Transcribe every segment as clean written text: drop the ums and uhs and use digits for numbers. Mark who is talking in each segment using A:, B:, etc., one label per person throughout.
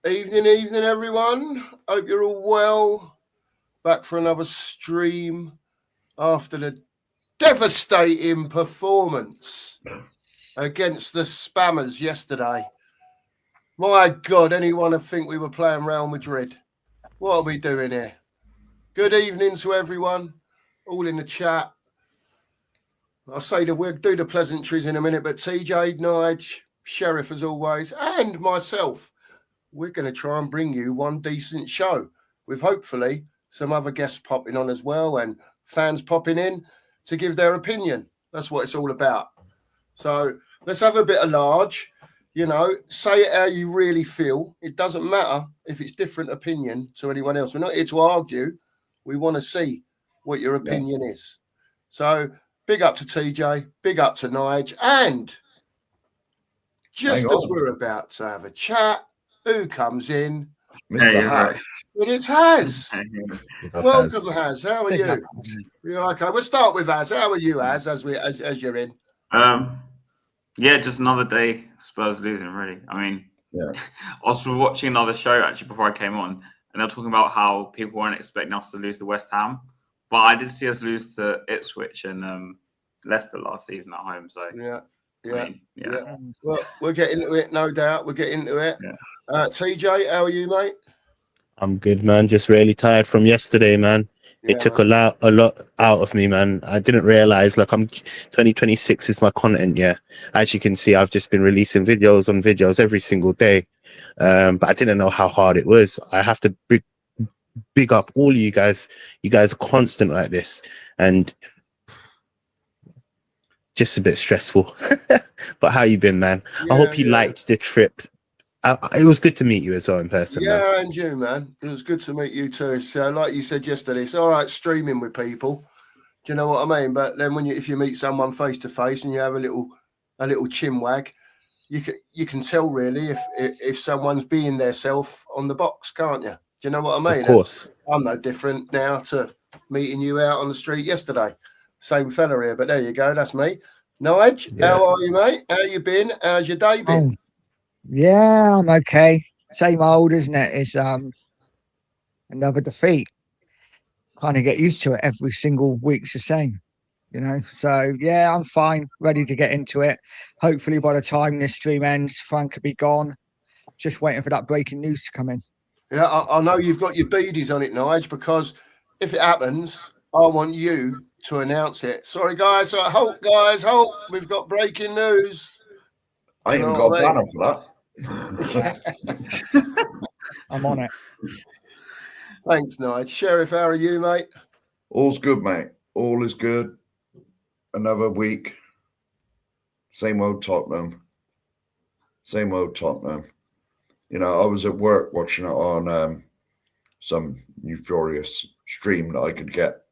A: Evening, everyone. Hope you're all well. Back for another stream after the devastating performance against the Spammers yesterday. My God, anyone would think we were playing Real Madrid. What are we doing here? Good evening to everyone, all in the chat. I'll say that we'll do the pleasantries in a minute, but TJ, Nige, Sheriff as always, and myself, we're going to try and bring you one decent show with hopefully some other guests popping on as well and fans popping in to give their opinion. That's what it's all about. So let's have a bit of large, say it how you really feel. It doesn't matter if it's different opinion to anyone else. We're not here to argue. We want to see what your opinion is. So big up to TJ, big up to Nige, and just as we're about to have a chat, who comes in?
B: Mr. Haz.
A: It is Haz. Welcome, Haz. How are you? You're okay. We'll start with Haz. How are you, Haz, as you're in?
B: Yeah, just another day Spurs losing, really. I mean, I was watching another show actually before I came on, and they're talking about how people weren't expecting us to lose to West Ham. But I did see us lose to Ipswich and Leicester last season at home. So
A: Yeah.
B: Well,
A: we'll get into it, no doubt. We'll get into it.
B: Yeah.
A: TJ, how are you, mate?
C: I'm good, man. Just really tired from yesterday, man. It took a lot out of me, man. I didn't realize, 2026 is my content year. As you can see, I've just been releasing videos every single day. But I didn't know how hard it was. I have to big up all you guys. You guys are constant like this. And just a bit stressful. But how you been, man? I hope you liked the trip. It was good to meet you as well in person.
A: Yeah,
C: man.
A: and you, man. It was good to meet you too. So, like you said yesterday, it's all right streaming with people. Do you know what I mean? But then if you meet someone face to face and you have a little chin wag, you can tell really if someone's being their self on the box, can't you? Do you know what I mean?
C: Of course.
A: I'm no different now to meeting you out on the street yesterday. Same fella here, but there you go. That's me. Nige, How are you, mate? How you been? How's your day been?
D: Yeah, I'm okay. Same old, isn't it? It's another defeat. Kind of get used to it. Every single week's the same, So yeah, I'm fine. Ready to get into it. Hopefully by the time this stream ends, Frank will be gone. Just waiting for that breaking news to come in.
A: Yeah, I know you've got your beadies on it, Nige, because if it happens, I want you to announce it. Sorry, guys. Halt. We've got breaking news.
E: I ain't got a banner for that.
D: I'm on it.
A: Thanks, Nige. Sheriff, how are you, mate?
E: All's good, mate. All is good. Another week. Same old Tottenham. I was at work watching it on some euphorious stream that I could get.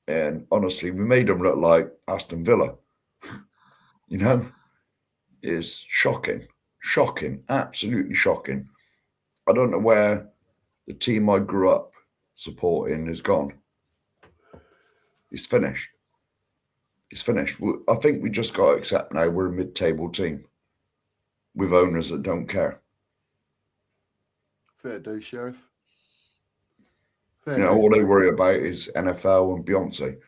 E: And honestly, we made them look like Aston Villa. It's shocking. Shocking. Absolutely shocking. I don't know where the team I grew up supporting is gone. It's finished. I think we just got to accept now we're a mid-table team with owners that don't care.
A: Fair do, Sheriff.
E: All they worry about is NFL and Beyonce.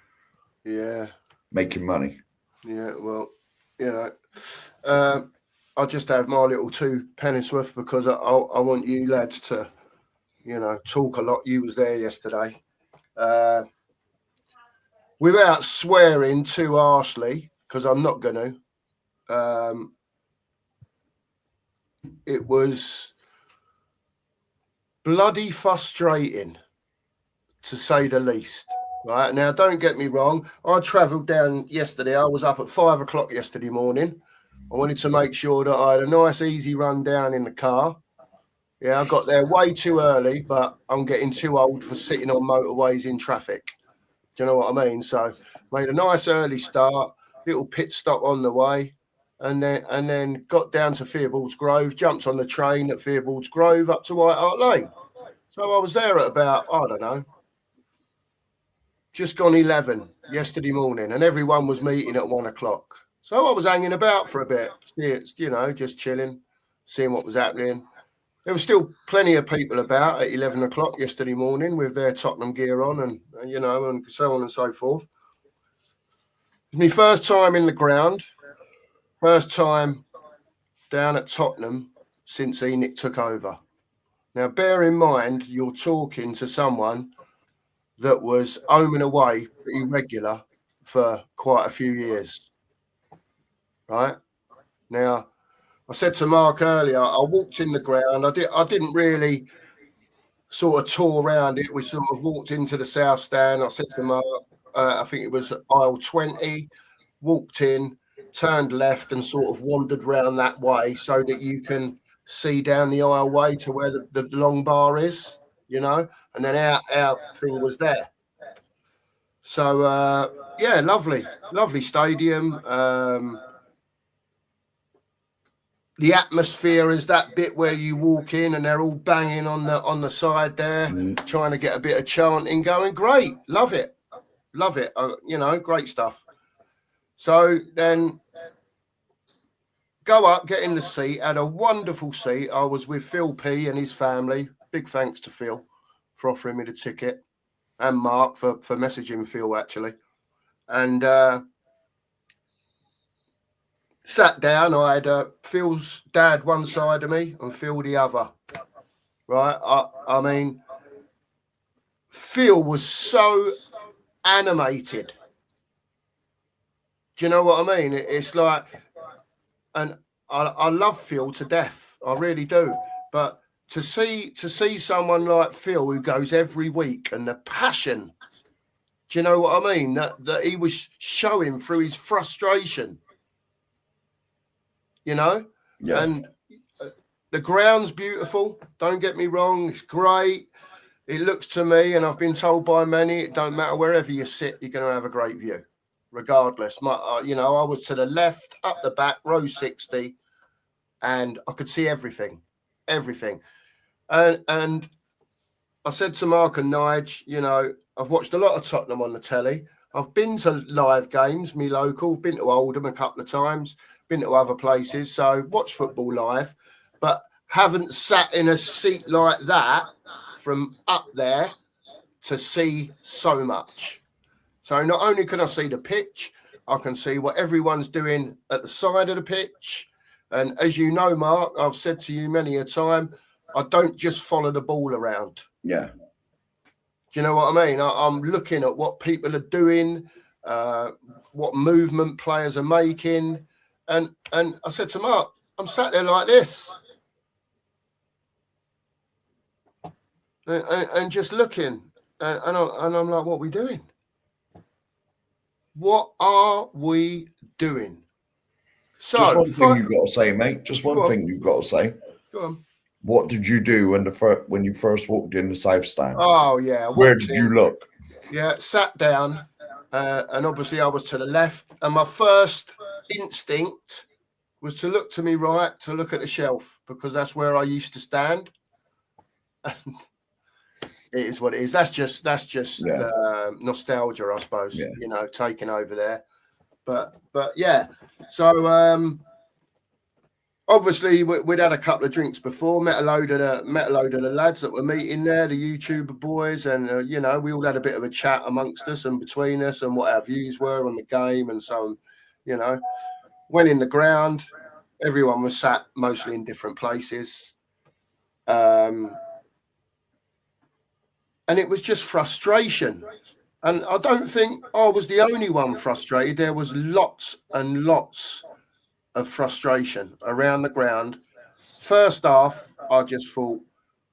A: Yeah.
E: Making money.
A: Yeah, well, I'll just have my little 2 pennies worth because I want you lads to, talk a lot. You was there yesterday. Without swearing too harshly, because I'm not going to, it was bloody frustrating, to say the least. Right now, don't get me wrong. I travelled down yesterday. I was up at 5 o'clock yesterday morning. I wanted to make sure that I had a nice, easy run down in the car. Yeah, I got there way too early, but I'm getting too old for sitting on motorways in traffic. Do you know what I mean? So, made a nice early start, little pit stop on the way, and then got down to Theobald's Grove, jumped on the train at Theobald's Grove up to White Hart Lane. So I was there at about, I don't know, just gone 11 yesterday morning, and everyone was meeting at 1 o'clock. So I was hanging about for a bit, just chilling, seeing what was happening. there was still plenty of people about at 11 o'clock yesterday morning with their Tottenham gear on and so on and so forth. It was my first time in the ground, first time down at Tottenham since Enic took over. Now, bear in mind, you're talking to someone that was home and away pretty regular for quite a few years, right? Now, I said to Mark earlier, I walked in the ground. I didn't really sort of tour around it. We sort of walked into the south stand. I said to Mark, I think it was aisle 20, walked in, turned left and sort of wandered round that way so that you can see down the aisleway to where the long bar is, and then our thing was there. So, yeah, lovely stadium. The atmosphere is that bit where you walk in and they're all banging on the side there, trying to get a bit of chanting going. Great, love it. Great stuff. So then go up, get in the seat, had a wonderful seat. I was with Phil P and his family. Big thanks to Phil for offering me the ticket, and Mark for messaging Phil, actually. And sat down. I had Phil's dad one side of me and Phil the other. Right? I mean, Phil was so animated. Do you know what I mean? It's like, and I love Phil to death. I really do. But to see someone like Phil who goes every week and the passion, do you know what I mean? That he was showing through his frustration. Yeah. And the ground's beautiful. Don't get me wrong. It's great. It looks to me, and I've been told by many, it don't matter wherever you sit, you're going to have a great view, regardless. I was to the left, up the back, row 60, and I could see everything. And I said to Mark and Nige, I've watched a lot of Tottenham on the telly. I've been to live games, me local, been to Oldham a couple of times, been to other places, so watch football live, but haven't sat in a seat like that from up there to see so much. So not only can I see the pitch, I can see what everyone's doing at the side of the pitch. And as you know, Mark, I've said to you many a time, I don't just follow the ball around.
E: Yeah.
A: Do you know what I mean? I'm looking at what people are doing, what movement players are making. And I said to Mark, I'm sat there like this. And just looking. And I'm like, what are we doing? What are we doing? So,
E: just one thing you've got to say, mate. Just one thing you've got to say.
A: Go on.
E: What did you do when you first walked in the south stand?
A: Oh, yeah.
E: Where did you look?
A: Yeah, sat down. And obviously I was to the left. And my first instinct was to look to me right, to look at the shelf, because that's where I used to stand. And it is what it is. That's just nostalgia, I suppose. Yeah. Taking over there. But yeah. So obviously we'd had a couple of drinks before. Met a load of the lads that were meeting there, the YouTuber boys, and we all had a bit of a chat amongst us and between us and what our views were on the game and so on. Went in the ground. Everyone was sat mostly in different places. And it was just frustration. And I don't think I was the only one frustrated. There was lots and lots of frustration around the ground. First half, I just thought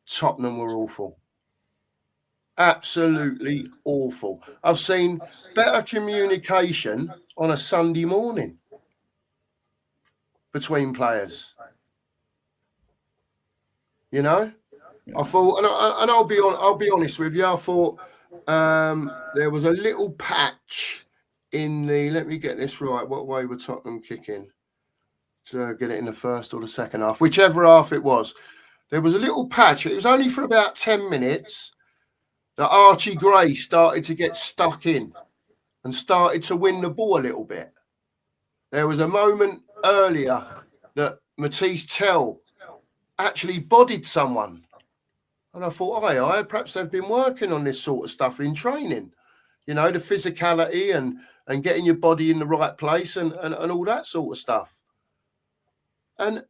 A: Tottenham were awful. Absolutely awful. I've seen better communication on a Sunday morning between players. I thought, and I'll be honest with you. I thought there was a little patch in the. Let me get this right. What way were Tottenham kicking to get it in the first or the second half? Whichever half it was, there was a little patch. It was only for about 10 minutes that Archie Gray started to get stuck in and started to win the ball a little bit. There was a moment earlier that Matisse Tell actually bodied someone. And I thought, aye, perhaps they've been working on this sort of stuff in training, you know, the physicality and getting your body in the right place and all that sort of stuff. And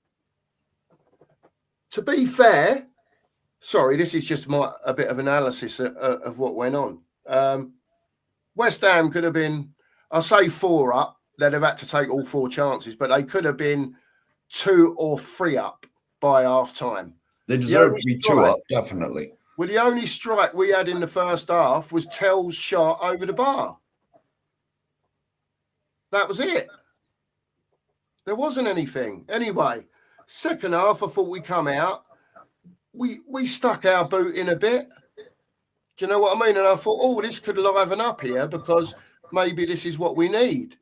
A: to be fair, sorry, this is just a bit of analysis of what went on. West Ham could have been, I'll say 4 up. They'd have had to take all 4 chances, but they could have been 2 or 3 up by half time.
E: They deserve to be 2 up, definitely.
A: Well, the only strike we had in the first half was Tell's shot over the bar. That was it. There wasn't anything. Anyway, second half, I thought we come out. We stuck our boot in a bit. Do you know what I mean? And I thought, oh, this could liven up here because maybe this is what we need.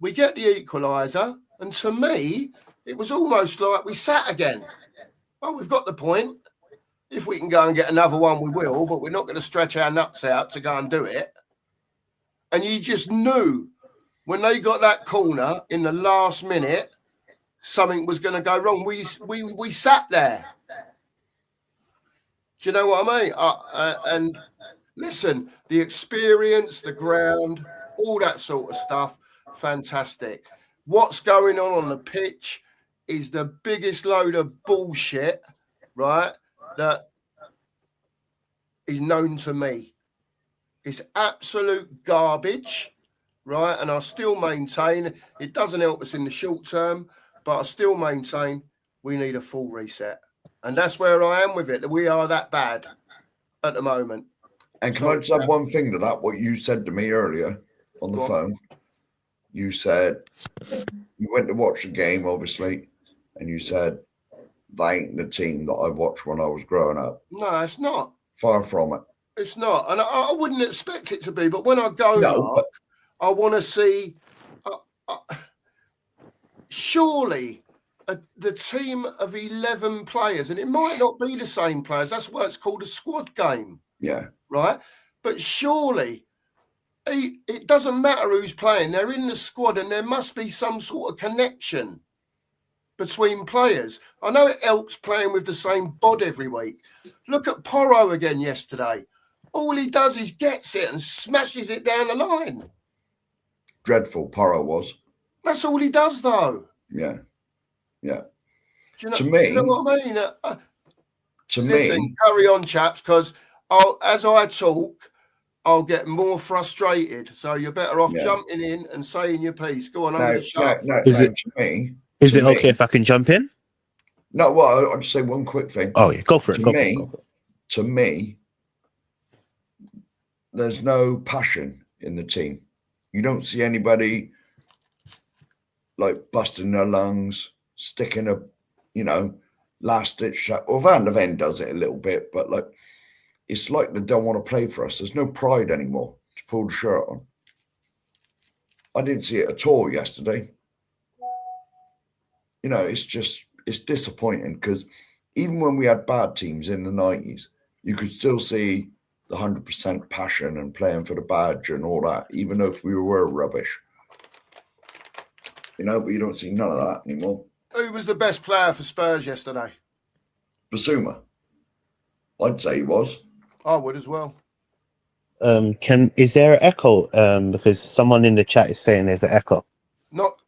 A: We get the equaliser, and to me, it was almost like we sat again. Oh, we've got the point. If we can go and get another one, we will, but we're not going to stretch our nuts out to go and do it. And you just knew when they got that corner in the last minute, something was going to go wrong. We sat there. Do you know what I mean? And listen, the experience, the ground, all that sort of stuff, fantastic. What's going on the pitch is the biggest load of bullshit, right, that is known to me. It's absolute garbage, right? And I still maintain it doesn't help us in the short term, but I still maintain we need a full reset. And that's where I am with it. We are that bad at the moment.
E: And can I just add one thing to that? What you said to me earlier on the phone, you said you went to watch the game, obviously, and you said they ain't the team that I watched when I was growing up.
A: No, it's not.
E: Far from it.
A: It's not. And I wouldn't expect it to be. But when I go, Mark, I want to see surely the team of 11 players, and it might not be the same players. That's why it's called a squad game.
E: Yeah.
A: Right? But surely it doesn't matter who's playing. They're in the squad and there must be some sort of connection between players. I know it helps playing with the same bod every week. Look at Porro again yesterday. All he does is gets it and smashes it down the line.
E: Dreadful, Porro was.
A: That's all he does, though.
E: Yeah. Yeah.
A: Do you know,
E: to me,
A: you know what I mean?
E: Listen,
A: me, carry on, chaps, because as I talk, I'll get more frustrated. So you're better off jumping in and saying your piece. Go on,
C: Is it okay if I can jump in?
E: No, well, I'll just say one quick thing.
C: Oh, yeah, go for it.
E: To me, there's no passion in the team. You don't see anybody like busting their lungs, sticking a, last ditch shot. Well, Van de Ven does it a little bit, but it's like they don't want to play for us. There's no pride anymore to pull the shirt on. I didn't see it at all yesterday. It's disappointing because even when we had bad teams in the 90s, you could still see the 100% passion and playing for the badge and all that, even though we were rubbish. But you don't see none of that anymore.
A: Who was the best player for Spurs yesterday?
E: Basuma. I'd say he was.
A: I would as well.
C: Is there an echo? Because someone in the chat is saying there's an echo.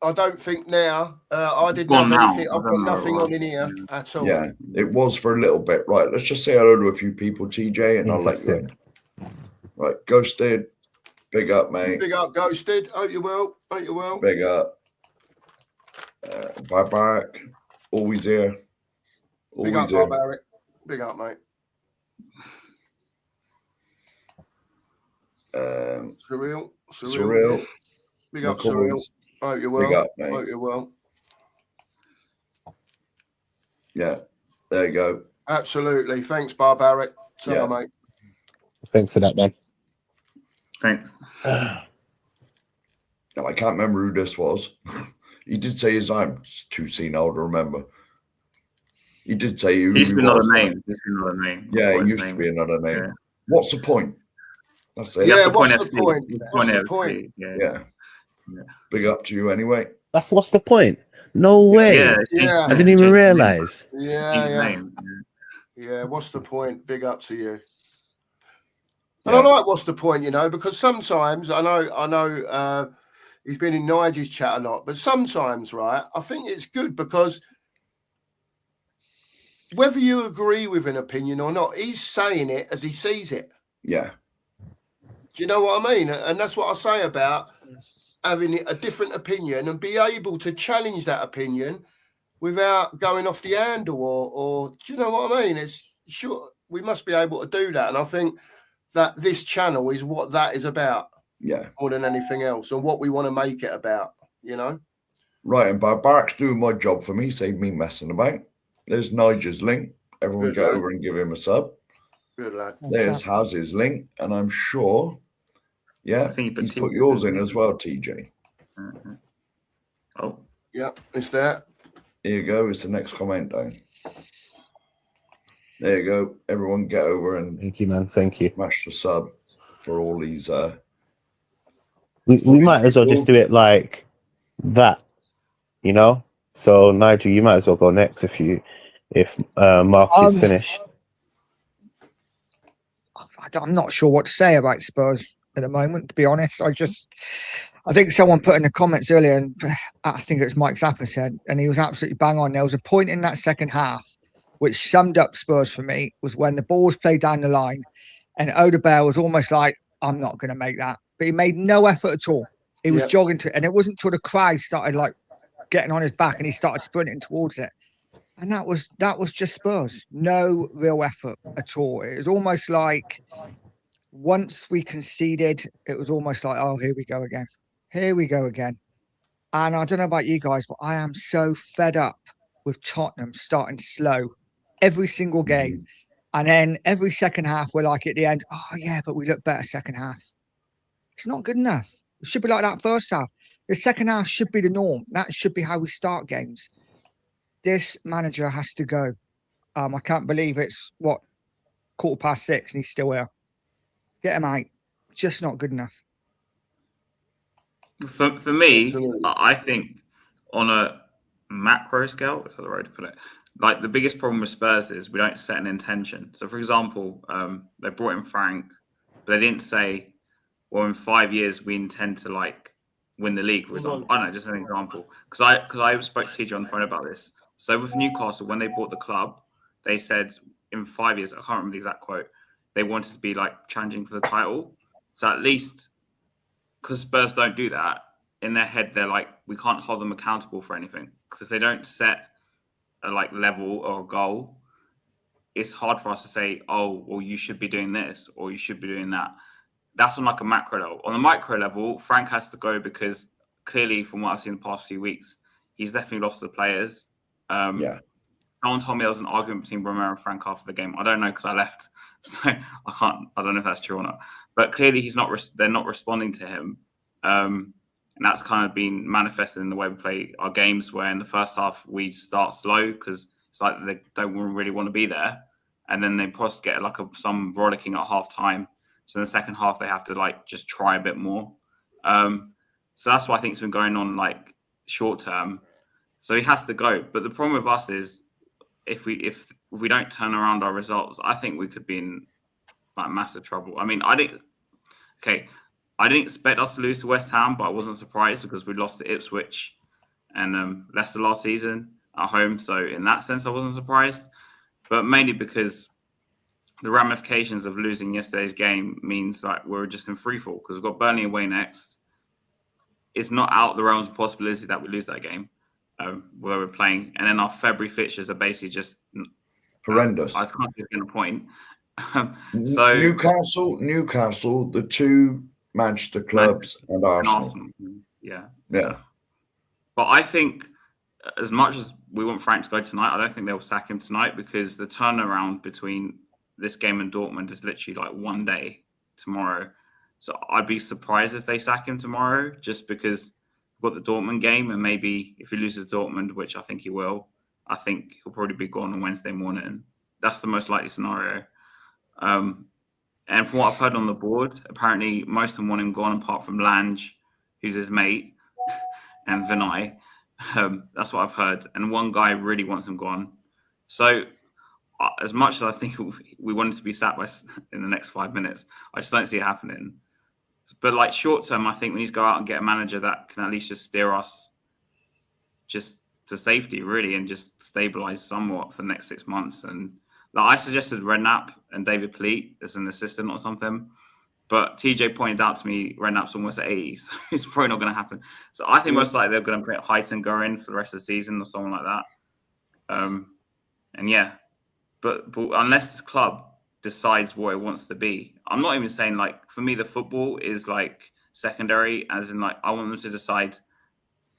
A: I don't think now. I didn't have anything. I've got nothing on in here at all.
E: Yeah, it was for a little bit. Right, let's just say hello to a few people, TJ, and I'll let you in. Right, Ghosted. Big up, mate.
A: Big up, Ghosted. Hope you well. Hope you well.
E: Big up. Barbaric. Always here.
A: Big up, Barbaric. Big up, mate. Surreal. Big up, Surreal. Hope you're well.
E: Big up, mate.
A: Hope you're well.
E: Yeah, there you go.
A: Absolutely. Thanks, Barbaric. Mate.
C: Thanks for that, man.
B: Thanks.
E: I can't remember who this was. He did say his name. It's too senile to remember. He did say who he
B: used to be
E: was.
B: Another name.
E: Yeah, it used to be another name. Yeah. What's the point?
A: That's it. Yeah, what's the point? What's the point?
E: Yeah. Big up to you anyway.
C: What's the point? No way.
B: Yeah,
A: Yeah.
C: I didn't even realize.
A: Yeah,
B: his
A: yeah.
B: name.
A: Yeah, what's the point? Big up to you. And
E: Yeah.
A: I like what's the point, because sometimes I know he's been in Nigel's chat a lot, but sometimes, right, I think it's good because whether you agree with an opinion or not, he's saying it as he sees it.
E: Yeah.
A: Do you know what I mean? And that's what I say about having a different opinion and be able to challenge that opinion without going off the handle or do you know what I mean? It's sure we must be able to do that. And I think that this channel is what that is about.
E: Yeah.
A: More than anything else, and what we want to make it about,
E: Right, and Barbarak's doing my job for me, save me messing about. There's Nigel's link. Everyone
A: Good
E: get
A: lad.
E: over and give him a sub.
A: Good lad.
E: There's Haz's link, and I'm sure,
B: I think
E: he's put yours in as well, TJ.
B: Mm-hmm. Oh,
A: Yeah, it's there.
E: Here you go. It's the next comment down. There you go. Everyone get over and
C: Thank you, man. Thank you.
E: smash the sub for all these.
C: We might as well just do it like that, So Nigel, you might as well go next if Mark is finished.
D: I'm not sure what to say about Spurs at the moment, to be honest. I think someone put in the comments earlier, and I think it was Mike Zappa said, and he was absolutely bang on. There was a point in that second half which summed up Spurs for me, was when the ball was played down the line and Odegaard was almost like, I'm not going to make that. But he made no effort at all. He was jogging to it, and it wasn't until the crowd started like getting on his back and he started sprinting towards it. And that was just Spurs. No real effort at all. It was almost like once we conceded, it was almost like, oh, here we go again. Here we go again. And I don't know about you guys, but I am so fed up with Tottenham starting slow every single game. And then every second half, we're like at the end, oh, yeah, but we look better second half. It's not good enough. It should be like that first half. The second half should be the norm. That should be how we start games. This manager has to go. I can't believe it's, 6:15 and he's still here. Get him out. Just not good enough.
B: For me,
A: Absolutely.
B: I think on a macro scale, is that the right way to put it? Like the biggest problem with Spurs is we don't set an intention. So, for example, they brought in Frank, but they didn't say, well, in 5 years we intend to like win the league. For example, I don't know, just an example. Because I spoke to TJ on the phone about this. So with Newcastle, when they bought the club, they said in 5 years, I can't remember the exact quote, they wanted to be like challenging for the title. So at least, because Spurs don't do that, in their head they're like, we can't hold them accountable for anything. Because if they don't set a like level or a goal, it's hard for us to say, oh, well, you should be doing this or you should be doing that. That's on like a macro level. On the micro level, Frank has to go because clearly, from what I've seen the past few weeks, he's definitely lost the players. Someone told me there was an argument between Romero and Frank after the game. I don't know because I left, so I don't know if that's true or not. But clearly, they're not responding to him, and that's kind of been manifested in the way we play our games. Where in the first half we start slow because it's like they don't really want to be there, and then they just get like some rollicking at half time. So in the second half they have to like just try a bit more. So that's what I think has been going on like short term. So he has to go. But the problem with us is if we don't turn around our results, I think we could be in like massive trouble. I mean, I didn't expect us to lose to West Ham, but I wasn't surprised because we lost to Ipswich and Leicester last season at home. So in that sense, I wasn't surprised, but mainly because the ramifications of losing yesterday's game means that we're just in free fall because we've got Burnley away next. It's not out the realms of possibility that we lose that game where we're playing. And then our February fixtures are basically just
E: horrendous.
B: I can't just get a point. So
E: Newcastle, the two Manchester clubs and Arsenal.
B: Yeah.
E: But
B: I think as much as we want Frank to go tonight, I don't think they'll sack him tonight because the turnaround between this game and Dortmund is literally like one day tomorrow. So I'd be surprised if they sack him tomorrow just because we've got the Dortmund game and maybe if he loses Dortmund, which I think he will, I think he'll probably be gone on Wednesday morning. That's the most likely scenario. And from what I've heard on the board, apparently most of them want him gone apart from Lange, who's his mate, and Vinay. That's what I've heard. And one guy really wants him gone. So as much as I think we want him to be sacked in the next 5 minutes, I just don't see it happening. But like short term, I think we need to go out and get a manager that can at least just steer us just to safety, really, and just stabilize somewhat for the next 6 months. And like I suggested Redknapp and David Pleat as an assistant or something. But TJ pointed out to me Redknapp's almost at 80, so it's probably not going to happen. So I think most likely they're going to put Heighton going for the rest of the season or someone like that. And yeah, but unless this club decides what it wants to be, I'm not even saying like for me the football is like secondary, as in like I want them to decide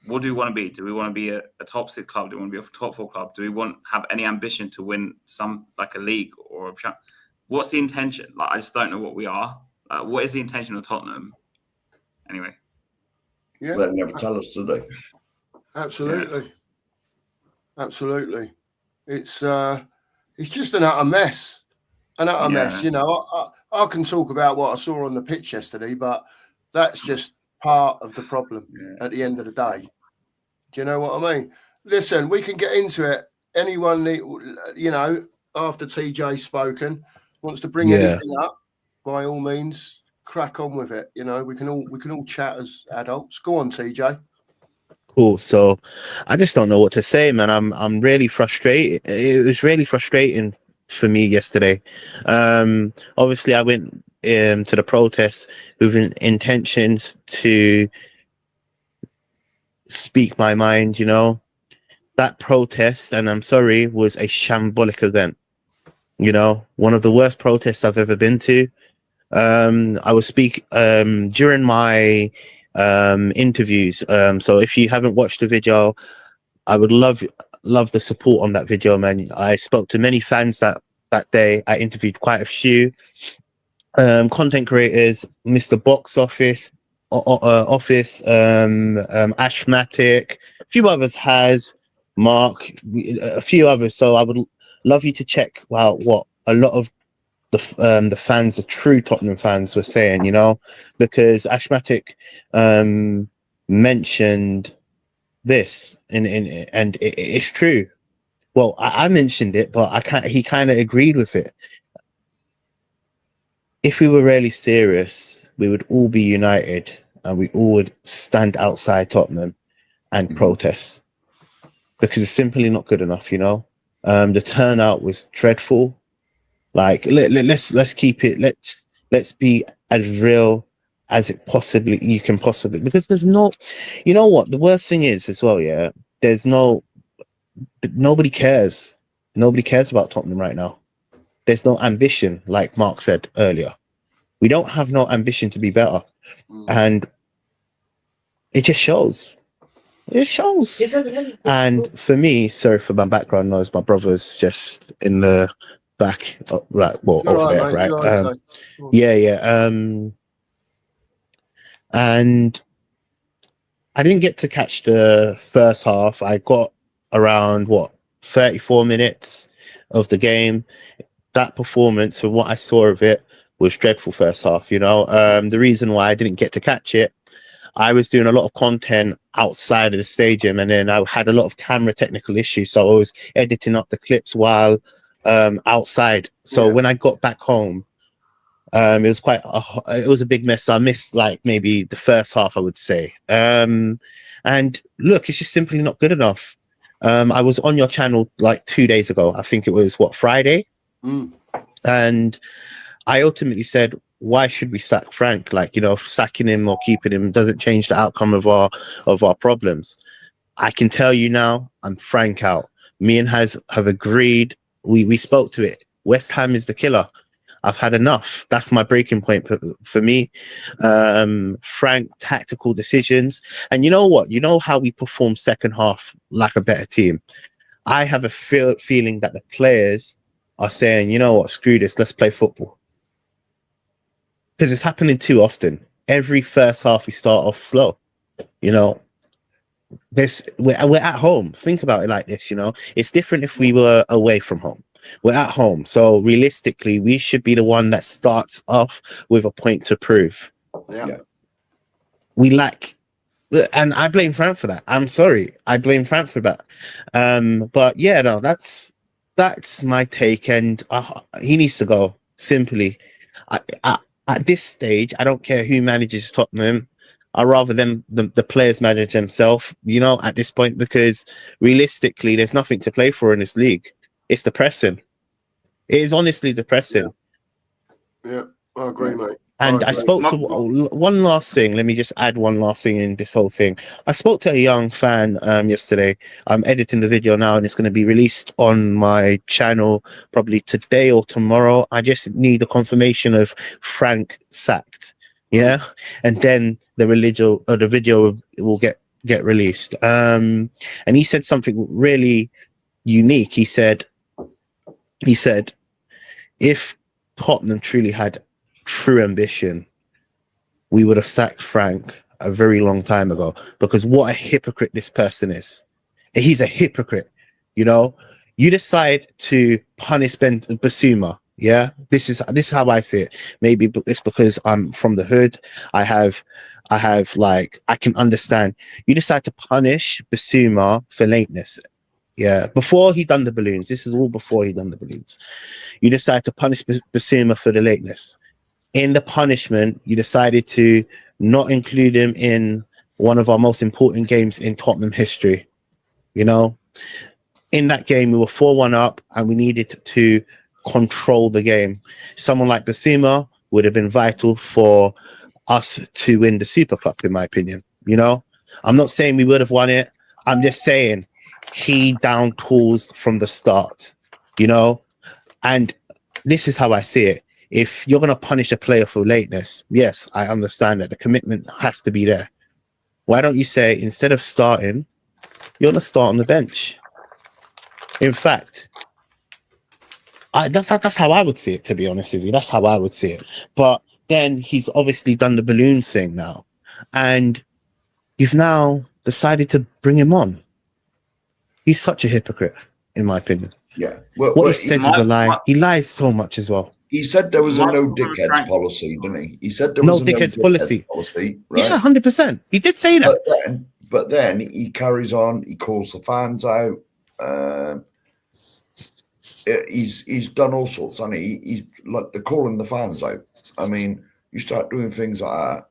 B: what do we want to be. Do we want to be a top 6 club? Do we want to be a top 4 club? Do we have any ambition to win some like a league or a what's the intention? Like I just don't know what we are. What is the intention of Tottenham? Anyway.
A: Yeah.
E: They never tell us, do they?
A: Absolutely. Yeah. Absolutely. It's just an utter mess. An utter mess. You know, I can talk about what I saw on the pitch yesterday, but that's just part of the problem at the end of the day. Do you know what I mean? Listen, we can get into it. Anyone, you know, after TJ's spoken, wants to bring anything up, by all means, crack on with it. You know, we can all chat as adults. Go on, TJ.
C: Cool. So I just don't know what to say, man. I'm really frustrated. It was really frustrating for me yesterday. Obviously I went to the protest with intentions to speak my mind, you know. That protest, and I'm sorry, was a shambolic event. You know, one of the worst protests I've ever been to. I will speak during my interviews. So if you haven't watched the video, I would love the support on that video, man. I spoke to many fans that day. I interviewed quite a few content creators, Mr. Box Office, Ashmatic, a few others, has Mark, a few others. So I would love you to check out what a lot of the fans, the true Tottenham fans, were saying, you know, because Ashmatic mentioned this, and it's true. Well, I mentioned it, but he kind of agreed with it. If we were really serious, we would all be united and we all would stand outside Tottenham and protest, because it's simply not good enough, you know. The turnout was dreadful. Like let's keep it. Let's be as real as you can possibly, because there's no, you know what, the worst thing is as well, yeah, nobody cares. Nobody cares about Tottenham right now. There's no ambition, like Mark said earlier. We don't have no ambition to be better, and it just shows. It shows. And for me, sorry for my background noise, my brother's just in the back, like, well, over there, right? And I didn't get to catch the first half. I got around 34 minutes of the game. That performance, from what I saw of it, was dreadful first half, you know. The reason why I didn't get to catch it, I was doing a lot of content outside of the stadium, and then I had a lot of camera technical issues, so I was editing up the clips while outside. So when I got back home, it was a big mess. So I missed like maybe the first half, I would say. And look, it's just simply not good enough. I was on your channel like 2 days ago. I think it was Friday, and I ultimately said, why should we sack Frank? Like, you know, sacking him or keeping him doesn't change the outcome of our problems. I can tell you now, I'm Frank out. Me and Haz have agreed. We spoke to it. West Ham is the killer. I've had enough. That's my breaking point for me. Frank, tactical decisions. And you know what? You know how we perform second half like a better team. I have a feeling that the players are saying, you know what, screw this, let's play football. Because it's happening too often. Every first half we start off slow. You know, we're at home. Think about it like this, you know. It's different if we were away from home. We're at home. So realistically, we should be the one that starts off with a point to prove.
A: Yeah.
C: We lack And I blame Frank for that. I'm sorry, I blame Frank for that. But yeah, no, that's my take, and he needs to go. Simply, I, at this stage, I don't care who manages Tottenham. I rather the players manage themselves. At this point, because realistically, there's nothing to play for in this league. It's depressing. It is honestly depressing.
A: Yeah, I agree, mate.
C: And I spoke to one last thing. Let me just add one last thing in this whole thing. I spoke to a young fan yesterday. I'm editing the video now, and it's going to be released on my channel probably today or tomorrow. I just need a confirmation of Frank sacked. Yeah, and then the video will get released. And he said something really unique. He said, if Tottenham truly had true ambition, we would have sacked Frank a very long time ago, because what a hypocrite this person is. He's a hypocrite. You decide to punish Basuma. Yeah, this is how I see it. Maybe it's because I'm from the hood. I have like, I can understand. You decide to punish Basuma for lateness. Yeah, before he done the balloons. This is all before he done the balloons. You decide to punish Basuma for the lateness. In the punishment, you decided to not include him in one of our most important games in Tottenham history. In that game, we were 4-1 up, and we needed to control the game. Someone like Basuma would have been vital for us to win the Super Cup, in my opinion. I'm not saying we would have won it. I'm just saying he down tools from the start. And this is how I see it. If you're going to punish a player for lateness, yes, I understand that the commitment has to be there. Why don't you say, instead of starting, you're going to start on the bench? In fact, that's how I would see it, to be honest with you. That's how I would see it. But then he's obviously done the balloons thing now, and you've now decided to bring him on. He's such a hypocrite, in my opinion.
E: Yeah.
C: What he says is a lie. He lies so much as well.
E: He said there was a no dickheads policy, didn't he? He said there was
C: no dickheads policy, right? Yeah, 100%. He did say that.
E: But then he carries on. He calls the fans out. He's done all sorts, and he's like, they're calling the fans out. I mean, you start doing things like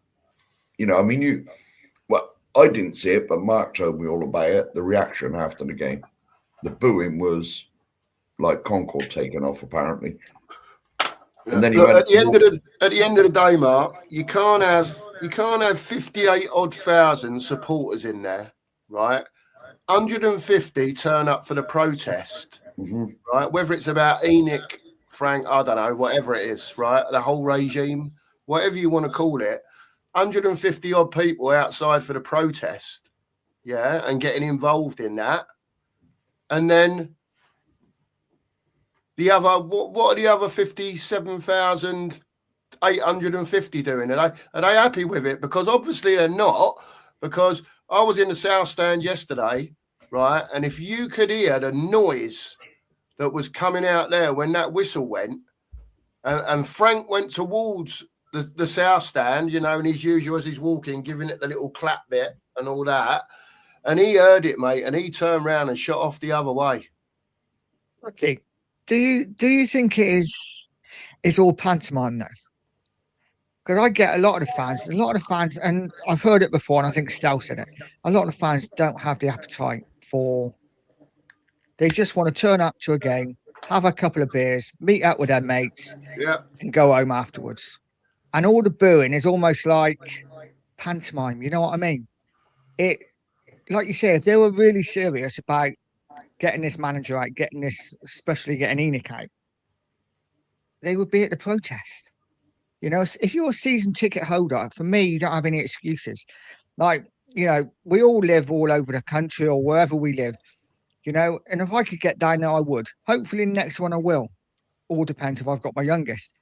E: that. Well, I didn't see it, but Mark told me all about it. The reaction after the game, the booing was like Concord taken off, apparently.
A: Yeah. And then at the end of the day, Mark, you can't have 58 odd thousand supporters in there, right? 150 turn up for the protest, right? Whether it's about Enic, Frank, I don't know, whatever it is, right? The whole regime, whatever you want to call it, 150 odd people outside for the protest, yeah, and getting involved in that, and then the other, what are the other 57,850 doing? Are they happy with it? Because obviously they're not, because I was in the South Stand yesterday, right? And if you could hear the noise that was coming out there when that whistle went, and Frank went towards the South Stand, and he's usual as he's walking, giving it the little clap bit and all that, and he heard it, mate, and he turned around and shot off the other way.
D: Okay. Do you think it's all pantomime now? Because I get a lot of the fans, and I've heard it before, and I think Stel said it. A lot of the fans don't have the appetite for. They just want to turn up to a game, have a couple of beers, meet up with their mates, and go home afterwards. And all the booing is almost like pantomime. You know what I mean? It, like you say, if they were really serious about getting this manager out, especially getting Enic out, they would be at the protest. If you're a season ticket holder, for me, you don't have any excuses. Like, we all live all over the country or wherever we live, and if I could get down there, I would. Hopefully, the next one I will. All depends if I've got my youngest.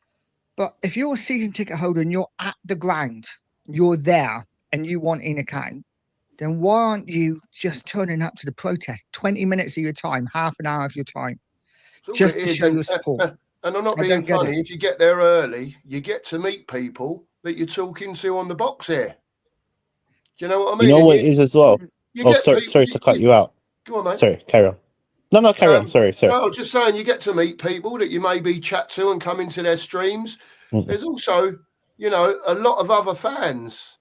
D: But if you're a season ticket holder and you're at the ground, you're there, and you want Enic out, then why aren't you just turning up to the protest? 20 minutes of your time, half an hour of your time, just to show your support.
A: And I'm not being funny. If you get there early, you get to meet people that you're talking to on the box here. Do you know what I mean?
C: You know what it is as well?
A: You
C: Oh,
A: get
C: sorry to cut you out.
A: Go on, mate.
C: Sorry, carry on. No, carry on. Sorry.
A: No, I was just saying, you get to meet people that you maybe chat to and come into their streams.
C: Mm.
A: There's also, a lot of other fans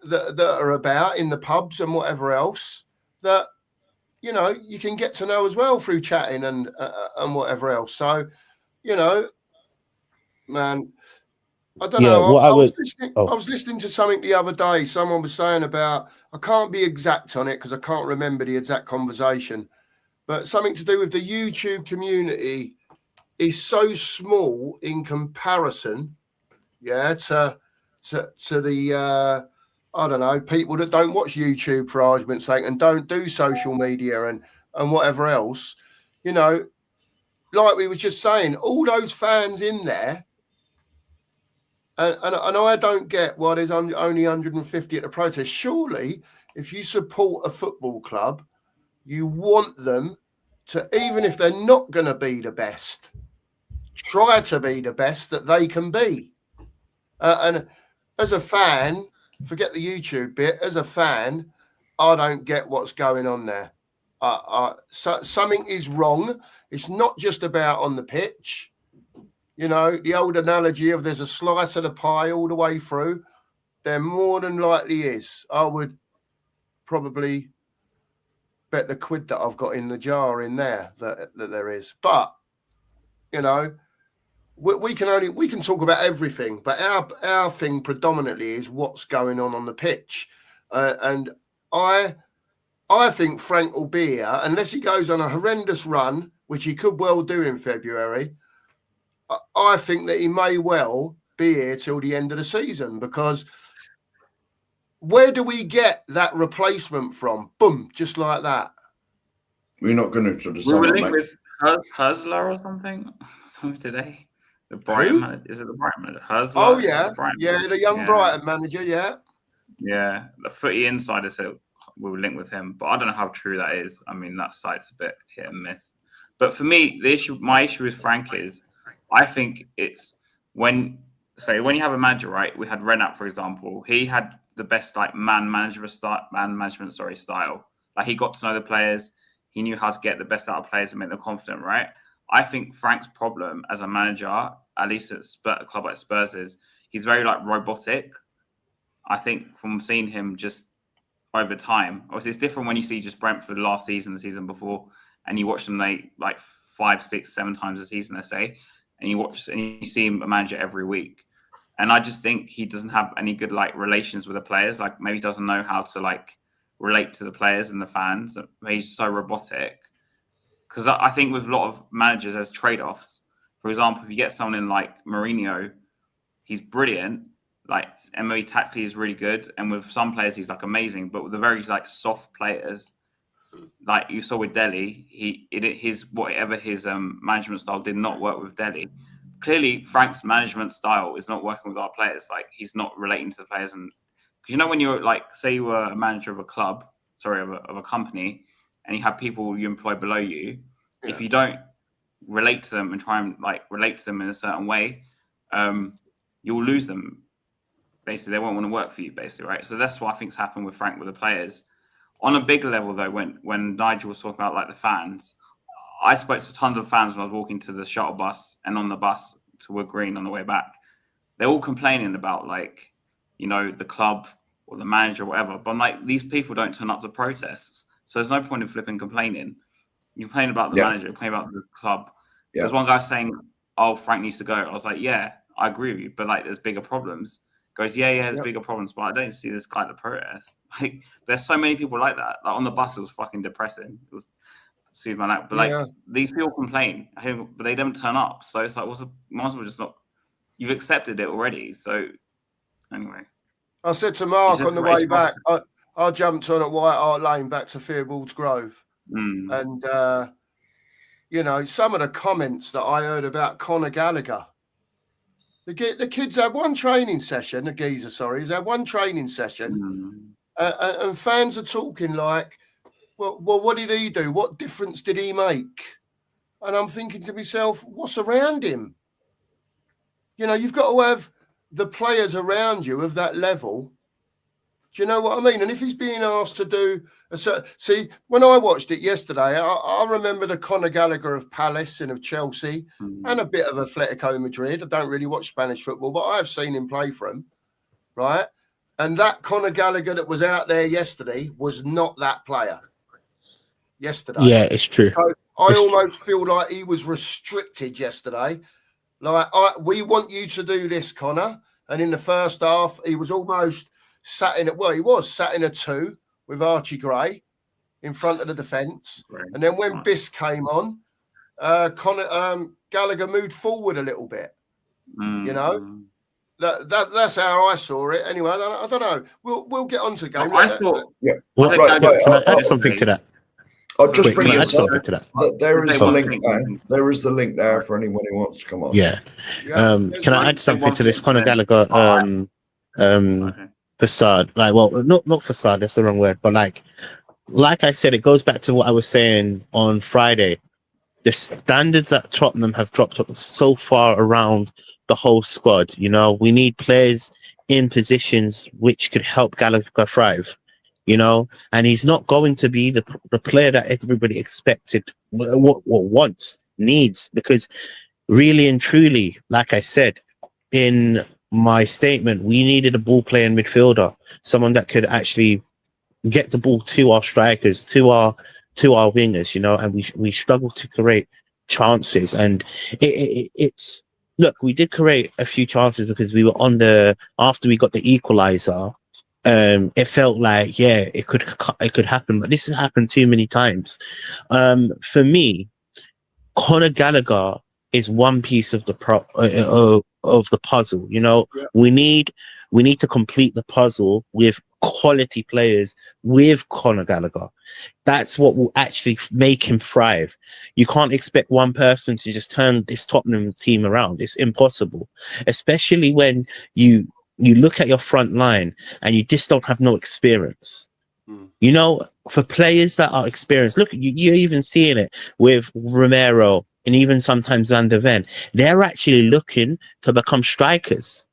A: that are about in the pubs and whatever else that, you can get to know as well through chatting and whatever else. So, man, I don't know.
C: What
A: I
C: I
A: was listening to something the other day. Someone was saying about, I can't be exact on it because I can't remember the exact conversation, but something to do with the YouTube community is so small in comparison, to the I don't know, people that don't watch YouTube, for argument's sake, and don't do social media and whatever else. Like we were just saying, all those fans in there. And I don't get why there's only 150 at the protest. Surely, if you support a football club, you want them to, even if they're not going to be the best, try to be the best that they can be. And as a fan, forget the YouTube bit, as a fan, I don't get what's going on there. So something is wrong. It's not just about on the pitch. The old analogy of there's a slice of the pie all the way through. There more than likely is. I would probably bet the quid that I've got in the jar in there that there is. But, we can talk about everything, but our thing predominantly is what's going on the pitch. And I think Frank will be here, unless he goes on a horrendous run, which he could well do in February. I think that he may well be here till the end of the season, because where do we get that replacement from? Boom, just like that.
E: We're not going to
B: We were linked with Herzler or something today. The Brighton manager. Is it the Brighton manager? Herzler?
A: Oh, yeah.
B: The
A: The young Brighton manager, yeah.
B: Yeah, the Footy Insider said we were linked with him, but I don't know how true that is. I mean, that site's a bit hit and miss. But for me, my issue with Frank is, I think it's when you have a manager, right? We had Renat, for example. He had the best man management style. Like, he got to know the players. He knew how to get the best out of players and make them confident, right? I think Frank's problem as a manager, at least at a club like Spurs, is he's very robotic. I think from seeing him just over time, obviously it's different when you see just Brentford last season, the season before, and you watch them 5, 6, 7 times a season, let's say, and you see him a manager every week. And I just think he doesn't have any good relations with the players. Maybe he doesn't know how to relate to the players and the fans. Maybe he's so robotic. Because I think with a lot of managers, there's trade-offs. For example, if you get someone in like Mourinho, he's brilliant. And maybe tactically is really good. And with some players, he's amazing. But with the very soft players, like you saw with Delhi, his management style did not work with Delhi. Clearly, Frank's management style is not working with our players. He's not relating to the players. And because when you're say you were a manager of a club, of a company, and you have people you employ below you, if you don't relate to them and try and relate to them in a certain way, you'll lose them. Basically, they won't want to work for you, basically, right? So that's what I think's happened with Frank with the players. On a bigger level, though, when Nigel was talking about the fans, I spoke to tons of fans when I was walking to the shuttle bus and on the bus to Wood Green on the way back. They're all complaining about the club or the manager or whatever. But these people don't turn up to protests, so there's no point in flipping complaining. You complain about the manager, you complain about the club. Yeah. There's one guy saying, "Oh, Frank needs to go." I was like, "Yeah, I agree with you, but there's bigger problems." Goes, there's bigger problems, but I don't see this guy at the protest. There's so many people like that. On the bus, it was fucking depressing. It was, excuse my language, but these people complain, but they don't turn up. So it's might as well just not. You've accepted it already. So anyway,
A: I said to Mark on the way back, I jumped on at White Hart Lane back to Theobald's Grove, and some of the comments that I heard about Conor Gallagher. The kids had one training session, the geezer, he's had one training session, and fans are talking well, what did he do? What difference did he make? And I'm thinking to myself, what's around him? You've got to have the players around you of that level Do you know what I mean? And if he's being asked to do a certain... See, when I watched it yesterday, I remember the Conor Gallagher of Palace and of Chelsea and a bit of Atletico Madrid. I don't really watch Spanish football, but I have seen him play for him, right? And that Conor Gallagher that was out there yesterday was not that player yesterday.
C: Yeah, it's true.
A: So I almost feel like he was restricted yesterday. Like, we want you to do this, Conor. And in the first half, he was almost sat in a 2 with Archie Gray in front of the defence. And then when Biss came on, Gallagher moved forward a little bit. You know, that's how I saw it. Anyway, I don't know. We'll get on to the game.
C: Can I add something to that?
E: I'll just bring
C: add something to that.
E: There is the link there. There is the link there for anyone who wants to come on.
C: Yeah. Can I add something to this Conor Gallagher facade? Like, well, not facade, that's the wrong word, but like I said, it goes back to what I was saying on Friday. The standards at Tottenham have dropped up so far around the whole squad. You know, we need players in positions which could help Gallagher thrive. You know, and he's not going to be the player that everybody expected, wants, needs, because really and truly, like I said in my statement, we needed a ball playing midfielder, someone that could actually get the ball to our strikers, to our wingers, you know, and we struggled to create chances. And it's look, we did create a few chances because we were after we got the equalizer. It felt like, yeah, it could happen, but this has happened too many times. For me, Conor Gallagher is one piece of the puzzle. You know, we need to complete the puzzle with quality players with Conor Gallagher. That's what will actually make him thrive. You can't expect one person to just turn this Tottenham team around. It's impossible, especially when you look at your front line and you just don't have no experience. You know, for players that are experienced, look, you're even seeing it with Romero and even sometimes Van der Ven. They're actually looking to become strikers.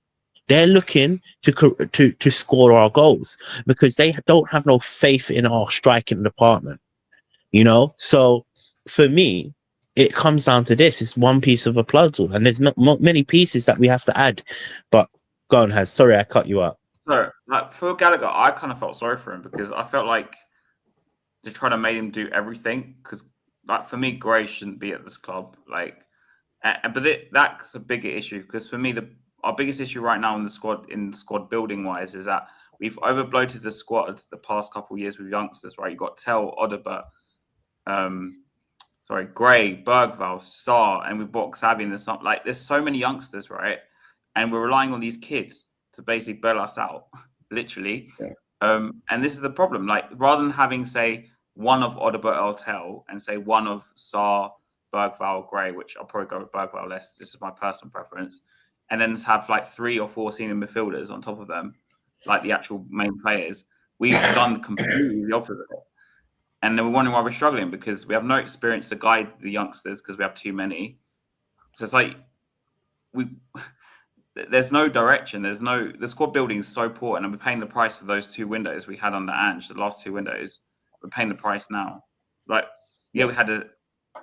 C: They're looking to score our goals because they don't have no faith in our striking department. You know, so for me, it comes down to this. It's one piece of a puzzle, and there's many pieces that we have to add. But go on, Haz. Sorry, I cut you up.
B: So, like, for Gallagher, I kind of felt sorry for him because I felt like they tried to make him do everything. Because, like, for me, Gray shouldn't be at this club. Like, but that's a bigger issue because for me, our biggest issue right now in the squad building wise, is that we've overbloated the squad the past couple of years with youngsters. Right, you got Tell, Odegaard, Gray, Bergvall, Sarr, and we bought Xavi in the summer. Like, there's so many youngsters, right? And we're relying on these kids to basically bail us out, literally. Yeah. And this is the problem. Like, rather than having, say, one of Odegaard, Tell, and say one of Sarr, Bergvall, Gray, which I'll probably go with Bergvall less. This is my personal preference. And then have like 3 or 4 senior midfielders on top of them, like the actual main players. We've done completely the opposite. And then we're wondering why we're struggling because we have no experience to guide the youngsters because we have too many. So it's like there's no direction. The squad building is so poor, and we're paying the price for those 2 windows we had under Ange, the last 2 windows. We're paying the price now. Like, yeah, we had an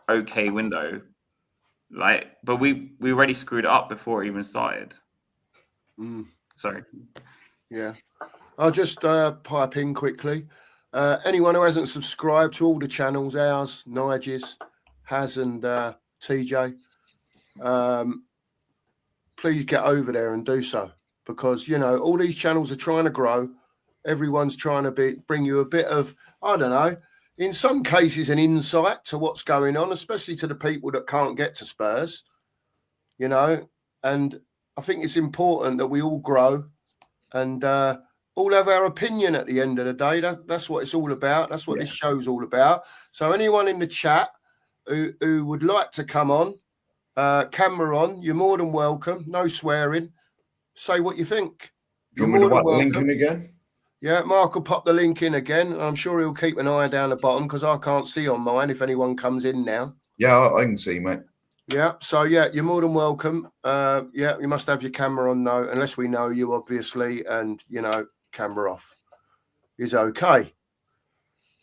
B: okay window, like, but we already screwed it up before it even started. Sorry.
A: Yeah, I'll just pipe in quickly. Anyone who hasn't subscribed to all the channels, ours, Nigel's, Haz, and TJ, please get over there and do so, because, you know, all these channels are trying to grow. Everyone's trying to bring you a bit of, I don't know, in some cases, an insight to what's going on, especially to the people that can't get to Spurs, you know. And I think it's important that we all grow and all have our opinion at the end of the day. That's what it's all about. That's what this show's all about. So anyone in the chat who would like to come on, camera on, you're more than welcome. No swearing. Say what you think.
E: Do you want me to write the link in again?
A: Yeah, Mark will pop the link in again. I'm sure he'll keep an eye down the bottom because I can't see on mine if anyone comes in now.
E: Yeah, I can see, mate.
A: Yeah, so yeah, you're more than welcome. Yeah, you must have your camera on though, unless we know you, obviously, and, you know, camera off. is okay.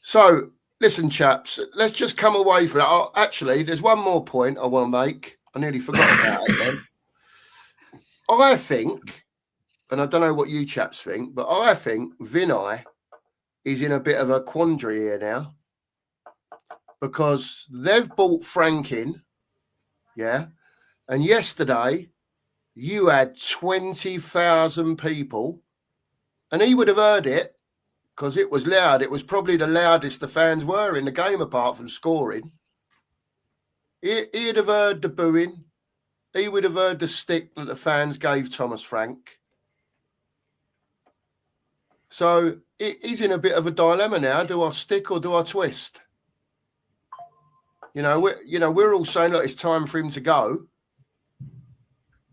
A: So, listen, chaps, let's just come away from that. Oh, actually, there's one more point I want to make. I nearly forgot about it then. I think, and I don't know what you chaps think, but I think Vinay is in a bit of a quandary here now because they've bought Frank in, yeah, and yesterday you had 20,000 people, and he would have heard it because it was loud. It was probably the loudest the fans were in the game apart from scoring. He'd have heard the booing. He would have heard the stick that the fans gave Thomas Frank. So he's in a bit of a dilemma now. Do I stick or do I twist? We're all saying, look, it's time for him to go.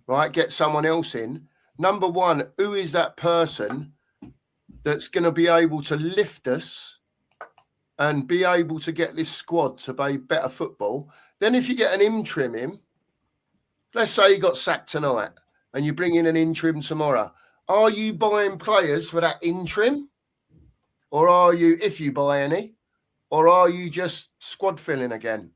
A: Right, get someone else in. Number one, who is that person that's going to be able to lift us and be able to get this squad to play better football? Then if you get an interim in, let's say you got sacked tonight and you bring in an interim tomorrow. Are you buying players for that interim? Or are you, if you buy any, or are you just squad filling again?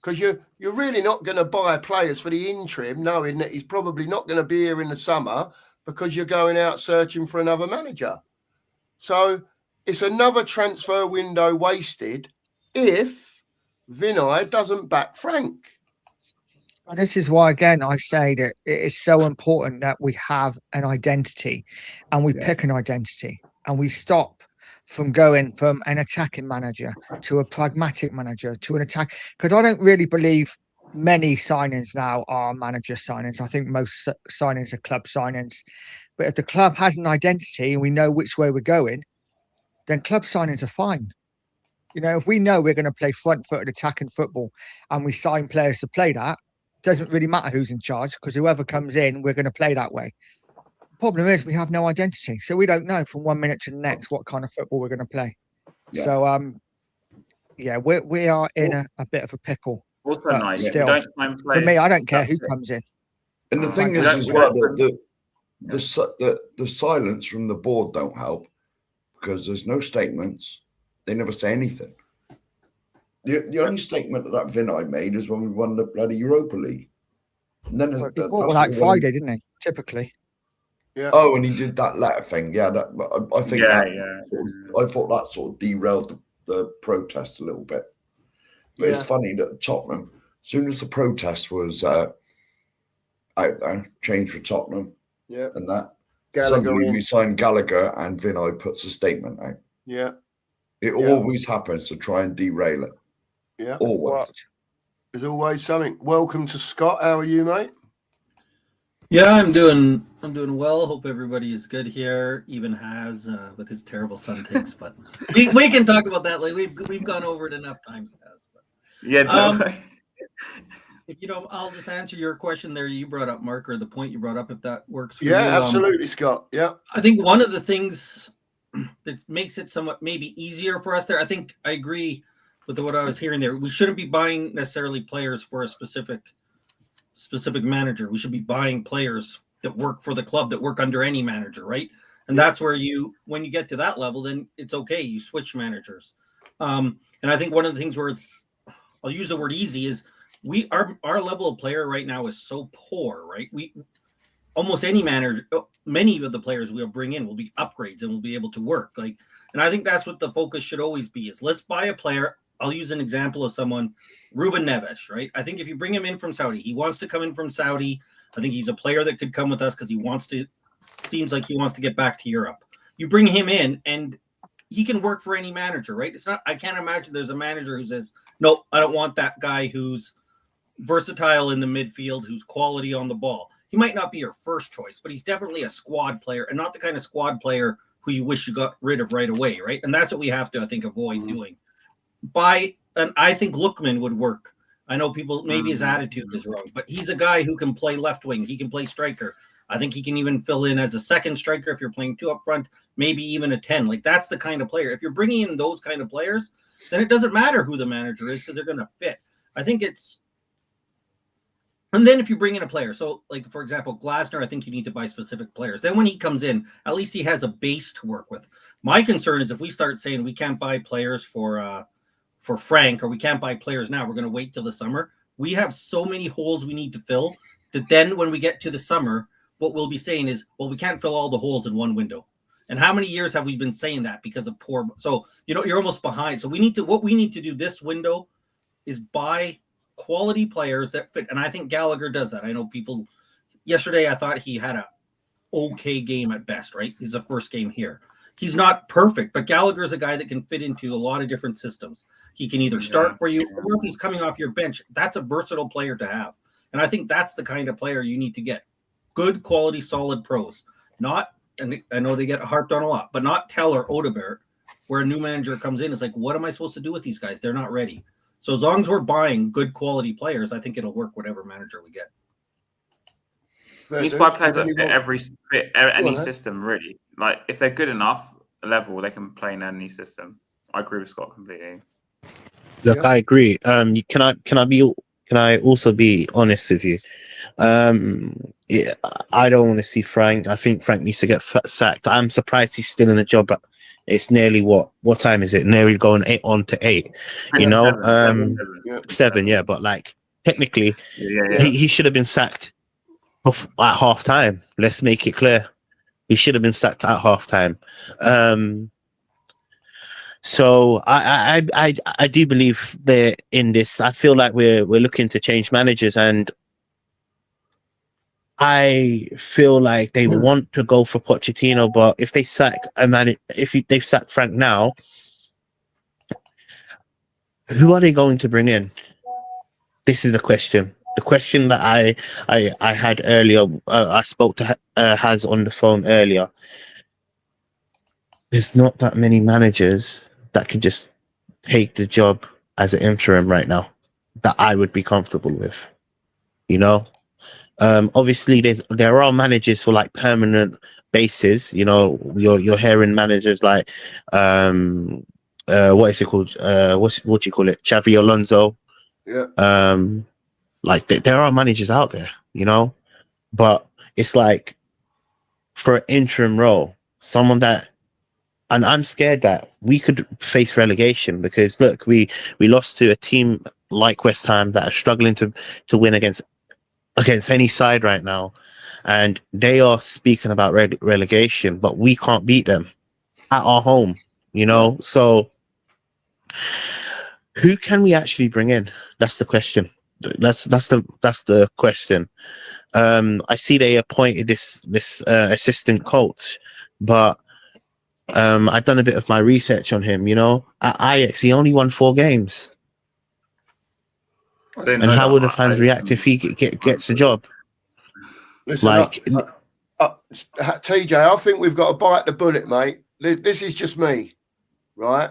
A: Because you're really not going to buy players for the interim, knowing that he's probably not going to be here in the summer because you're going out searching for another manager. So it's another transfer window wasted if Vinay doesn't back Frank.
D: And this is why, again, I say that it is so important that we have an identity and we pick an identity and we stop from going from an attacking manager to a pragmatic manager to an attack. Because I don't really believe many signings now are manager signings. I think most signings are club signings. But if the club has an identity and we know which way we're going, then club signings are fine. If we know we're going to play front-footed attacking football and we sign players to play that, doesn't really matter who's in charge because whoever comes in, we're going to play that way. The problem is we have no identity. So we don't know from 1 minute to the next what kind of football we're going to play. Yeah. So, we are in a bit of a pickle.
B: Also,
D: still, for me, I don't care who comes in.
E: And the thing is as well, the silence from the board don't help because there's no statements. They never say anything. The only statement that Vinay made is when we won the bloody Europa League. And then
D: like Friday, didn't he? Typically.
A: Yeah.
E: Oh, and he did that letter thing. Yeah, I think. I thought that sort of derailed the protest a little bit. But it's funny that Tottenham, as soon as the protest was out there, changed for Tottenham.
A: Yeah.
E: And that.
A: Gallagher
E: suddenly we signed Gallagher and Vinay puts a statement out.
A: Yeah.
E: It always happens to try and derail it.
A: Yeah.
E: Always.
A: There's always something. Welcome to Scott. How are you, mate?
F: Yeah, I'm doing well. Hope everybody is good here. Even has with his terrible sun takes, but we can talk about that later. We've gone over it enough times. I'll just answer your question there. You brought up, Mark, or the point you brought up, if that works for you.
A: Yeah, absolutely, Scott. Yeah.
F: I think one of the things that makes it somewhat maybe easier for us there, I think I agree with what I was hearing there. We shouldn't be buying necessarily players for a specific manager. We should be buying players that work for the club, that work under any manager, right? And that's where when you get to that level, then it's okay. You switch managers. And I think one of the things where I'll use the word easy is our level of player right now is so poor, right? Almost any manager, many of the players we'll bring in will be upgrades and will be able to work. And I think that's what the focus should always be is let's buy a player. I'll use an example of someone, Ruben Neves, right? I think if you bring him in from Saudi, he wants to come in from Saudi. I think he's a player that could come with us because seems like he wants to get back to Europe. You bring him in and he can work for any manager, right? I can't imagine there's a manager who says, no, I don't want that guy who's versatile in the midfield, who's quality on the ball. He might not be your first choice, but he's definitely a squad player and not the kind of squad player who you wish you got rid of right away, right? And that's what we have to, I think, avoid doing. And I think Lookman would work. I know people, maybe his attitude is wrong, but he's a guy who can play left wing. He can play striker. I think he can even fill in as a second striker if you're playing two up front, maybe even a 10. That's the kind of player. If you're bringing in those kind of players, then it doesn't matter who the manager is because they're going to fit. I think And then if you bring in a player, so like for example, Glasner, I think you need to buy specific players. Then when he comes in, at least he has a base to work with. My concern is if we start saying we can't buy players for Frank, or we can't buy players now, we're going to wait till the summer. We have so many holes we need to fill that then when we get to the summer, what we'll be saying is, well, we can't fill all the holes in one window. And how many years have we been saying that because of poor? So, you're almost behind. So what we need to do this window is buy quality players that fit. And I think Gallagher does that. I know people, yesterday I thought he had a okay game at best, right? He's the first game here. He's not perfect, but Gallagher is a guy that can fit into a lot of different systems. He can either start for you, or if he's coming off your bench, that's a versatile player to have. And I think that's the kind of player you need to get. Good quality, solid pros. Not, and I know they get harped on a lot, but not Tell or Odebert, where a new manager comes in, it's like, what am I supposed to do with these guys? They're not ready. So as long as we're buying good quality players, I think it'll work whatever manager we get.
B: You need to buy players that fit any system, really. Like, if they're good enough level, they can play in any system. I agree with Scott completely.
C: Look, I agree. Can I also be honest with you? Yeah, I don't want to see Frank. I think Frank needs to get sacked. I'm surprised he's still in the job. It's nearly what time is it? Nearly going 8 on to 8. You know, 7. Yeah, but like technically, he should have been sacked at half time. Let's make it clear. He should have been sacked at half time. So I do believe they're in this. I feel like we're looking to change managers, and I feel like they want to go for Pochettino. But if they sack they've sacked Frank now, who are they going to bring in? This is the question. The question that I had earlier. I spoke to Haz on the phone earlier. There's not that many managers that could just take the job as an interim right now that I would be comfortable with. You know, obviously there are managers for like permanent bases. You know, you're hearing managers like what is it called? What do you call it? Xavi Alonso.
A: Yeah.
C: Like there are managers out there, you know, but it's like for an interim role, someone that. And I'm scared that we could face relegation because look, we lost to a team like West Ham that are struggling to win against any side right now, and they are speaking about relegation, but we can't beat them at our home, you know. So who can we actually bring in? That's the question. That's the question. I see they appointed this assistant coach, but I've done a bit of my research on him. You know, at Ajax he only won 4 games. And how would the fans react if he gets a job?
A: Listen,
C: like
A: TJ, I think we've got to bite the bullet, mate. This is just me, right?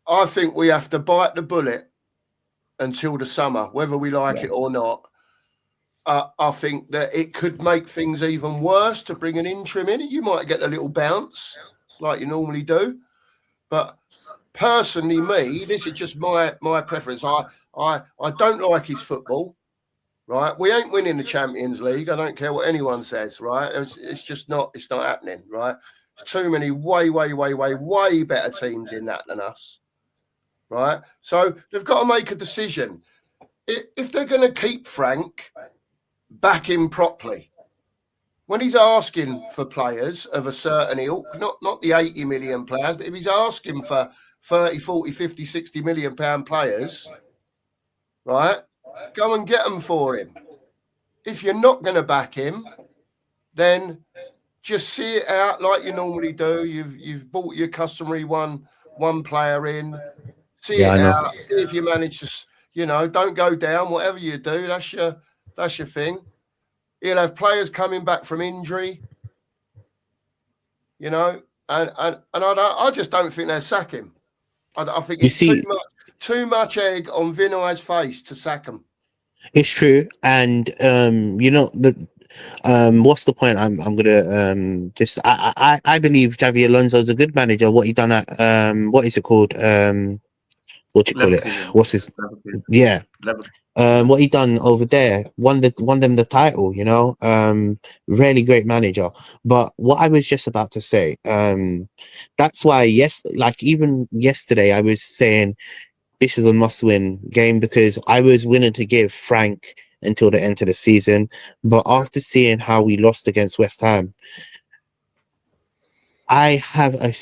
A: I think we have to bite the bullet until the summer, whether we like it or not. I think that it could make things even worse to bring an interim in. You might get a little bounce like you normally do, but personally, this is just my preference. I don't like his football, right? We ain't winning the Champions League. I don't care what anyone says, right? It's just not. It's not happening, right? There's too many way better teams in that than us, right? So they've got to make a decision. If they're going to keep Frank, back him properly. When he's asking for players of a certain ilk, not the 80 million players, but if he's asking for 30, 40, 50, 60 million pound players, right, go and get them for him. If you're not going to back him, then just see it out like you normally do. You've bought your customary one player in, see it out. See if you manage to, don't go down. Whatever you do, that's your thing. He'll have players coming back from injury, and I just don't think they'll sack him. I think it's too much egg on Vinay's face to sack him.
C: It's true, and what's the point? I'm gonna just I believe Xavi Alonso is a good manager. What he done at what is it called? what do you call it?
B: Leverkusen.
C: What's his?
B: Leverkusen.
C: Yeah.
B: Leverkusen.
C: What he done over there, won them the title, you know. Really great manager. But what I was just about to say, that's why even yesterday I was saying this is a must-win game because I was willing to give Frank until the end of the season. But after seeing how we lost against West Ham, I have a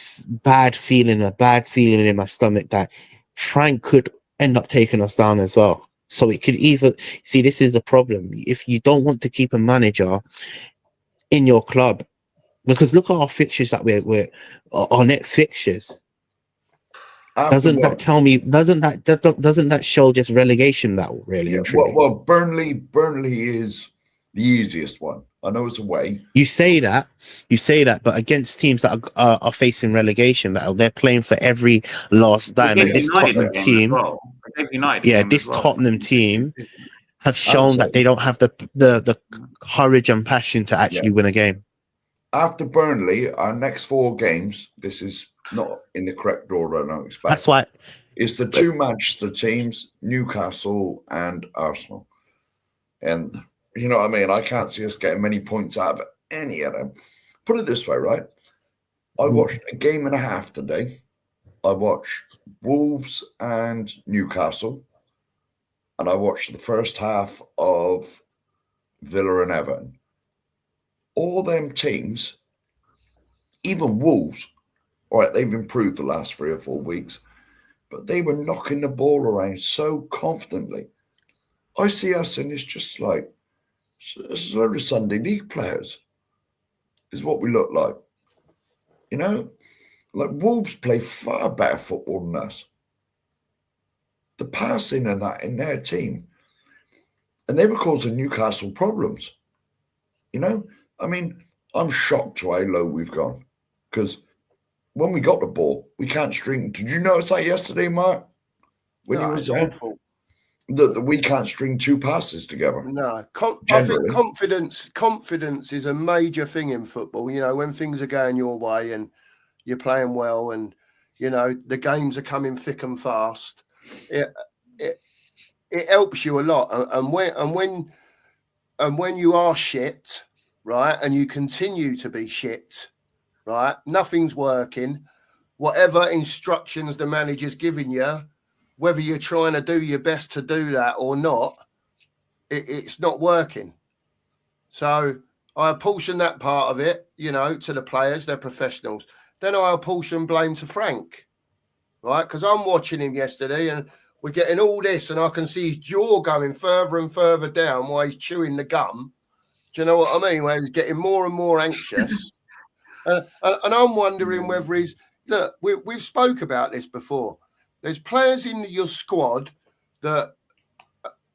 C: bad feeling in my stomach that Frank could end up taking us down as well. So it could either see, this is the problem. If you don't want to keep a manager in your club, because look at our fixtures that we're our next fixtures. Doesn't that show just relegation battle, really and truly?
E: Well, Burnley is the easiest one. I know it's away.
C: You say that, but against teams that are facing relegation battle, they're playing for every last dime. And this Tottenham team, Tottenham team have shown that they don't have the courage and passion to actually win a game.
E: After Burnley, our next 4 games, this is not in the correct order, I don't expect.
C: That's why
E: it's the 2 Manchester teams, Newcastle and Arsenal. And you know what I mean? I can't see us getting many points out of any of them. Put it this way, right? I watched a game and a half today. I watched Wolves and Newcastle. And I watched the first half of Villa and Everton. All them teams, even Wolves, all right, they've improved the last 3 or 4 weeks, but they were knocking the ball around so confidently. I see us and it's just like, it's a load of Sunday league players is what we look like. You know, like Wolves play far better football than us. The passing and that in their team. And they were causing Newcastle problems. You know, I mean, I'm shocked to how low we've gone because when we got the ball, we can't string. Did you notice that yesterday, Mark? When he was on, that we can't string 2 passes together.
A: No, I think confidence is a major thing in football. You know, when things are going your way and you're playing well, and you know the games are coming thick and fast, it helps you a lot. And when you are shit, right, and you continue to be shit, right, nothing's working. Whatever instructions the manager's giving you, whether you're trying to do your best to do that or not, it's not working. So I apportion that part of it, you know, to the players. They're professionals. Then I apportion blame to Frank, right? Because I'm watching him yesterday and we're getting all this and I can see his jaw going further and further down while he's chewing the gum. Do you know what I mean? Where he's getting more and more anxious. And I'm wondering whether he's... Look, we've spoke about this before. There's players in your squad that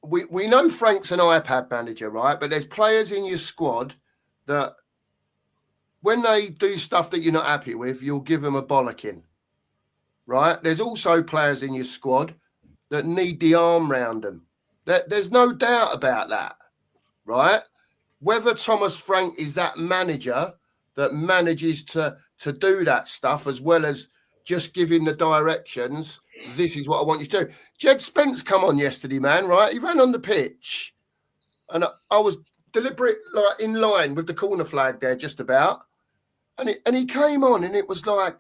A: we know Frank's an iPad manager, right? But there's players in your squad that when they do stuff that you're not happy with, you'll give them a bollocking, right? There's also players in your squad that need the arm round them. There's no doubt about that, right? Whether Thomas Frank is that manager that manages to do that stuff as well as just giving the directions, this is what I want you to do. Jed Spence come on yesterday, man, right? He ran on the pitch and I was deliberate, like in line with the corner flag there just about. And he came on and it was like,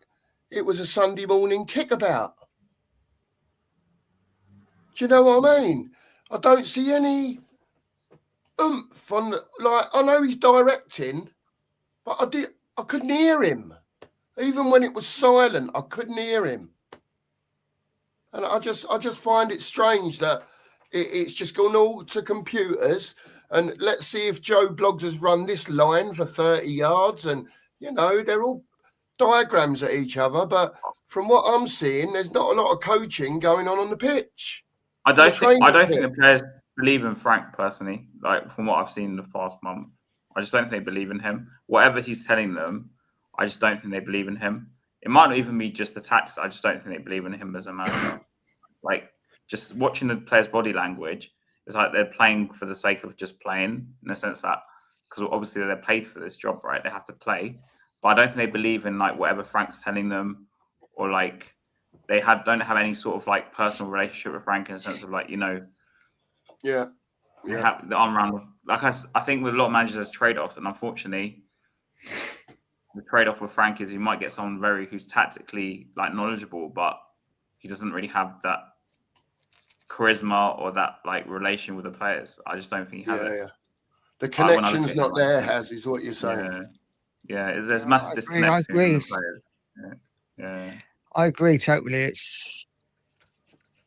A: it was a Sunday morning kickabout. Do you know what I mean? I don't see any oomph on, like, I know he's directing, but I couldn't hear him. Even when it was silent, I couldn't hear him. And I just find it strange that it's just gone all to computers. And let's see if Joe Bloggs has run this line for 30 yards. And, you know, they're all diagrams at each other. But from what I'm seeing, there's not a lot of coaching going on the pitch.
B: I don't think the players believe in Frank personally. Like from what I've seen in the past month, I just don't think they believe in him. Whatever he's telling them, I just don't think they believe in him. It might not even be just the tactics. I just don't think they believe in him as a manager. Like just watching the players' body language, it's like they're playing for the sake of just playing, in the sense that because obviously they're paid for this job, right? They have to play, but I don't think they believe in like whatever Frank's telling them, or like they don't have any sort of like personal relationship with Frank in the sense of like, you know,
A: Yeah.
B: they have the arm around. Like I think with a lot of managers, there's trade-offs, and unfortunately, the trade-off with Frank is you might get someone who's tactically like knowledgeable, but he doesn't really have that charisma or that like relation with the players. I just don't think he has it.
A: Yeah. The connection's not there, is what you're saying.
B: Yeah. There's a massive disconnect
D: I agree.
B: between the players. Yeah.
D: I agree totally.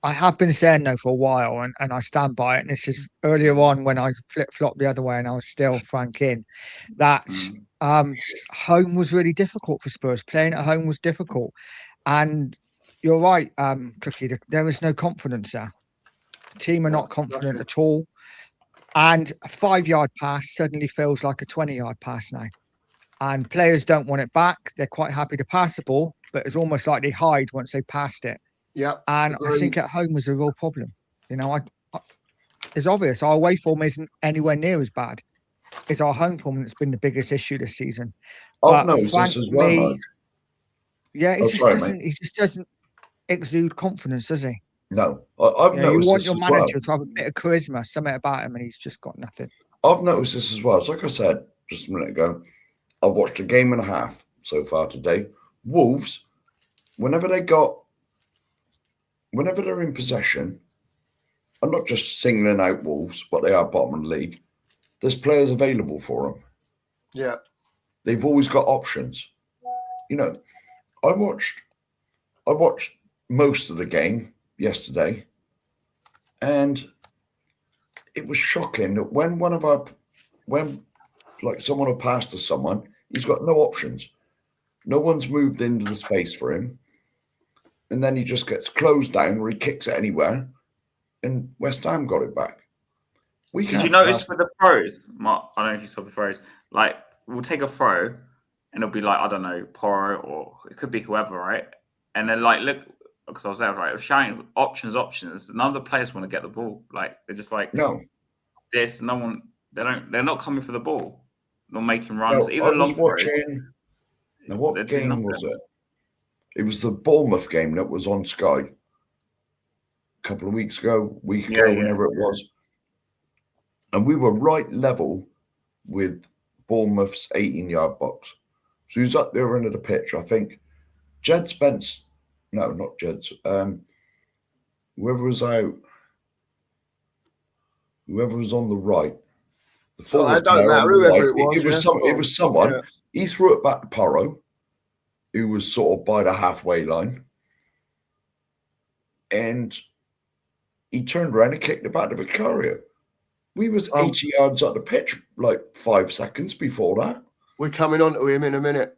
D: I have been saying no for a while, and I stand by it. And this is earlier on when I flip-flopped the other way, and I was still Frank in. That home was really difficult for Spurs. Playing at home was difficult, and you're right, Cookie. There is no confidence there. The team are not confident at all, and a 5-yard pass suddenly feels like a 20-yard pass now. And players don't want it back. They're quite happy to pass the ball, but it's almost like they hide once they passed it.
A: Yeah,
D: and agreed. I think at home is a real problem. You know, it's obvious our away form isn't anywhere near as bad. It's our home form that's been the biggest issue this season.
E: I've noticed this as well, Mike.
D: Yeah, he just doesn't exude confidence, does he?
E: No, I've noticed.
D: You want your manager to have a bit of charisma, something about him, and he's just got nothing.
E: I've noticed this as well. It's like I said just a minute ago. I've watched a game and a half so far today. Wolves, whenever they're in possession, I'm not just singling out Wolves, but they are bottom of the league. There's players available for them.
A: Yeah.
E: They've always got options. You know, I watched most of the game yesterday, and it was shocking that when someone will pass to someone, he's got no options. No one's moved into the space for him. And then he just gets closed down or he kicks it anywhere. And West Ham got it back.
B: Did you notice with the throws, Mark? I don't know if you saw the throws. Like, we'll take a throw and it'll be like, I don't know, Porro, or it could be whoever, right? And then, like, look, because I was there, right? I was shouting options. None of the players want to get the ball. Like, they're just like,
E: no.
B: There's no one, they're not coming for the ball. Not making runs.
E: No,
B: Even long throws.
E: Now, what game was it? It was the Bournemouth game that was on Sky a couple of weeks ago, whenever it was. And we were right level with Bournemouth's 18-yard box. So he was up there under the pitch. I think Jed Spence, no, not Jed's, whoever was out, whoever was on the right.
A: I don't know whoever it was.
E: It was someone. Yeah. He threw it back to Porro, who was sort of by the halfway line. And he turned around and kicked it back to Vicario. We was 80 yards up the pitch like 5 seconds before that.
A: We're coming on to him in a minute.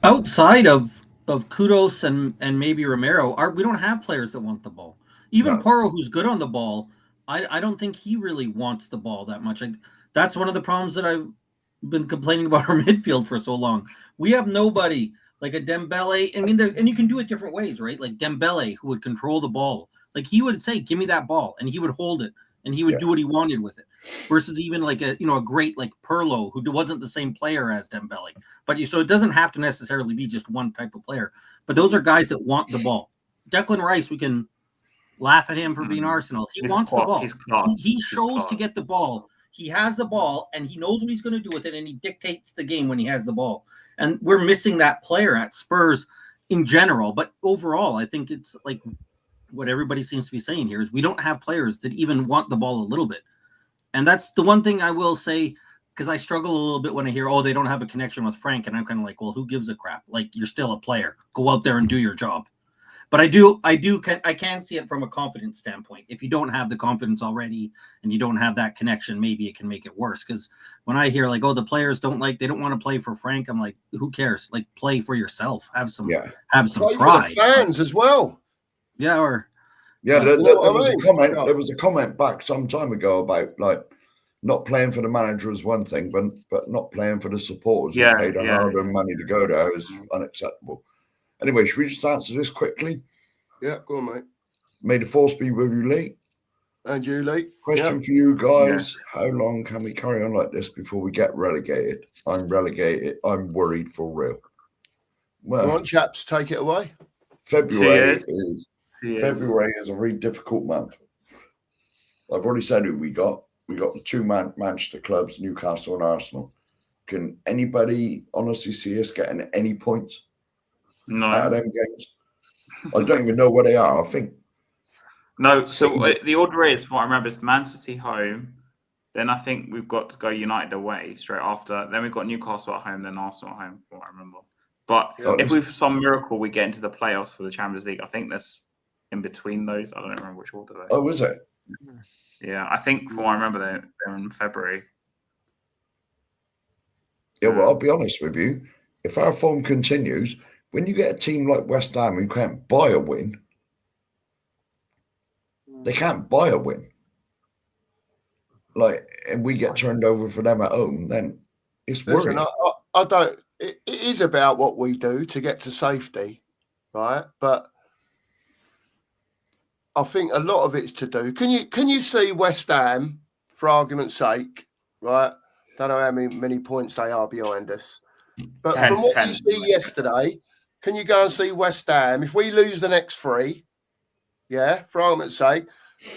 F: Outside of Kudos and maybe Romero, we don't have players that want the ball. Even Porro, who's good on the ball, I don't think he really wants the ball that much. That's one of the problems that I've been complaining about our midfield for so long. We have nobody like a Dembele. I mean, and you can do it different ways, right? Like Dembele, who would control the ball. Like he would say, "Give me that ball," and he would hold it, and he would do what he wanted with it. Versus even like a great like Pirlo, who wasn't the same player as Dembele. But so it doesn't have to necessarily be just one type of player. But those are guys that want the ball. Declan Rice, we can laugh at him for being Arsenal. He wants the ball. He shows to get the ball. He has the ball, and he knows what he's going to do with it, and he dictates the game when he has the ball. And we're missing that player at Spurs in general. But overall, I think it's like what everybody seems to be saying here is we don't have players that even want the ball a little bit. And that's the one thing I will say, because I struggle a little bit when I hear, they don't have a connection with Frank. And I'm kind of like, well, who gives a crap? Like, you're still a player. Go out there and do your job. But I can see it from a confidence standpoint. If you don't have the confidence already and you don't have that connection, maybe it can make it worse. Because when I hear like, the players they don't want to play for Frank, I'm like, who cares? Like, play for yourself. Have some
A: play
F: pride.
A: For the fans as well.
F: Yeah,
E: there was a comment back some time ago about like not playing for the manager is one thing, but not playing for the supporters who paid hard-earned money to go there is unacceptable. Anyway, should we just answer this quickly?
A: Yeah, go on, mate.
E: May the force be with you, Lee.
A: And you, Lee.
E: Question for you guys. Yeah. How long can we carry on like this before we get relegated? I'm relegated. I'm worried for real. Well,
A: Come on, chaps, take it away.
E: February
B: 2 years.
E: February is a very difficult month. I've already said who we got. We got the two Manchester clubs, Newcastle and Arsenal. Can anybody honestly see us getting any points out of them games? I don't even know where they are. I think
B: no. So the order is, what I remember, is Man City home. Then I think we've got to go United away straight after. Then we've got Newcastle at home. Then Arsenal at home. From what I remember. But if we've some miracle we get into the playoffs for the Champions League, I think that's in between those. I don't remember which order they.
E: Oh, is it?
B: Yeah, I think from what I remember, they're in February.
E: Yeah, well, I'll be honest with you. If our form continues, when you get a team like West Ham who can't buy a win, they can't buy a win. Like, and we get turned over for them at home, then it's worrying.
A: Listen, I don't. It is about what we do to get to safety, right? But I think a lot of it's to do. Can you see West Ham, for argument's sake, right? Don't know how many points they are behind us, but
B: 10,
A: from what
B: 10.
A: you see yesterday, can you go and see West Ham? If we lose the next 3, yeah, for argument's sake,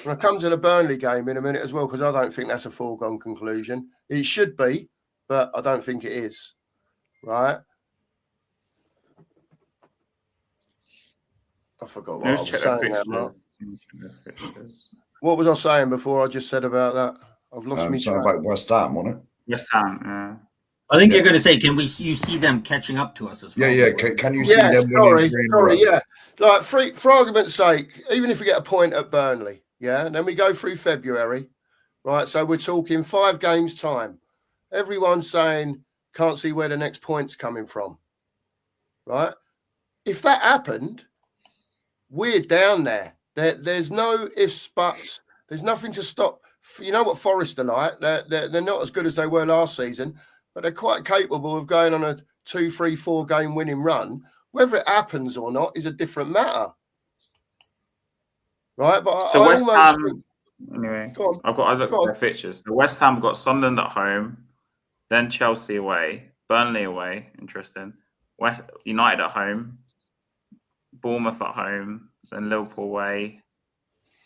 A: and I come to the Burnley game in a minute as well, because I don't think that's a foregone conclusion. It should be, but I don't think it is. Right? I forgot what I was saying now, Mark. What was I saying before I just said about that? I've lost me track.
E: About West Ham, wasn't it?
B: West Ham, yeah.
F: I think you're going to say, you see them catching up to us as well?
E: Yeah. Can you see them?
A: Sorry, yeah. Like, for argument's sake, even if we get a point at Burnley, yeah, and then we go through February, right? So we're talking 5 games time. Everyone's saying can't see where the next point's coming from, right? If that happened, we're down there. There's no ifs, buts. There's nothing to stop. You know what Forest are like? They're not as good as they were last season, but they're quite capable of going on a 2, 3, 4 game winning run. Whether it happens or not is a different matter, right? But
B: so West Ham.
A: think,
B: anyway,
A: go on,
B: I looked at their fixtures. So West Ham got Sunderland at home, then Chelsea away, Burnley away. Interesting. West United at home, Bournemouth at home, then Liverpool away.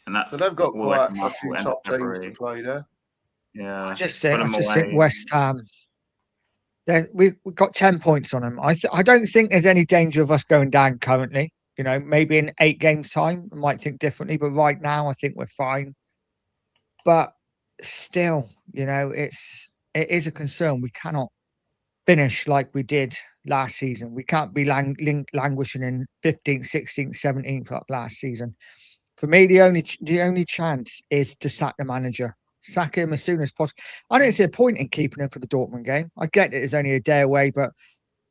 B: And that's
A: so they've got
B: all
A: quite a few top teams to play there.
B: Yeah,
D: I just think West Ham. We've got 10 points on them. I don't think there's any danger of us going down currently. You know, maybe in 8 games' time, I might think differently. But right now, I think we're fine. But still, you know, it is a concern. We cannot finish like we did last season. We can't be languishing in 15th, 16th, 17th like last season. For me, the only chance is to sack the manager. Sack him as soon as possible. I don't see a point in keeping him for the Dortmund game. I get it, it's only a day away, but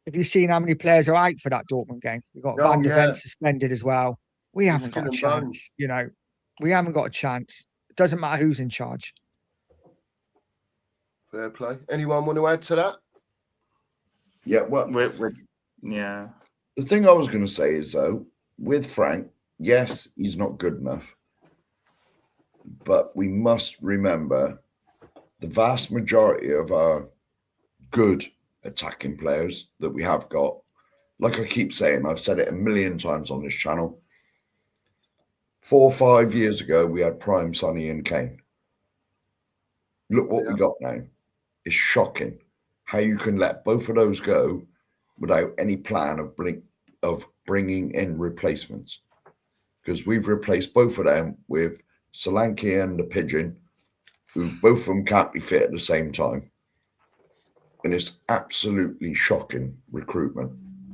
D: have you seen how many players are out for that Dortmund game? We've got Van der Ven suspended as well. We haven't got a chance. You know, we haven't got a chance. It doesn't matter who's in charge.
A: Fair play. Anyone want to add to that?
E: Yeah, well,
B: yeah.
E: The thing I was going to say is, though, with Frank, yes, he's not good enough. But we must remember the vast majority of our good attacking players that we have got, like I keep saying, I've said it a million times on this channel. 4 or 5 years ago, we had prime Sonny and Kane. Look what we got now. It's shocking how you can let both of those go without any plan of bringing in replacements. Because we've replaced both of them with Solanke and the Pigeon, who both of them can't be fit at the same time. And it's absolutely shocking recruitment.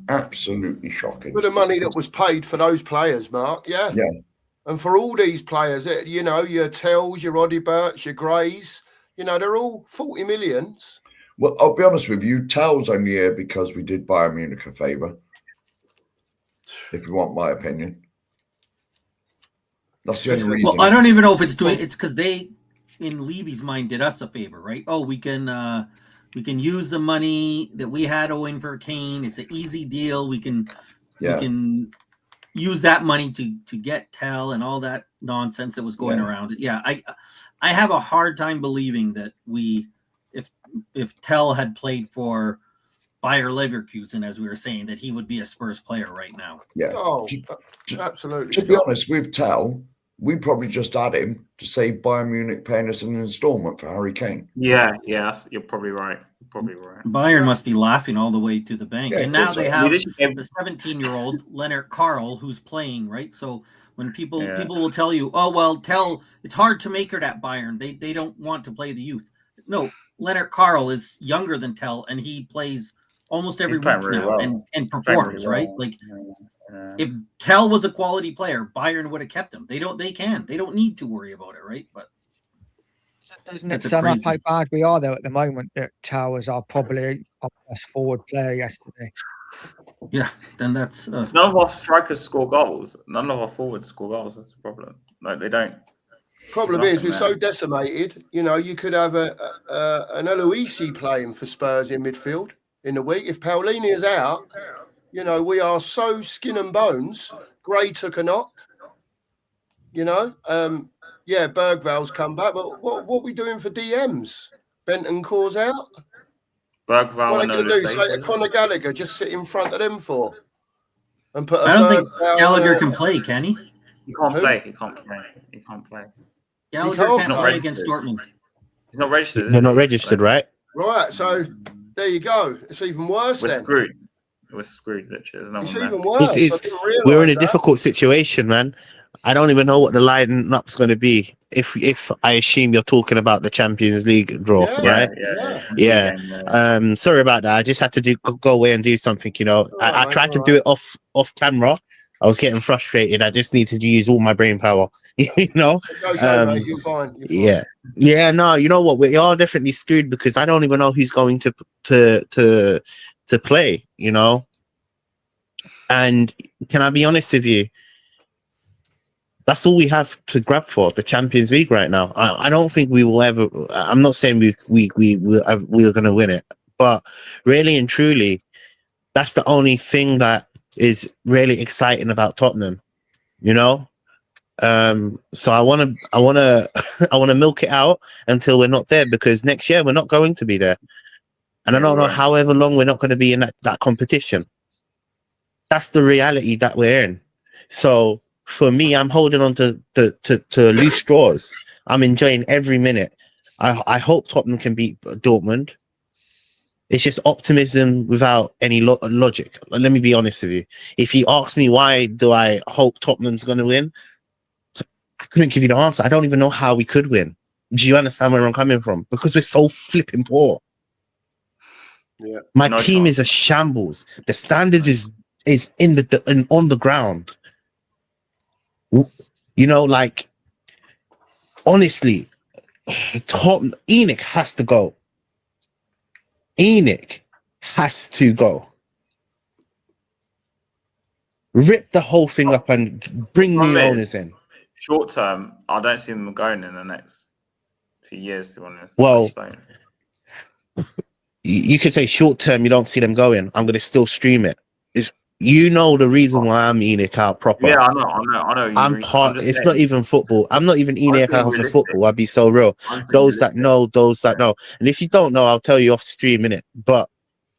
E: Absolutely shocking.
A: For the money that was paid for those players, Mark, yeah. And for all these players, you know, your Tells, your Odiberts, your Greys, you know, they're all 40 millions.
E: Well, I'll be honest with you, Tells only here because we did Bayern Munich a favour. If you want my opinion. That's the only reason.
F: Well, I don't even know if it's because they, in Levy's mind, did us a favor, right? Oh, we can use the money that we had owing for Kane. It's an easy deal. We can use that money to get Tell and all that nonsense that was going around it. Yeah, I have a hard time believing that if Tell had played for Bayer Leverkusen, as we were saying, that he would be a Spurs player right now.
E: Yeah.
A: Oh, absolutely.
E: To be honest, with Tell, we probably just had him to save Bayern Munich paying us an instalment for Harry Kane.
B: Yeah, you're probably right. You're probably right.
F: Bayern must be laughing all the way to the bank.
E: Yeah,
F: and now they have
B: You
F: the 17-year-old Leonard Carl who's playing, right? So when people
B: Yeah.
F: will tell you, oh, well, it's hard to make her at Bayern. They don't want to play the youth. No, Leonard Carl is younger than Tell, and he plays almost every week
B: really
F: now
B: well.
F: and performs,
B: really
F: right?
B: well.
F: Like
B: Yeah.
F: if Tell was a quality player, Bayern would have kept him. They don't need to worry about it, right? But
D: doesn't it
F: That's a
D: sum up
F: crazy-
D: how bad we are though at the moment? That Towers are probably our best forward player yesterday.
F: yeah, then that's
B: None of our strikers score goals. None of our forwards score goals. That's the problem. Like they don't.
A: Problem
B: Nothing
A: is, we're
B: there.
A: so decimated. You know, you could have an Eloise playing for Spurs in midfield in the week. If Paulini is out, you know, we are so skin and bones. Gray took a knock. You know, yeah, Bergval's come back, but what are we doing for DMs? Benton calls out.
B: Bergval
A: What are
B: and
A: they going to do?
B: Olise.
A: Say to Conor Gallagher, just sit in front of them for, and put.
F: I don't think
A: Bergval
F: Gallagher
A: and
F: can play, can he?
B: He can't
A: Who?
B: play. He can't play. He can't play.
F: Gallagher
A: can't
F: can't
B: play.
F: play against Dortmund.
B: He's not registered.
C: They're
B: is
C: not
B: he?
C: registered, right?
A: Right, so there you go. It's even worse
B: We're
A: then.
B: screwed. We're screwed, literally. There's no
A: It's
B: one there.
A: even worse.
C: It's-
A: I didn't realise
C: We're in a
A: that.
C: difficult situation, man. I don't even know what the line-up's going to be. If I assume you're talking about the Champions League draw,
A: Yeah.
C: right?
B: Yeah.
C: Yeah. Sorry about that. I just had to go away and do something. You know,
A: All right,
C: I
A: mate,
C: tried to
A: all
C: do
A: right.
C: it off camera. I was getting frustrated. I just needed to use all my brain power. You know.
A: It's okay, mate. You're fine. You're fine.
C: Yeah. No, you know what? We are definitely screwed because I don't even know who's going to play. You know. And can I be honest with you? That's all we have to grab for the Champions League right now. I don't think we will ever. I'm not saying we're going to win it, but really and truly, that's the only thing that is really exciting about Tottenham. You know, so I want to milk it out until we're not there because next year we're not going to be there, and I don't know however long we're not going to be in that competition. That's the reality that we're in. So. For me, I'm holding on to loose straws. I'm enjoying every minute. I hope Tottenham can beat Dortmund. It's just optimism without any logic. Let me be honest with you. If you ask me why do I hope Tottenham's going to win, I couldn't give you the answer. I don't even know how we could win. Do you understand where I'm coming from? Because we're so flipping poor.
A: Yeah.
C: My
B: No
C: team
B: chance.
C: is a shambles. The standard is on the ground. You know, like, honestly, Enic has to go. Enic has to go. Rip the whole thing up and bring new owners in.
B: Short term, I don't see them going in the next few years, to be honest.
C: Well,
B: I just don't.
C: You could say short term, you don't see them going. I'm going to still stream it. You know the reason why I'm Enic out proper.
B: Yeah, I know.
C: I'm part.
B: just
C: It's
B: saying.
C: not even football. I'm not even Enic
B: being
C: out for
B: realistic.
C: football. I'd be so real.
B: I'm being
C: Those that
B: realistic.
C: know. And if you don't know, I'll tell you off stream innit. But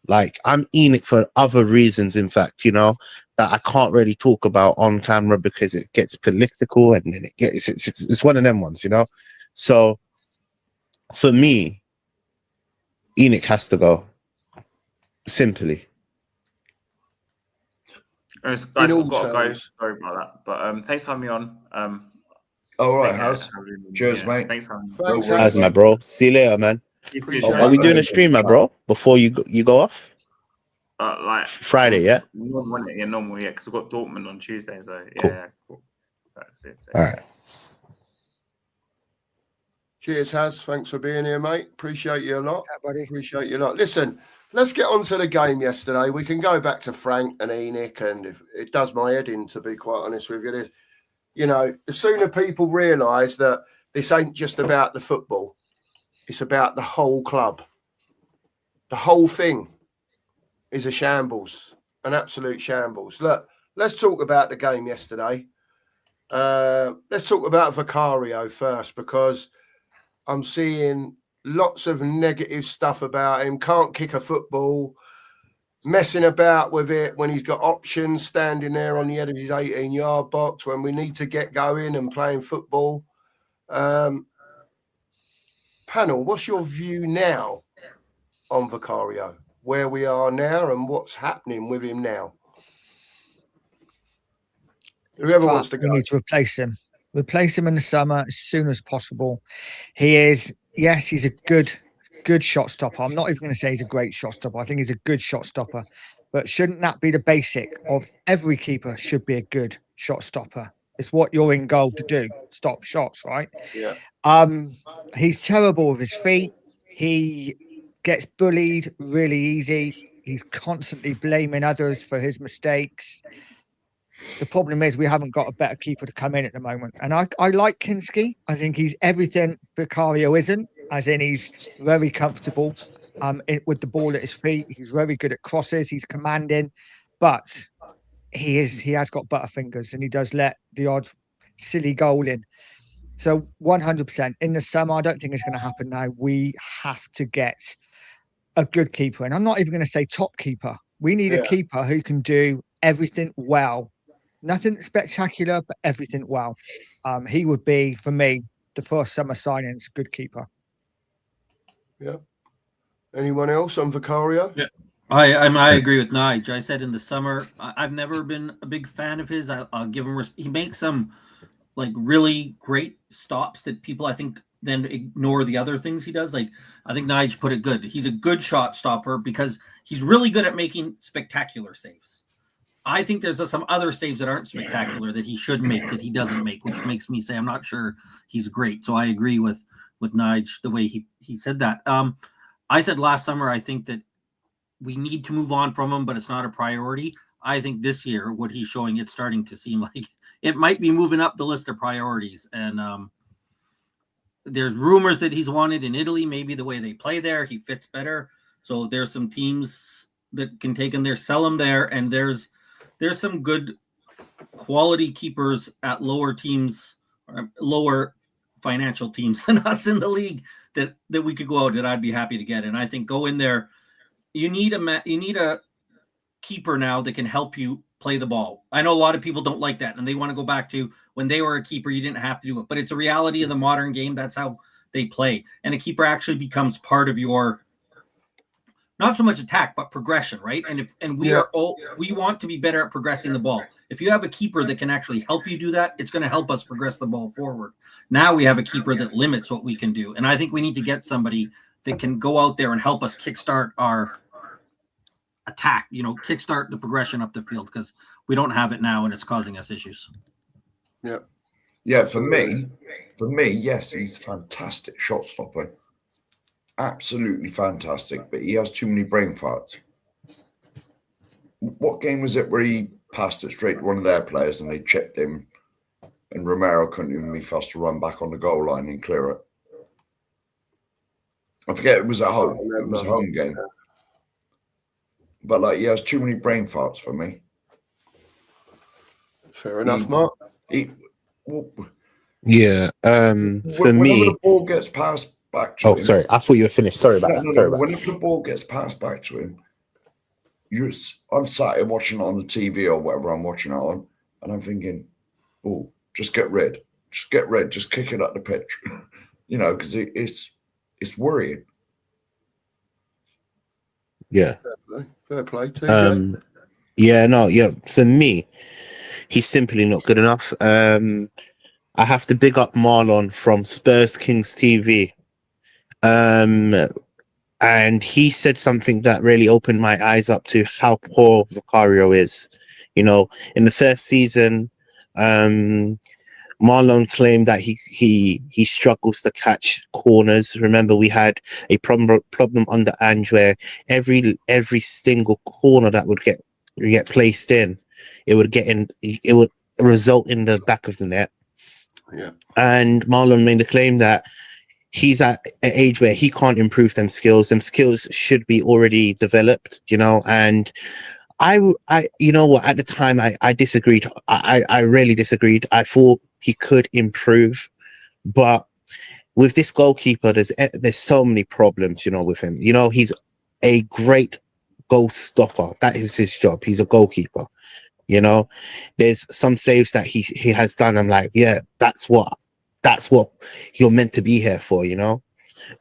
C: like, I'm Enic for other reasons. In fact, you know that I can't really talk about on camera because it gets political and then it's one of them ones, you know. So for me, Enic has to go. Simply.
B: Guys,
A: In
B: I've
A: all
B: got to go.
A: terms.
B: Sorry about that. But thanks for having me on.
E: All right,
B: saying,
E: Haz. Cheers,
B: yeah,
E: mate.
B: Thanks for having me.
A: Thanks,
E: Well,
A: Haz.
C: As my bro. See you later, man.
A: Appreciate
C: Are we doing a stream, my bro? Before you go off
B: Like
C: Friday, yeah.
B: Normal, yeah. Because we've got Dortmund on Tuesday, so yeah,
C: Cool.
B: cool. That's it.
C: All right.
A: Cheers, Haz. Thanks for being here, mate. Appreciate you a lot.
D: Yeah, buddy.
A: Appreciate you a lot. Listen, let's get on to the game yesterday. We can go back to Frank and Enic, and if it does my head in, to be quite honest with you. You know, the sooner people realise that this ain't just about the football, it's about the whole club. The whole thing is a shambles, an absolute shambles. Look, let's talk about the game yesterday. Let's talk about Vicario first, because I'm seeing lots of negative stuff about him. Can't kick a football. messing about with it when he's got options standing there on the edge of his 18-yard box when we need to get going and playing football. Panel, what's your view now on Vicario, where we are now and what's happening with him now? Whoever wants to go.
D: We need to replace him. Replace him in the summer as soon as possible. He's a good shot stopper. I'm not even going to say he's a great shot stopper. I think he's a good shot stopper. But shouldn't that be the basic of every keeper should be a good shot stopper? It's what you're in goal to do, stop shots, right?
A: Yeah.
D: He's terrible with his feet. He gets bullied really easy. He's constantly blaming others for his mistakes. The problem is we haven't got a better keeper to come in at the moment. And I like Kinski. I think he's everything Vicario isn't, as in he's very comfortable with the ball at his feet. He's very good at crosses. He's commanding, but he has got butterfingers and he does let the odd silly goal in. So 100% in the summer, I don't think it's going to happen now. We have to get a good keeper. And I'm not even going to say top keeper. We need a keeper who can do everything well. Nothing spectacular, but everything well. He would be, for me, the first summer signing. It's a good keeper.
A: Yeah. Anyone else on Vicario?
F: Yeah. I agree with Nige. I said in the summer, I've never been a big fan of his. I'll give him. He makes some like really great stops that people I think then ignore the other things he does. Like I think Nige put it good. He's a good shot stopper because he's really good at making spectacular saves. I think there's some other saves that aren't spectacular that he should make that he doesn't make, which makes me say I'm not sure he's great. So I agree with Nige the way he said that. I said last summer I think that we need to move on from him, but it's not a priority. I think this year, what he's showing, it's starting to seem like it might be moving up the list of priorities. And there's rumors that he's wanted in Italy, maybe the way they play there, he fits better. So there's some teams that can take him there, sell him there. And there's some good quality keepers at lower teams, or lower financial teams than us in the league that we could go out that I'd be happy to get. And I think go in there. You need a keeper now that can help you play the ball. I know a lot of people don't like that, and they want to go back to when they were a keeper, you didn't have to do it. But it's a reality of the modern game. That's how they play. And a keeper actually becomes part of your not so much attack, but progression, right? And we want to be better at progressing the ball. If you have a keeper that can actually help you do that, it's going to help us progress the ball forward. Now we have a keeper that limits what we can do. And I think we need to get somebody that can go out there and help us kickstart our attack, kickstart the progression up the field, because we don't have it now and it's causing us issues.
A: Yeah.
E: Yeah, for me, yes, he's a fantastic shot stopper. Absolutely fantastic, but he has too many brain farts. What game was it where he passed it straight to one of their players and they chipped him and Romero couldn't even be fast to run back on the goal line and clear it? I forget, it was at home. It was a home game. But he has too many brain farts for me.
A: Fair enough, Mark.
C: Yeah. For me,
E: the ball gets passed back to him.
C: Sorry, I thought you were finished. Sorry about that. Sorry about
E: whenever the ball gets passed back to him, I'm sat here watching it on the TV or whatever I'm watching it on, and I'm thinking, oh, just get rid. Just kick it at the pitch. Because it's worrying.
C: Yeah.
A: Fair play. TJ.
C: For me, he's simply not good enough. I have to big up Marlon from Spurs Kings TV. And he said something that really opened my eyes up to how poor Vicario is. In the first season, Marlon claimed that he struggles to catch corners. Remember, we had a problem under Ange where every single corner that would get placed in, it would result in the back of the net.
A: Yeah. And
C: Marlon made the claim that he's at an age where he can't improve them skills. Them skills should be already developed, and I at the time I disagreed. I really disagreed. I thought he could improve, but with this goalkeeper, there's so many problems, with him. He's a great goal stopper. That is his job. He's a goalkeeper. You know, there's some saves that he has done. I'm like, yeah, that's what you're meant to be here for, you know.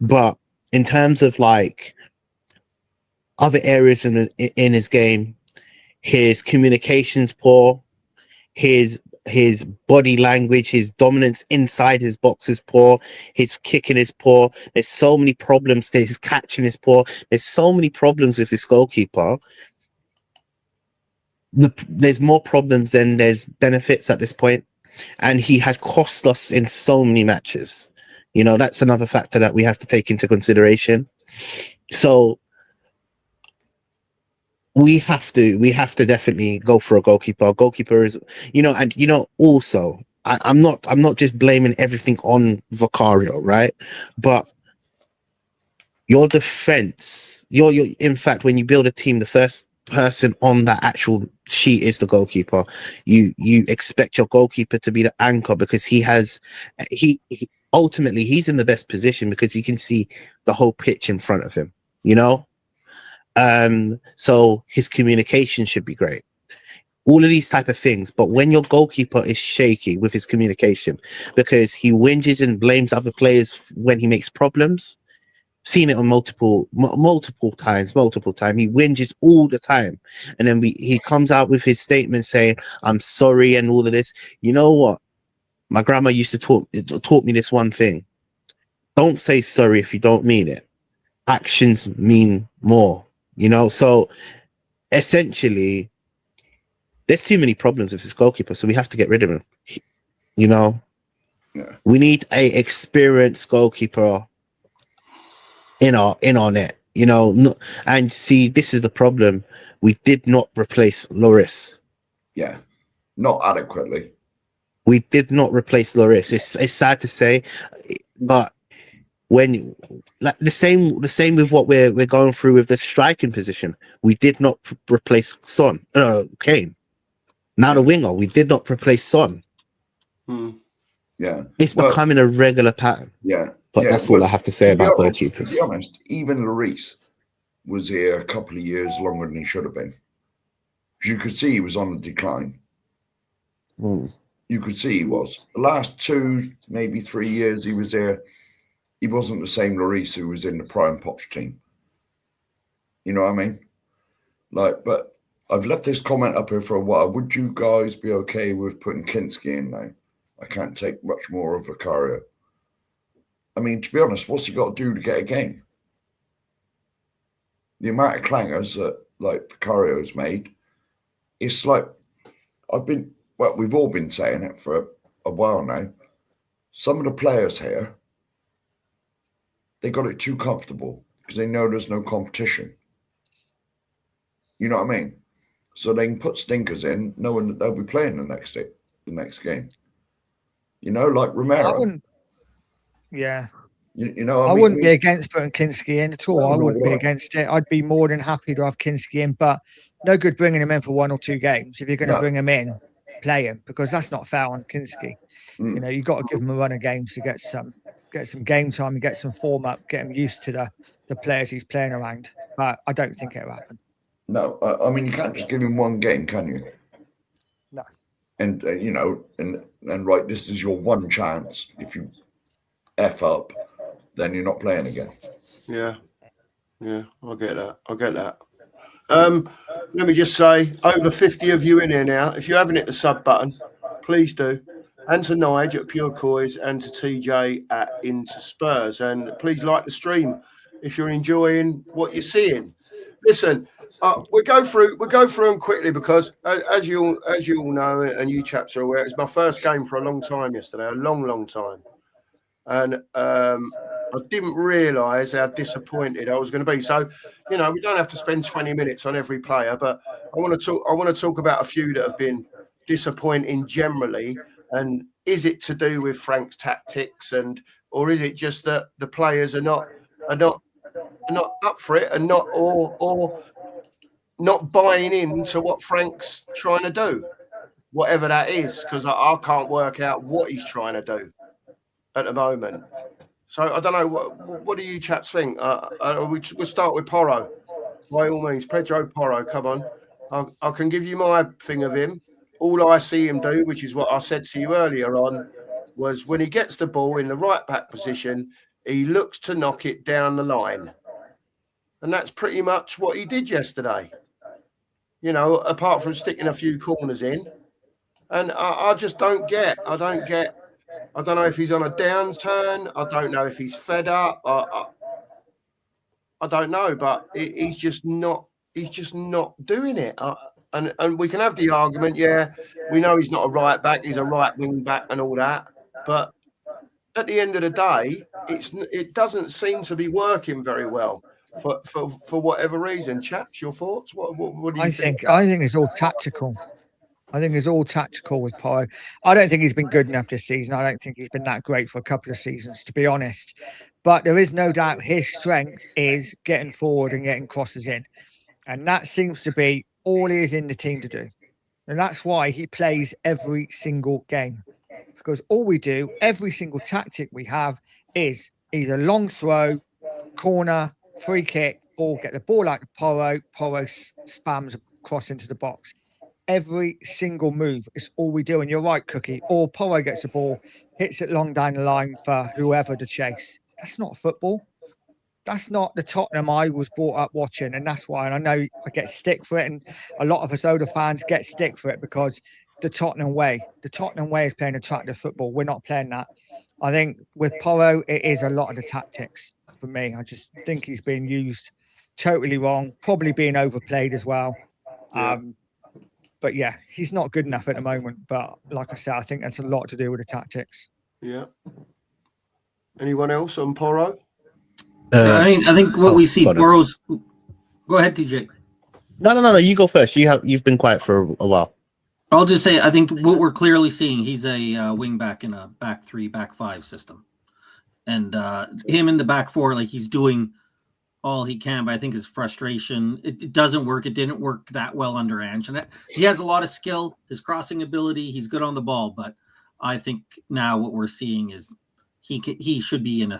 C: But in terms of like other areas in his game, his communication's poor, his body language, his dominance inside his box is poor, his kicking is poor. There's so many problems. His catching is poor. There's so many problems with this goalkeeper. There's more problems than there's benefits at this point, and he has cost us in so many matches. You know, that's another factor that we have to take into consideration. So we have to definitely go for a goalkeeper. Goalkeeper is, you know, and you know, also I'm not just blaming everything on Vicario, right? But your defense, your in fact, when you build a team, the first person on that actual sheet is the goalkeeper. You expect your goalkeeper to be the anchor, because he ultimately he's in the best position because he can see the whole pitch in front of him, you know. So his communication should be great, all of these type of things. But when your goalkeeper is shaky with his communication because he whinges and blames other players when he makes problems, seen it on multiple times. He whinges all the time, and then he comes out with his statement saying, "I'm sorry," and all of this. You know what? My grandma used to taught me this one thing: don't say sorry if you don't mean it. Actions mean more. You know. So essentially, there's too many problems with this goalkeeper, so we have to get rid of him. You know.
E: Yeah.
C: We need a experienced goalkeeper in our net, you know. And see, this is the problem. We did not replace Lloris.
E: Yeah, not adequately.
C: We did not replace Lloris. It's sad to say, but when like the same with what we're going through with the striking position, we did not replace Kane. Now the winger, we did not replace Son.
E: Yeah,
C: It's becoming a regular pattern.
E: Yeah.
C: But that's all I have to say about goalkeepers.
E: To be honest, even Lloris was here a couple of years longer than he should have been. You could see he was on the decline. You could see he was. The last 2, maybe 3 years he was there, he wasn't the same Lloris who was in the prime Poch team. You know what I mean? Like, but I've left this comment up here for a while. Would you guys be okay with putting Kinski in now? I can't take much more of Vicario. I mean, to be honest, what's he got to do to get a game? The amount of clangers that like Vicario's made, it's like we've all been saying it for a while now. Some of the players here, they got it too comfortable because they know there's no competition. You know what I mean? So they can put stinkers in, knowing that they'll be playing the next game. You know, like Romero.
D: Yeah.
E: You know,
D: I wouldn't be against putting Kinski in at all.
E: No,
D: I wouldn't be
E: no.
D: against it. I'd be more than happy to have Kinski in, but no good bringing him in for 1 or 2 games. If you're going to bring him in, play him, because that's not fair on Kinski. You know, you've got to give him a run of games to get some game time and get some form up, get him used to the players he's playing around. But I don't think it'll happen.
E: No, I mean, you can't just give him 1 game, can you?
D: No.
E: And you know, and right, this is your one chance. If you F up, then you're not playing again.
A: Yeah, I get that. Let me just say, over 50 of you in here now. If you haven't hit the sub button, please do. And to Nige at Pure Coys and to TJ at Into Spurs. And please like the stream if you're enjoying what you're seeing. Listen, we'll go through them quickly because, as you all know, and you chaps are aware, it's my first game for a long time yesterday, a long time. And I didn't realise how disappointed I was going to be. So, you know, we don't have to spend 20 minutes on every player, but I want to talk about a few that have been disappointing generally. And is it to do with Frank's tactics, or is it just that the players are not up for it and or not buying into what Frank's trying to do, whatever that is? Because I can't work out what he's trying to do at the moment. So I don't know. What do you chaps think? We'll start with Porro. by all means, Pedro Porro, come on. I can give you my thing of him. All I see him do, which is what I said to you earlier on, was when he gets the ball in the right back position, he looks to knock it down the line. And that's pretty much what he did yesterday. You know, apart from sticking a few corners in. And I just don't get. I don't know if he's on a downturn. I don't know if he's fed up. I don't know, but he's just not. He's just not doing it. And we can have the argument. Yeah, we know he's not a right back. He's a right wing back and all that. But at the end of the day, it doesn't seem to be working very well for whatever reason. Chaps, your thoughts? What do you think?
D: I think it's all tactical. I think it's all tactical with Porro. I don't think he's been good enough this season. I don't think he's been that great for a couple of seasons, to be honest. But there is no doubt his strength is getting forward and getting crosses in. And that seems to be all he is in the team to do. And that's why he plays every single game. Because all we do, every single tactic we have is either long throw, corner, free kick, or get the ball out to Porro. Porro spams across into the box. Every single move is all we do. And you're right, Cookie. Or Porro gets the ball, hits it long down the line for whoever to chase. That's not football. That's not the Tottenham I was brought up watching. And that's why, and I know I get stick for it. And a lot of us older fans get stick for it because the Tottenham way is playing attractive football. We're not playing that. I think with Porro, it is a lot of the tactics for me. I just think he's being used totally wrong, probably being overplayed as well.
A: Yeah.
D: But yeah, he's not good enough at the moment. But like I said, I think that's a lot to do with the tactics.
A: Yeah. Anyone else on Porro?
F: I think what we see Porro's. Go ahead, TJ.
C: No. You go first. You've been quiet for a while.
F: I'll just say I think what we're clearly seeing, he's a wing back in a back 3, back 5 system, and him in the back 4, like he's doing all he can. But I think his frustration, it doesn't work. It didn't work that well under Ange, and he has a lot of skill, his crossing ability. He's good on the ball, but I think now what we're seeing is he should be in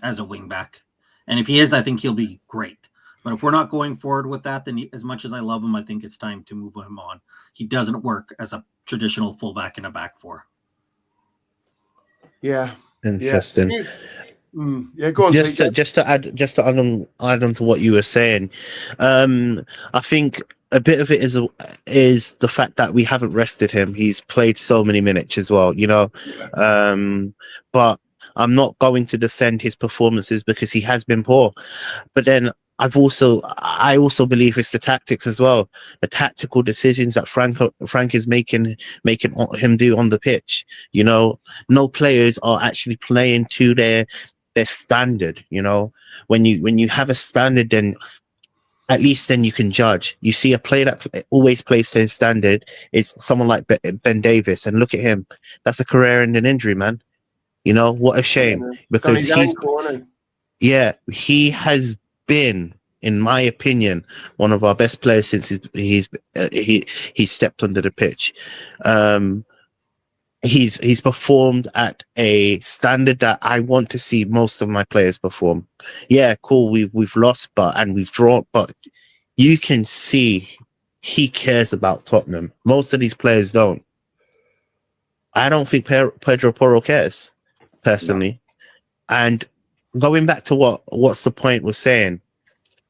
F: as a wing back, and if he is, I think he'll be great. But if we're not going forward with that, then as much as I love him, I think it's time to move him on. He doesn't work as a traditional fullback in a back 4.
A: Yeah.
C: Interesting.
A: Yeah, go on.
C: Just to add on to what you were saying, I think a bit of it is the fact that we haven't rested him. He's played so many minutes as well, you know. But I'm not going to defend his performances because he has been poor. But then I also believe it's the tactics as well, the tactical decisions that Frank is making him do on the pitch. You know, no players are actually playing to their standard. You know, when you have a standard, then at least then you can judge. You see a player that always plays to his standard is someone like Ben Davis, and look at him. That's a career-ending injury, man. You know, what a shame, because he has been, in my opinion, one of our best players since he stepped under the pitch. He's performed at a standard that I want to see most of my players perform. Yeah, cool. We've lost, and we've drawn, but you can see he cares about Tottenham. Most of these players don't. I don't think Pedro Porro cares, personally. No. And going back to what's the point was saying,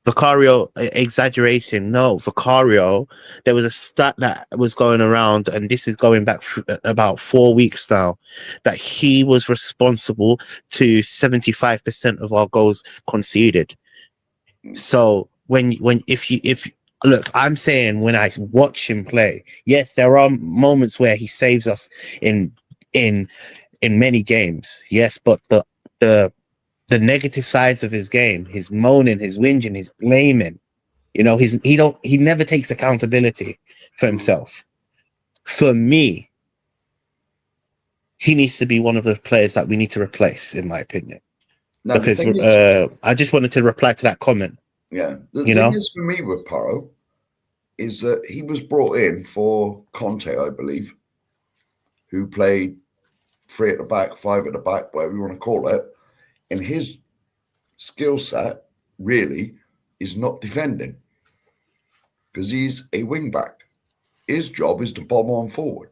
C: Vicario exaggerating. No, Vicario, there was a stat that was going around, and this is going back about 4 weeks now, that he was responsible to 75% of our goals conceded. So if look, I'm saying when I watch him play, yes, there are moments where he saves us in many games. Yes, but the negative sides of his game, his moaning, his whinging, his blaming, you know, he never takes accountability for himself. For me, he needs to be one of the players that we need to replace, in my opinion. No, because I just wanted to reply to that comment.
E: Yeah, the thing is for me with Porro is that he was brought in for Conte, I believe, who played 3 at the back, 5 at the back, whatever you want to call it. And his skill set really is not defending because he's a wing back. His job is to bomb on forward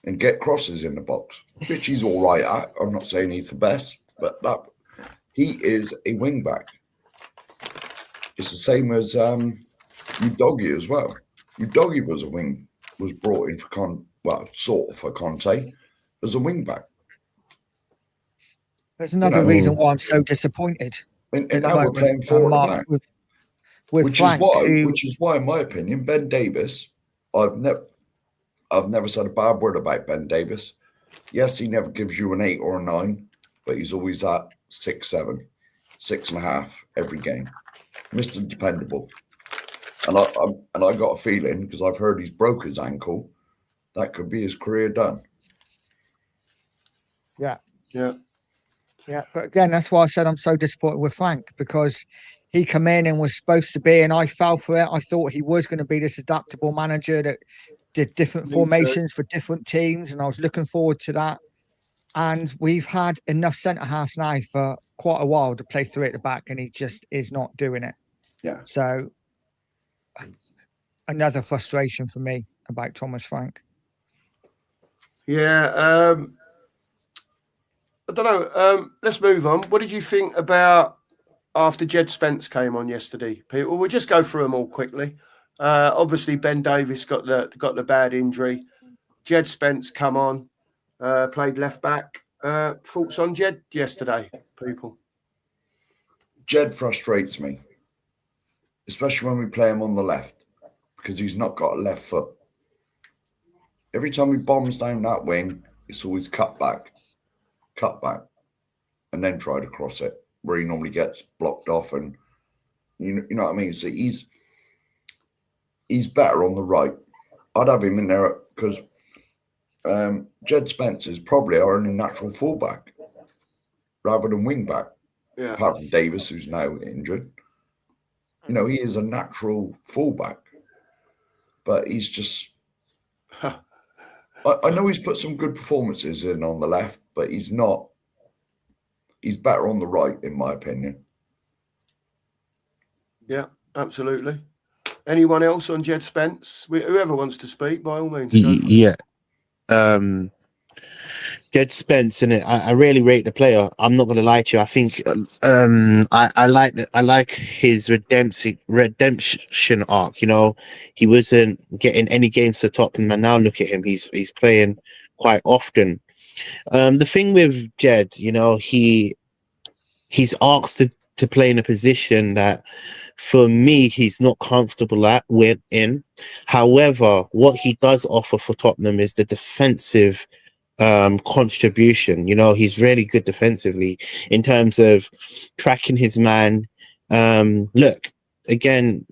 E: and get crosses in the box, which he's all right at. I'm not saying he's the best, but he is a wing back. It's the same as Udogie as well. Udogie was brought in for sort of for Conte as a wing back.
D: There's another reason why I'm so disappointed.
E: And now we're playing four at the back.
D: With Frank,
E: which is why, in my opinion, Ben Davies, I've never said a bad word about Ben Davies. Yes, he never gives you an 8 or a 9, but he's always at 6, 7, 6.5 every game. Mr. Dependable. And I got a feeling, because I've heard he's broke his ankle, that could be his career done.
D: Yeah.
A: Yeah.
D: Yeah. But again, that's why I said I'm so disappointed with Frank, because he came in and was supposed to be, and I fell for it. I thought he was going to be this adaptable manager that did different formations for different teams, and I was looking forward to that. And we've had enough centre halves now for quite a while to play 3 at the back, and he just is not doing it.
E: Yeah.
D: So another frustration for me about Thomas Frank.
A: Yeah. I don't know. Let's move on. What did you think about after Jed Spence came on yesterday? People, we'll just go through them all quickly. Obviously, Ben Davies got the bad injury. Jed Spence come on, played left back. Thoughts on Jed yesterday, people?
E: Jed frustrates me, especially when we play him on the left, because he's not got a left foot. Every time he bombs down that wing, it's always cut back, and then try to cross it, where he normally gets blocked off. And you know what I mean? So he's better on the right. I'd have him in there because Jed Spence is probably our only natural fullback rather than wing back.
A: Yeah.
E: Apart from Davis, who's now injured. You know, he is a natural fullback, but he's just. I know he's put some good performances in on the left, but he's not. He's better on the right, in my opinion.
A: Yeah, absolutely. Anyone else on Jed Spence? Whoever wants to speak, by all means.
C: Yeah. Jed Spence, innit? I really rate the player. I'm not gonna lie to you. I think I like his redemption arc. You know, he wasn't getting any games to Tottenham, and now look at him. He's playing quite often. The thing with Jed, you know, he's asked to play in a position that, for me, he's not comfortable in. However, what he does offer for Tottenham is the defensive contribution. You know, he's really good defensively in terms of tracking his man. Look, again,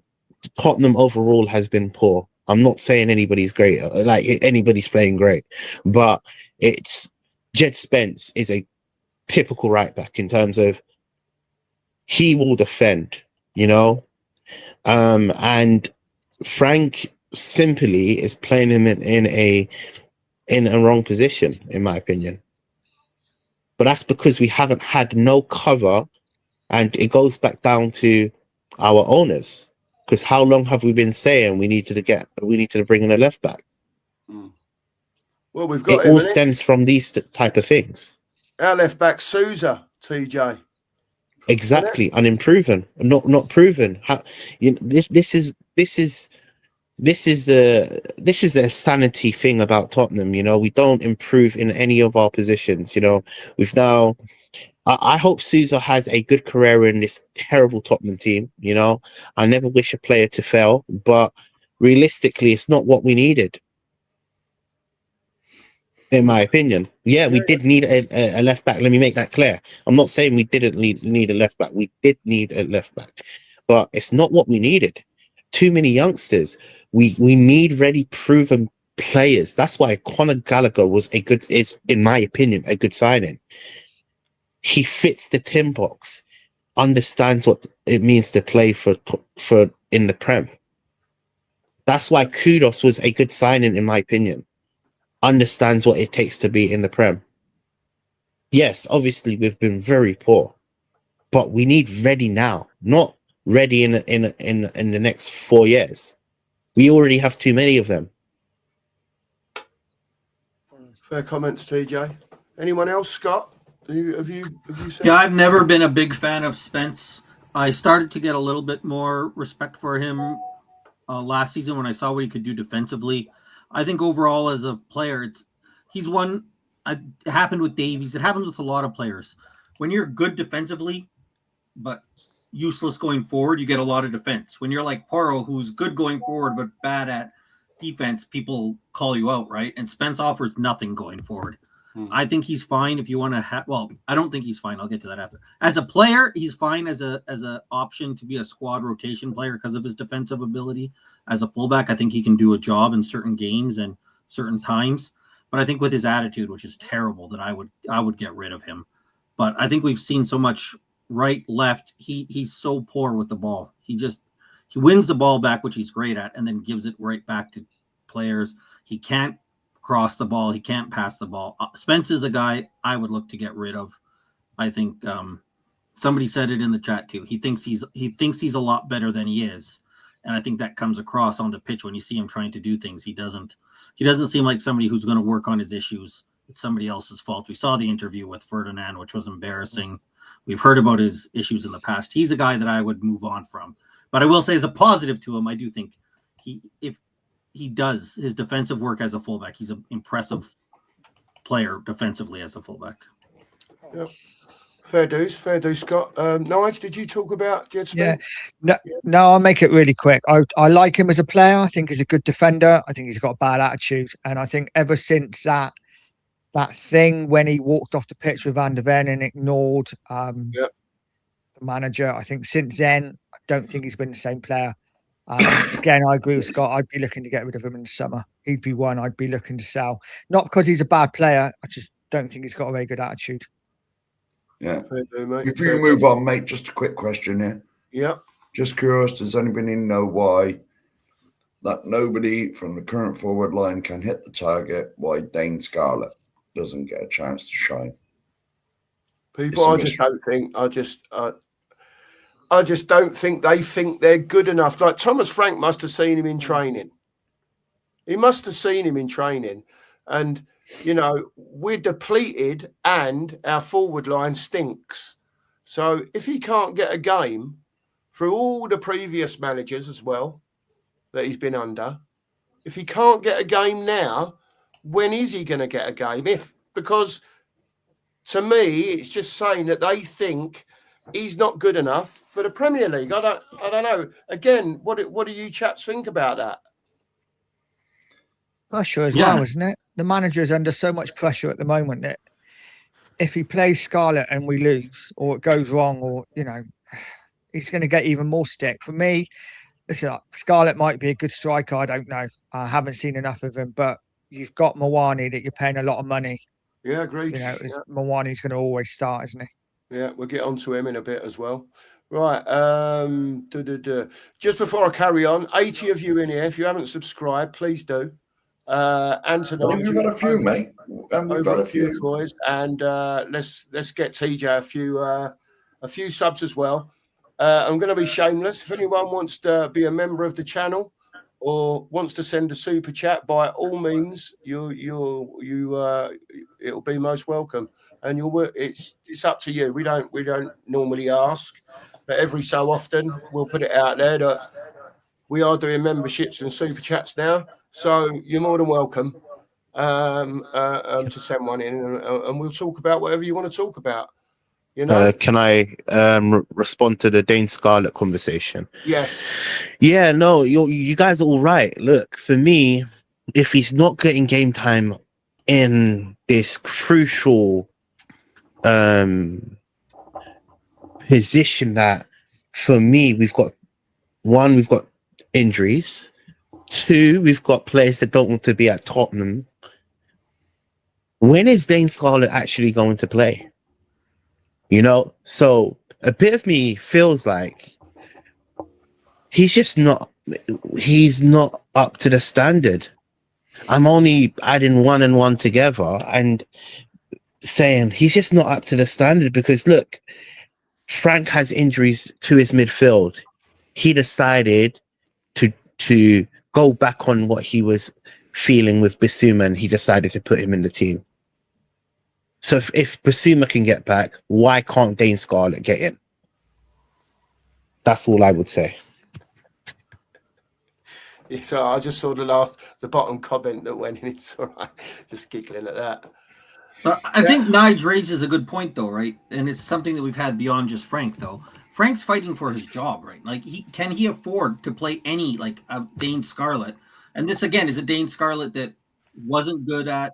C: Tottenham overall has been poor. I'm not saying anybody's great, like anybody's playing great, but it's Jed Spence is a typical right back in terms of he will defend, you know, and Frank simply is playing him in a wrong position, in my opinion. But that's because we haven't had no cover, and it goes back down to our owners. Because how long have we been saying we needed to bring in a left back?
A: Well, we've got
C: it all stems from these type of things.
A: Our left back Sousa, TJ.
C: Exactly, unproven, not proven. How, you know, this is the sanity thing about Tottenham. You know, we don't improve in any of our positions. You know, we've now. I hope Sousa has a good career in this terrible Tottenham team. You know, I never wish a player to fail, but realistically, it's not what we needed. In my opinion, we did need a left back. Let me make that clear. I'm not saying we didn't need a left back. We did need a left back, but it's not what we needed. Too many youngsters. We need ready, proven players. That's why Conor Gallagher is, in my opinion, a good signing. He fits the tin box, understands what it means to play for in the Prem. That's why Kudos was a good signing, in my opinion. Understands what it takes to be in the Prem. Yes, obviously we've been very poor, but we need ready now, not ready in the next 4 years. We already have too many of them.
A: Fair comments, TJ. Anyone else, Scott? Have you said?
F: Yeah, I've never been a big fan of Spence. I started to get a little bit more respect for him last season when I saw what he could do defensively. I think overall as a player, he's one. It happened with Davies. It happens with a lot of players. When you're good defensively, but useless going forward, you get a lot of defense. When you're like Porro, who's good going forward but bad at defense, people call you out, right? And Spence offers nothing going forward. I think he's fine if you want to have. Well, I don't think he's fine. I'll get to that after. As a player, he's fine as a option to be a squad rotation player because of his defensive ability. As a fullback, I think he can do a job in certain games and certain times. But I think with his attitude, which is terrible, that I would get rid of him. But I think we've seen so much right, left. He's so poor with the ball. He wins the ball back, which he's great at, and then gives it right back to players. He can't cross the ball. He can't pass the ball. Spence is a guy I would look to get rid of. I think somebody said it in the chat too. He thinks he's a lot better than he is, and I think that comes across on the pitch when you see him trying to do things. He doesn't seem like somebody who's going to work on his issues. It's somebody else's fault. We saw the interview with Ferdinand, which was embarrassing. We've heard about his issues in the past. He's a guy that I would move on from. But I will say, as a positive to him, I do think if he does his defensive work as a fullback, he's an impressive player defensively as a fullback.
A: Yep. Fair dues, Scott. Nige, did you talk about Jed Spence?
D: Yeah. No, I'll make it really quick. I like him as a player. I think he's a good defender. I think he's got a bad attitude. And I think ever since that thing when he walked off the pitch with Van der Ven and ignored the manager, I think since then, I don't think he's been the same player. Again, I agree with Scott. I'd be looking to get rid of him in the summer. He'd be one I'd be looking to sell. Not because he's a bad player. I just don't think he's got a very good attitude.
E: Yeah. Before you move on, mate, just a quick question here.
A: Yeah.
E: Just curious, does anybody know why that nobody from the current forward line can hit the target? Why Dane Scarlett doesn't get a chance to shine?
A: People, I just don't think they think they're good enough. Like Thomas Frank must have seen him in training. He must have seen him in training. And, you know, we're depleted and our forward line stinks. So if he can't get a game through all the previous managers as well that he's been under, if he can't get a game now, when is he going to get a game? Because to me, it's just saying that they think he's not good enough for the Premier League. I don't know. Again, what do you chaps think about that?
D: Pressure as well, isn't it? The manager is under so much pressure at the moment that if he plays Scarlett and we lose or it goes wrong, or, you know, he's going to get even more stick. For me, listen, Scarlett might be a good striker. I don't know. I haven't seen enough of him, but you've got Mawani that you're paying a lot of money.
A: Yeah, agreed.
D: You know, Mawani's going to always start, isn't he?
A: Yeah, we'll get on to him in a bit as well. Right. Just before I carry on, 80 of you in here. If you haven't subscribed, please do. Anthony,
E: we've got a few, mate. We've got a few
A: boys, and let's get TJ a few subs as well. I'm going to be shameless. If anyone wants to be a member of the channel or wants to send a super chat, by all means, it'll be most welcome. And it's up to you. We don't normally ask, but every so often we'll put it out there that we are doing memberships and super chats now. So you're more than welcome to send one in, and we'll talk about whatever you want to talk about. You know?
C: Can I respond to the Dane Scarlett conversation?
A: Yes.
C: Yeah, no, you guys are all right. Look, for me, if he's not getting game time in this crucial position, that for me, we've got injuries. 2, we've got players that don't want to be at Tottenham. When is Dane Scarlett actually going to play? You know, so a bit of me feels like he's not up to the standard. I'm only adding 1 and 1 together and saying he's just not up to the standard because look, Frank has injuries to his midfield. he decided to go back on what he was feeling with Bissouma, and he decided to put him in the team. So if Bissouma can get back, why can't Dane Scarlett get in? That's all I would say.
A: Yeah, so I just saw the bottom comment that went in. It's all right. Just giggling at that.
F: But I think Nige raises a good point, though, right? And it's something that we've had beyond just Frank, though. Frank's fighting for his job, right? Like, can he afford to play any, like, a Dane Scarlett? And this, again, is a Dane Scarlett that wasn't good at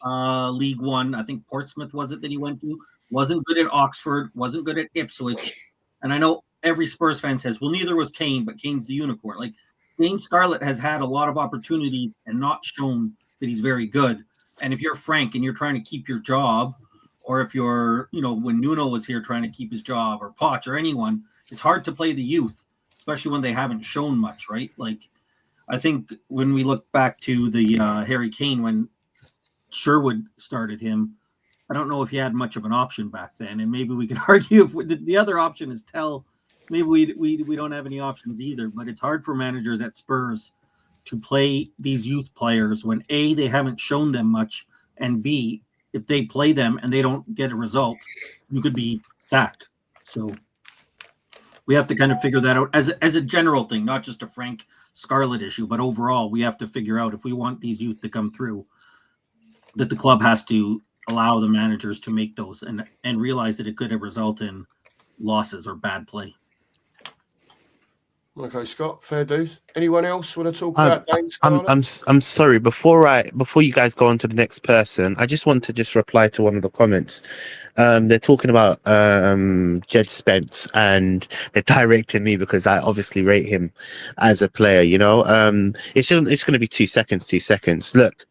F: League One. I think Portsmouth was it that he went to. Wasn't good at Oxford. Wasn't good at Ipswich. And I know every Spurs fan says, well, neither was Kane, but Kane's the unicorn. Like, Dane Scarlett has had a lot of opportunities and not shown that he's very good. And if you're Frank and you're trying to keep your job, or if you're, when Nuno was here trying to keep his job, or Poch or anyone, it's hard to play the youth, especially when they haven't shown much, right? Like, I think when we look back to the Harry Kane, when Sherwood started him, I don't know if he had much of an option back then. And maybe we could argue if the other option is Tell. Maybe we don't have any options either, but it's hard for managers at Spurs to play these youth players when A, they haven't shown them much, and B, if they play them and they don't get a result, you could be sacked. So we have to kind of figure that out as a general thing, not just a Frank Scarlett issue, but overall we have to figure out if we want these youth to come through, that the club has to allow the managers to make those and realize that it could result in losses or bad play.
A: Okay, Scott, fair dues. Anyone else want to talk about Dane Scarlett?
C: I'm sorry. Before you guys go on to the next person, I just want to just reply to one of the comments. They're talking about Jed Spence, and they're directing me because I obviously rate him as a player. It's going to be 2 seconds. 2 seconds. Look,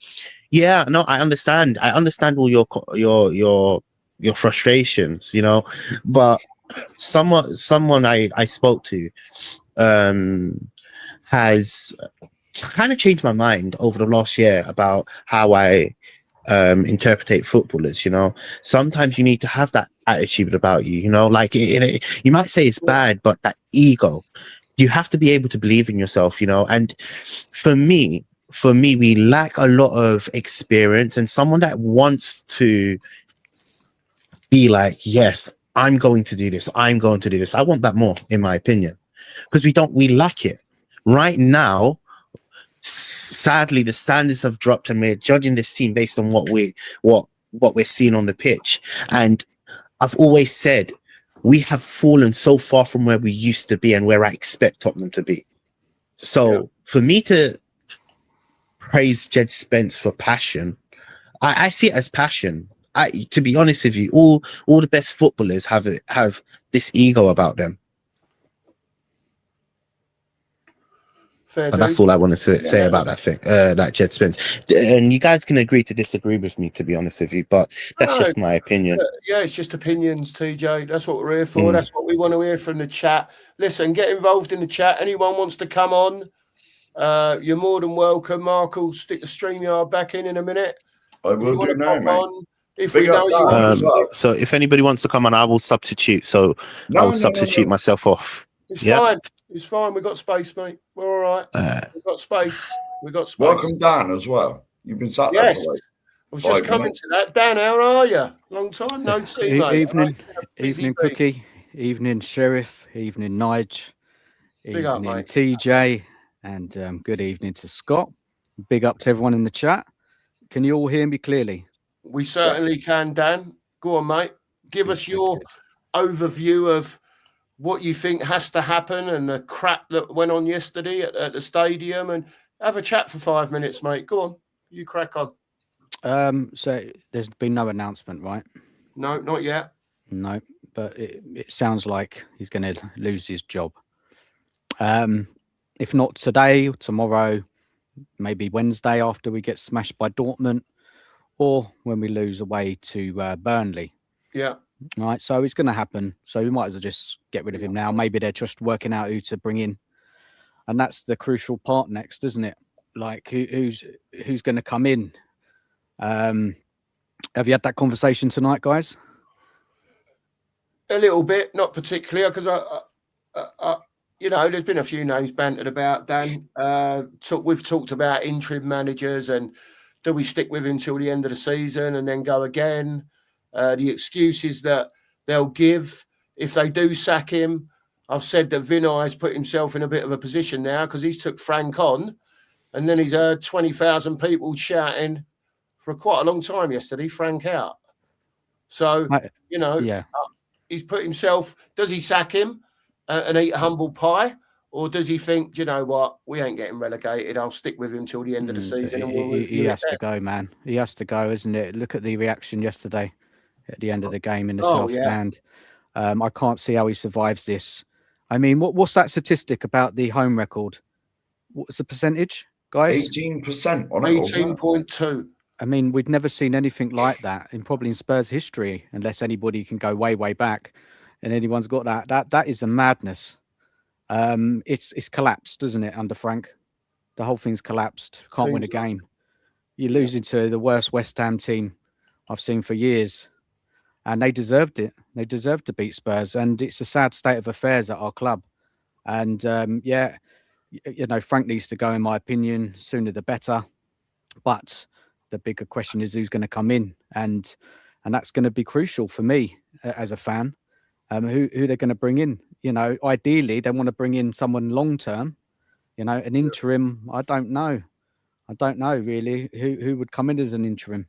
C: yeah, no, I understand. I understand all your frustrations. But someone I spoke to has kind of changed my mind over the last year about how I interpret footballers. Sometimes you need to have that attitude about you. Like you might say it's bad, but that ego, you have to be able to believe in yourself. And for me, we lack a lot of experience and someone that wants to be like, yes, I'm going to do this. I want that more, in my opinion. Because we lack it right now. Sadly, the standards have dropped, and we're judging this team based on what we're seeing on the pitch. And I've always said we have fallen so far from where we used to be and where I expect Tottenham to be. So for me to praise Jed Spence for passion, I see it as passion. To be honest with you, all the best footballers have this ego about them. That's all I want to say about that thing, that Jed Spence. And you guys can agree to disagree with me, to be honest with you, but that's just my opinion.
A: Yeah, it's just opinions, TJ. That's what we're here for. That's what we want to hear from the chat. Listen, get involved in the chat. Anyone wants to come on, you're more than welcome. Mark will stick the StreamYard back in a minute.
E: I will do now, mate.
C: So if anybody wants to come on, I will substitute. So I'll substitute myself off.
A: It's fine. It's fine. We've got space, mate. We're all right. We've got space.
E: Welcome, Dan, as well. You've been sat there.
A: Yes. I was just coming to that. Dan, how are you? Long time no see, mate.
G: Evening, Cookie. Evening, Sheriff. Evening, Nige. Evening, TJ. And good evening to Scott. Big up to everyone in the chat. Can you all hear me clearly?
A: We certainly can, Dan. Go on, mate. Give us your overview of what you think has to happen and the crap that went on yesterday at the stadium, and have a chat for 5 minutes, mate. Go on. You crack on.
G: So there's been no announcement, right?
A: No, not yet.
G: No, but it sounds like he's going to lose his job. If not today, tomorrow, maybe Wednesday after we get smashed by Dortmund, or when we lose away to Burnley.
A: Yeah.
G: Right, so it's going to happen. So we might as well just get rid of him now. Maybe they're just working out who to bring in, and that's the crucial part next, isn't it? Like who's going to come in? Have you had that conversation tonight, guys?
A: A little bit, not particularly, because there's been a few names bantered about, Dan. We've talked about interim managers and do we stick with him till the end of the season and then go again? The excuses that they'll give if they do sack him. I've said that Vinay has put himself in a bit of a position now because he's took Frank on and then he's heard 20,000 people shouting for quite a long time yesterday, Frank out. So, he's put himself, does he sack him and eat humble pie? Or does he think, you know what, we ain't getting relegated. I'll stick with him till the end of the season. And
G: he has to go, man. He has to go, isn't it? Look at the reaction yesterday at the end of the game in the South Stand. I can't see how he survives this. I mean, what's that statistic about the home record? What's the percentage, guys?
E: 18% on it.
A: 18.2.
G: I mean, we'd never seen anything like that in Spurs history, unless anybody can go way, way back, and anyone's got that. That is a madness. It's collapsed, isn't it, under Frank? The whole thing's collapsed. Can't win a game. You're losing to the worst West Ham team I've seen for years, and they deserved it. They deserved to beat Spurs, and it's a sad state of affairs at our club. And Frank needs to go, in my opinion, sooner the better. But the bigger question is who's going to come in, and that's going to be crucial for me as a fan. Who they're going to bring in? Ideally they want to bring in someone long term. An interim. I don't know really who would come in as an interim.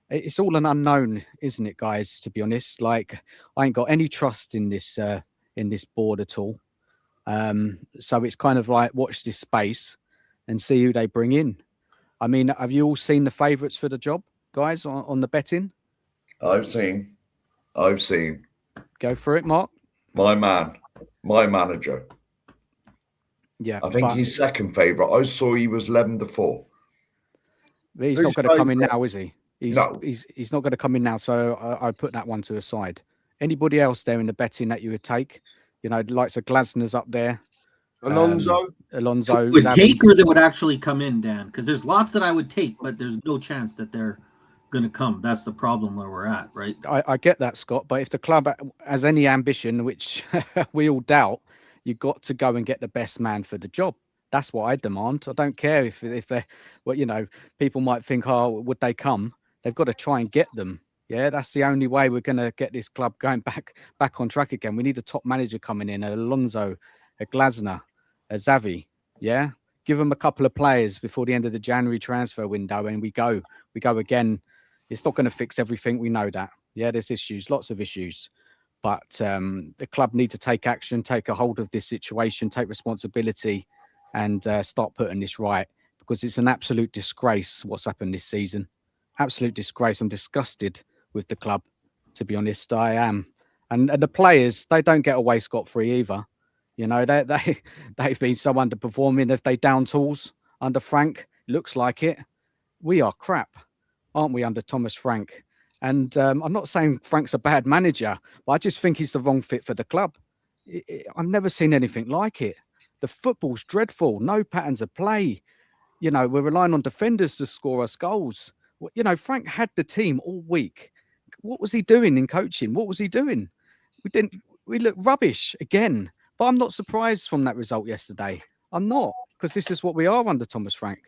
G: It's all an unknown, isn't it, guys? To be honest, like I ain't got any trust in this board at all. So it's kind of like watch this space and see who they bring in. I mean, have you all seen the favourites for the job, guys, on the betting?
E: I've seen.
G: Go for it, Mark.
E: My manager.
G: Yeah,
E: I think he's second favourite. I saw he was 11-4.
G: He's not going to come in now, is he? He's not going to come in now. So I put that one to the side. Anybody else there in the betting that you would take? The likes of Glasner's up there.
A: Alonso.
F: Would take or that would actually come in, Dan? Because there's lots that I would take, but there's no chance that they're going to come. That's the problem where we're at, right?
G: I get that, Scott. But if the club has any ambition, which we all doubt, you've got to go and get the best man for the job. That's what I demand. I don't care if they're, people might think, oh, would they come? They've got to try and get them. Yeah, that's the only way we're going to get this club going back on track again. We need a top manager coming in, Alonso, a Glasner, a Xavi. Yeah, give them a couple of players before the end of the January transfer window, and we go again. It's not going to fix everything. We know that. Yeah, there's issues, lots of issues, but the club need to take action, take a hold of this situation, take responsibility, and start putting this right, because it's an absolute disgrace what's happened this season. Absolute disgrace. I'm disgusted with the club, to be honest. I am. And the players, they don't get away scot-free either. They've been so underperforming. If they down tools under Frank, looks like it. We are crap, aren't we, under Thomas Frank? And I'm not saying Frank's a bad manager, but I just think he's the wrong fit for the club. I've never seen anything like it. The football's dreadful. No patterns of play. We're relying on defenders to score us goals. Frank had the team all week. What was he doing in coaching? What was he doing? We looked rubbish again. But I'm not surprised from that result yesterday. I'm not, because this is what we are under Thomas Frank.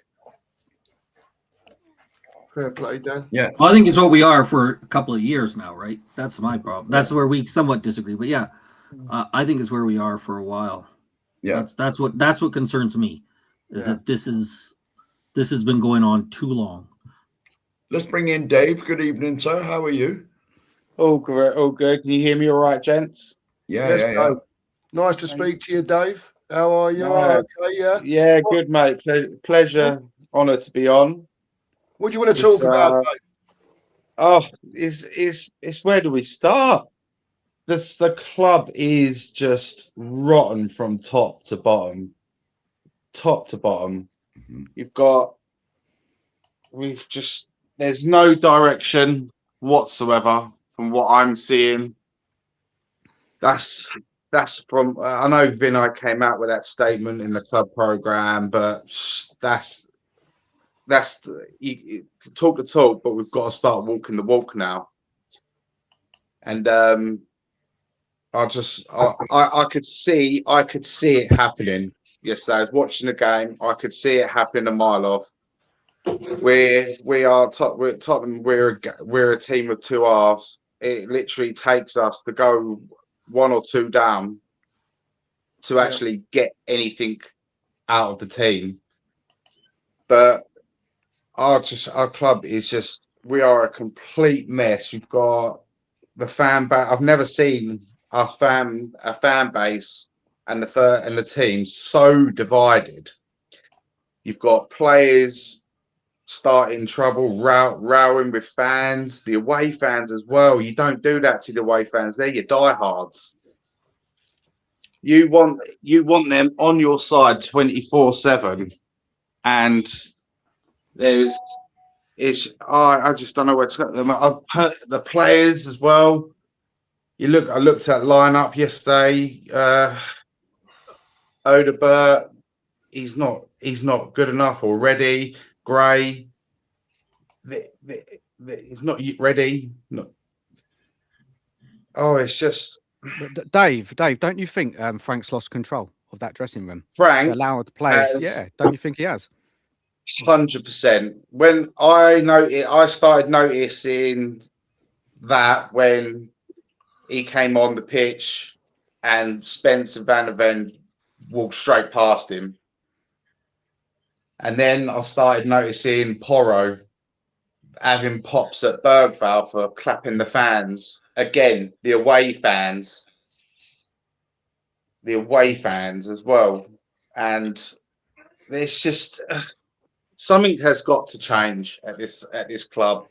A: Fair play, Dan.
E: Yeah.
F: Well, I think it's what we are for a couple of years now, right? That's my problem. That's where we somewhat disagree. But yeah, I think it's where we are for a while.
E: Yeah.
F: That's what concerns me, is that this has been going on too long.
E: Let's bring in Dave. Good evening, sir. How are you?
H: All good. All good. Can you hear me all right, gents?
E: Yeah.
A: Nice to speak to you, Dave. How are you?
H: Yeah.
A: Okay,
H: Yeah, good, mate. Pleasure, honour to be on.
A: What do you want to talk about, Dave?
H: Oh, it's where do we start? The club is just rotten from top to bottom.
E: Mm-hmm.
H: There's no direction whatsoever from what I'm seeing. That's from, I know Vinay came out with that statement in the club program, but that's you talk the talk, but we've got to start walking the walk now. And I could see it happening yesterday. I was watching the game. I could see it happening a mile off. We're Tottenham. We're a team of two halves. It literally takes us to go one or two down to actually get anything out of the team. But our club is just, we are a complete mess. We've got the fan base. I've never seen a fan base and the team so divided. You've got players starting trouble, rowing with fans, the away fans as well. You don't do that to the away fans. They're your diehards. You want them on your side 24/7, and I just don't know where to go. I've hurt the players as well. I looked at lineup yesterday. Odebert, he's not good enough already. Gray, he's not ready. It's just
G: Dave, don't you think Frank's lost control of that dressing room?
H: Frank
G: Allowed the players, don't you think he has?
H: 100%. When I started noticing that when he came on the pitch and Spencer Van der Ven walked straight past him. And then I started noticing Porro having pops at Bergvall for clapping the fans. Again, the away fans as well. And there's just something has got to change at this club.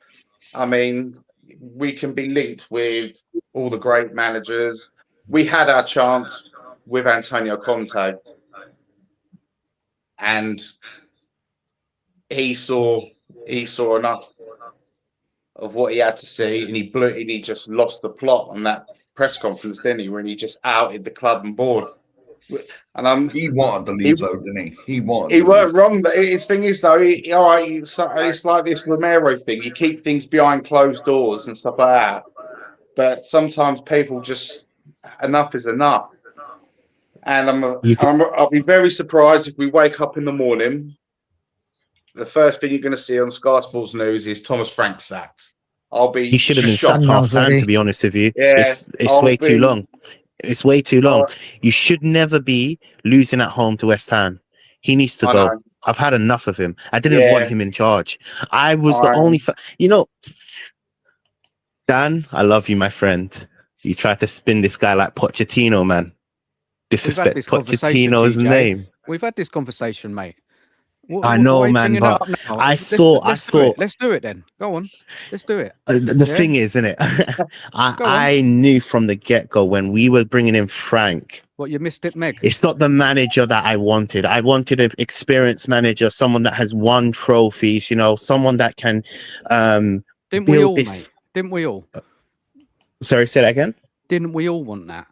H: I mean, we can be linked with all the great managers. We had our chance with Antonio Conte, and he saw enough of what he had to see, and he just lost the plot on that press conference, didn't he? When he just outed the club and board. And
E: he wanted to leave, though, didn't he? He
H: weren't wrong. But his thing is, though, it's like this Romero thing. You keep things behind closed doors and stuff like that. But sometimes people just, enough is enough. And I'll be very surprised if we wake up in the morning. The first thing you're going to see on Sky Sports News is Thomas Frank sacked.
C: He should have been sacked half time, to be honest with you.
H: Yeah,
C: it's way too long. It's way too long. You should never be losing at home to West Ham. He needs to go.
H: Know.
C: I've had enough of him. I didn't want him in charge. I was the only... Dan, I love you, my friend. You tried to spin this guy like Pochettino, man. Disrespect Pochettino's name.
G: We've had this conversation, mate.
C: I know, man, but I saw.
G: Let's do it then. Go on, let's do it.
C: The thing is, isn't it? I knew from the get-go when we were bringing in Frank.
G: What, you missed it, Meg?
C: It's not the manager that I wanted. I wanted an experienced manager, someone that has won trophies. Someone that can
G: Didn't we all, mate? Didn't we all?
C: Sorry, say that again.
G: Didn't we all want that?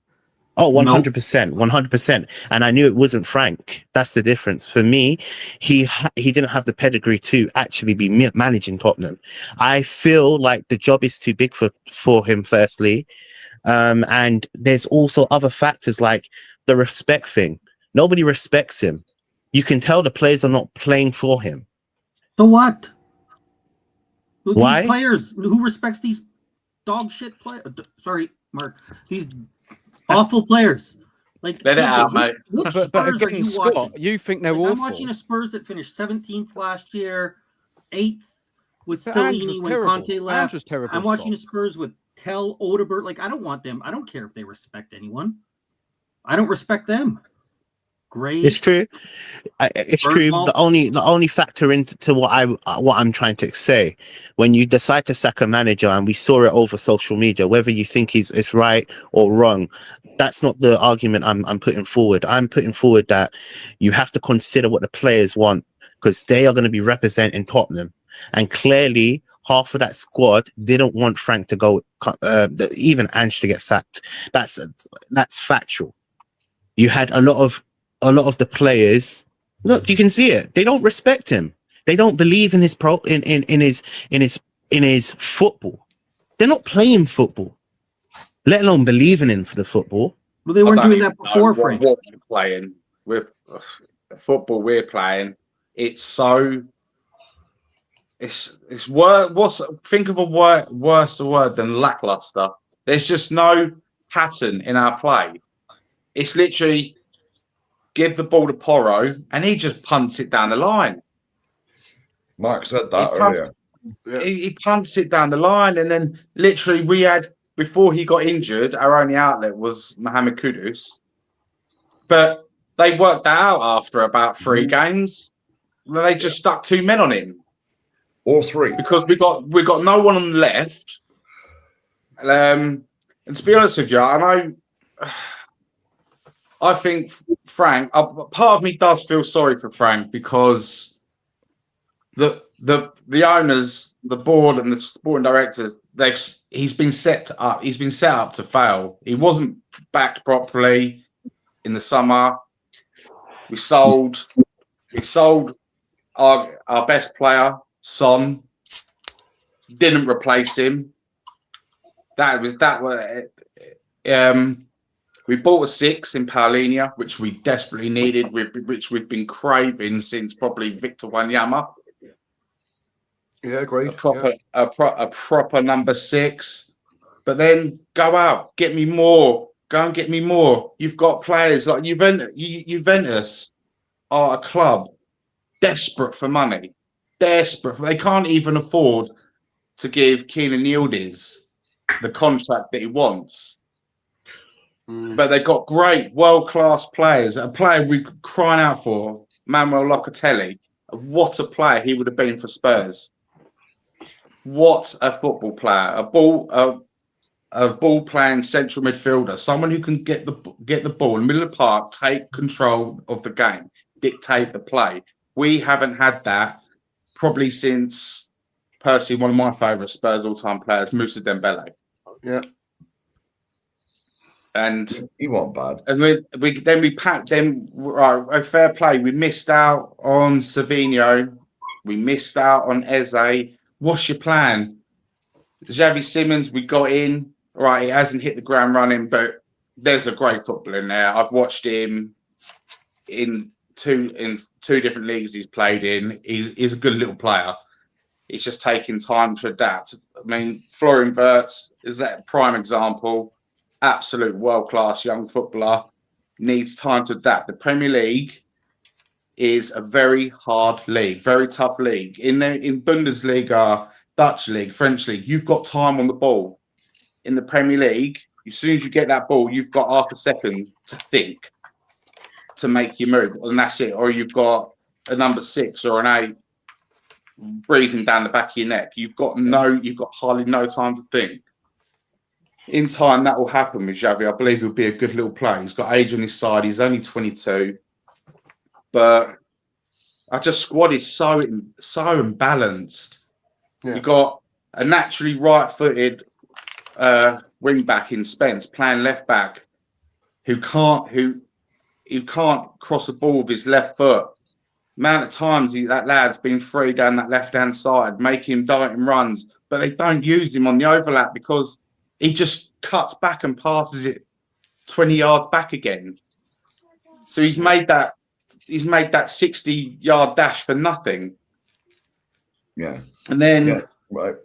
C: Oh, 100%, 100%. And I knew it wasn't Frank. That's the difference. For me, he didn't have the pedigree to actually be managing Tottenham. I feel like the job is too big for him, firstly. And there's also other factors like the respect thing. Nobody respects him. You can tell the players are not playing for him.
F: So what?
C: Why?
F: These players, who respects these dog shit players? Sorry, Mark. These awful players. Like,
H: let it out, mate.
F: Which Spurs are you
G: Scott,
F: watching?
G: You think they're awful?
F: I'm watching a Spurs that finished 17th last year, 8th with Stellini when Conte left. I'm watching a Spurs with Tell, Odebert. Like, I don't want them. I don't care if they respect anyone. I don't respect them. Great.
C: It's true. It's true. The only factor into what I'm trying to say, when you decide to sack a manager, and we saw it over social media, whether you think it's right or wrong, that's not the argument I'm putting forward. I'm putting forward that you have to consider what the players want, because they are going to be representing Tottenham, and clearly half of that squad didn't want Frank to go, even Ange to get sacked. That's factual. You had a lot of the players, look, you can see it. They don't respect him. They don't believe in his in his football. They're not playing football. let alone believing in for the football.
F: Well, they
H: I
F: weren't
H: don't
F: doing
H: even
F: that before,
H: know
F: Frank.
H: what we're playing with the football we're playing. It's so. It's what's think of a worse word than lackluster. There's just no pattern in our play. It's literally give the ball to Porro and he just punts it down the line.
E: Mark said that earlier.
H: He punts it down the line, and then literally we had, before he got injured, our only outlet was Mohamed Kudus. But they worked that out after about 3 games. They just stuck 2 men on him.
E: Or 3.
H: Because we got no one on the left. And to be honest with you, I think Frank, part of me does feel sorry for Frank, because the owners, the board, and the sporting directors, he's been set up to fail. He wasn't backed properly in the summer. We sold our best player, Son. Didn't replace him. We bought a 6 in Paulinho, which we desperately needed, which we've been craving since probably Victor Wanyama.
A: Yeah, agreed.
H: A proper number 6. But then go out, get me more. Go and get me more. You've got players like Juventus are a club desperate for money. Desperate. They can't even afford to give Kenan Yildiz the contract that he wants. But they've got great world-class players. A player we're crying out for, Manuel Locatelli. What a player he would have been for Spurs. What a football player. A ball-playing central midfielder. Someone who can get the ball in the middle of the park, take control of the game, dictate the play. We haven't had that probably since, personally, one of my favourite Spurs all-time players, Moussa Dembele.
A: Yeah.
E: And he wasn't bad.
H: And we packed them. Right, fair play. We missed out on Savinho. We missed out on Eze. What's your plan? Xavi Simons, we got in. Right, he hasn't hit the ground running, but there's a great footballer in there. I've watched him in two different leagues he's played in. He's a good little player. It's just taking time to adapt. I mean, Florian Wirtz is that prime example. Absolute world-class young footballer, needs time to adapt. The Premier League is a very hard league, very tough league. In Bundesliga, Dutch league, French league, you've got time on the ball. In the Premier League, as soon as you get that ball, you've got half a second to think, to make your move, and that's it. Or you've got a number 6 or an 8 breathing down the back of your neck. You've got hardly no time to think. In time, that will happen with Xavi. I believe he'll be a good little player. He's got age on his side. He's only 22, but our squad is so imbalanced. Yeah. You've got a naturally right-footed wing back in Spence playing left back, who can't cross the ball with his left foot. Amount of times that lad's been free down that left-hand side, making him darting runs, but they don't use him on the overlap because he just cuts back and passes it 20 yards back again. So he's made that 60-yard dash for nothing.
E: Yeah.
H: And then
E: right.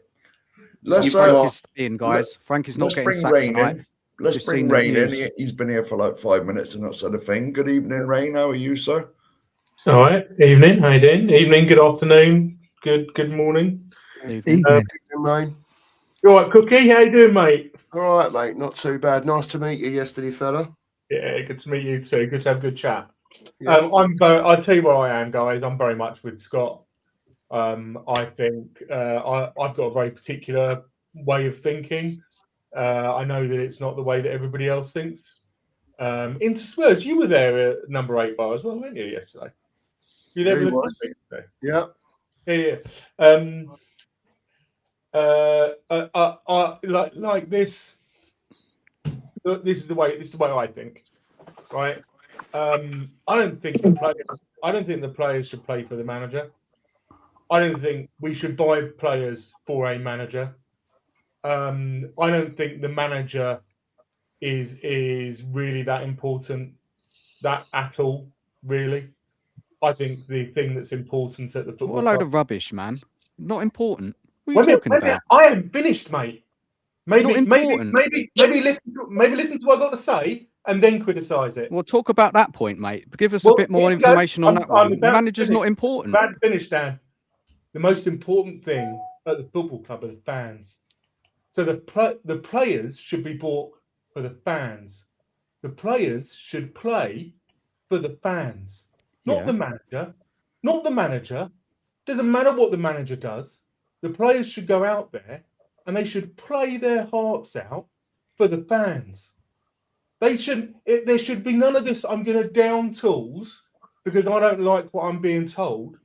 G: Frank is staying, guys. Frank is not getting sacked tonight.
E: Let's bring Rain in. He's been here for like 5 minutes and not said a thing. Good evening, Rain. How are you, sir?
I: All right. Evening. How you doing? Evening. Good afternoon. Good morning.
D: Evening.
A: Rain.
I: You all right, Cookie? How you doing, mate?
A: All right, mate. Not too bad. Nice to meet you yesterday, fella.
I: Yeah, good to meet you too. Good to have a good chat.
A: Yeah.
I: I'll tell you where I am, guys. I'm very much with Scott. I think I've got a very particular way of thinking. I know that it's not the way that everybody else thinks. Into Spurs, you were there at number 8 bar as well, weren't you, yesterday? You there with the today?
A: Yeah.
I: Yeah. Like this. This is the way I think, right? I don't think the players should play for the manager. I don't think we should buy players for a manager. I don't think the manager is really that important, that at all, really. I think the thing that's important at the football
G: What a load
I: club.
G: of rubbish, man. Not important. What are you talking about?
I: I haven't finished, mate.
G: Not
I: Maybe
G: important.
I: listen to what I've got to say and then criticise it.
G: Well, talk about that point, mate. Give us a
I: Well,
G: bit more
I: here we go.
G: information on that
I: I'm
G: one. The
I: about to
G: manager's
I: finish.
G: not important.
I: About to finish, Dan. The most important thing at the football club are the fans. So the players should be bought for the fans. The players should play for the fans, not
G: Yeah.
I: the manager. Not the manager. Doesn't matter what the manager does. The players should go out there and they should play their hearts out for the fans. There should be none of this. I'm going to down tools because I don't like what I'm being told.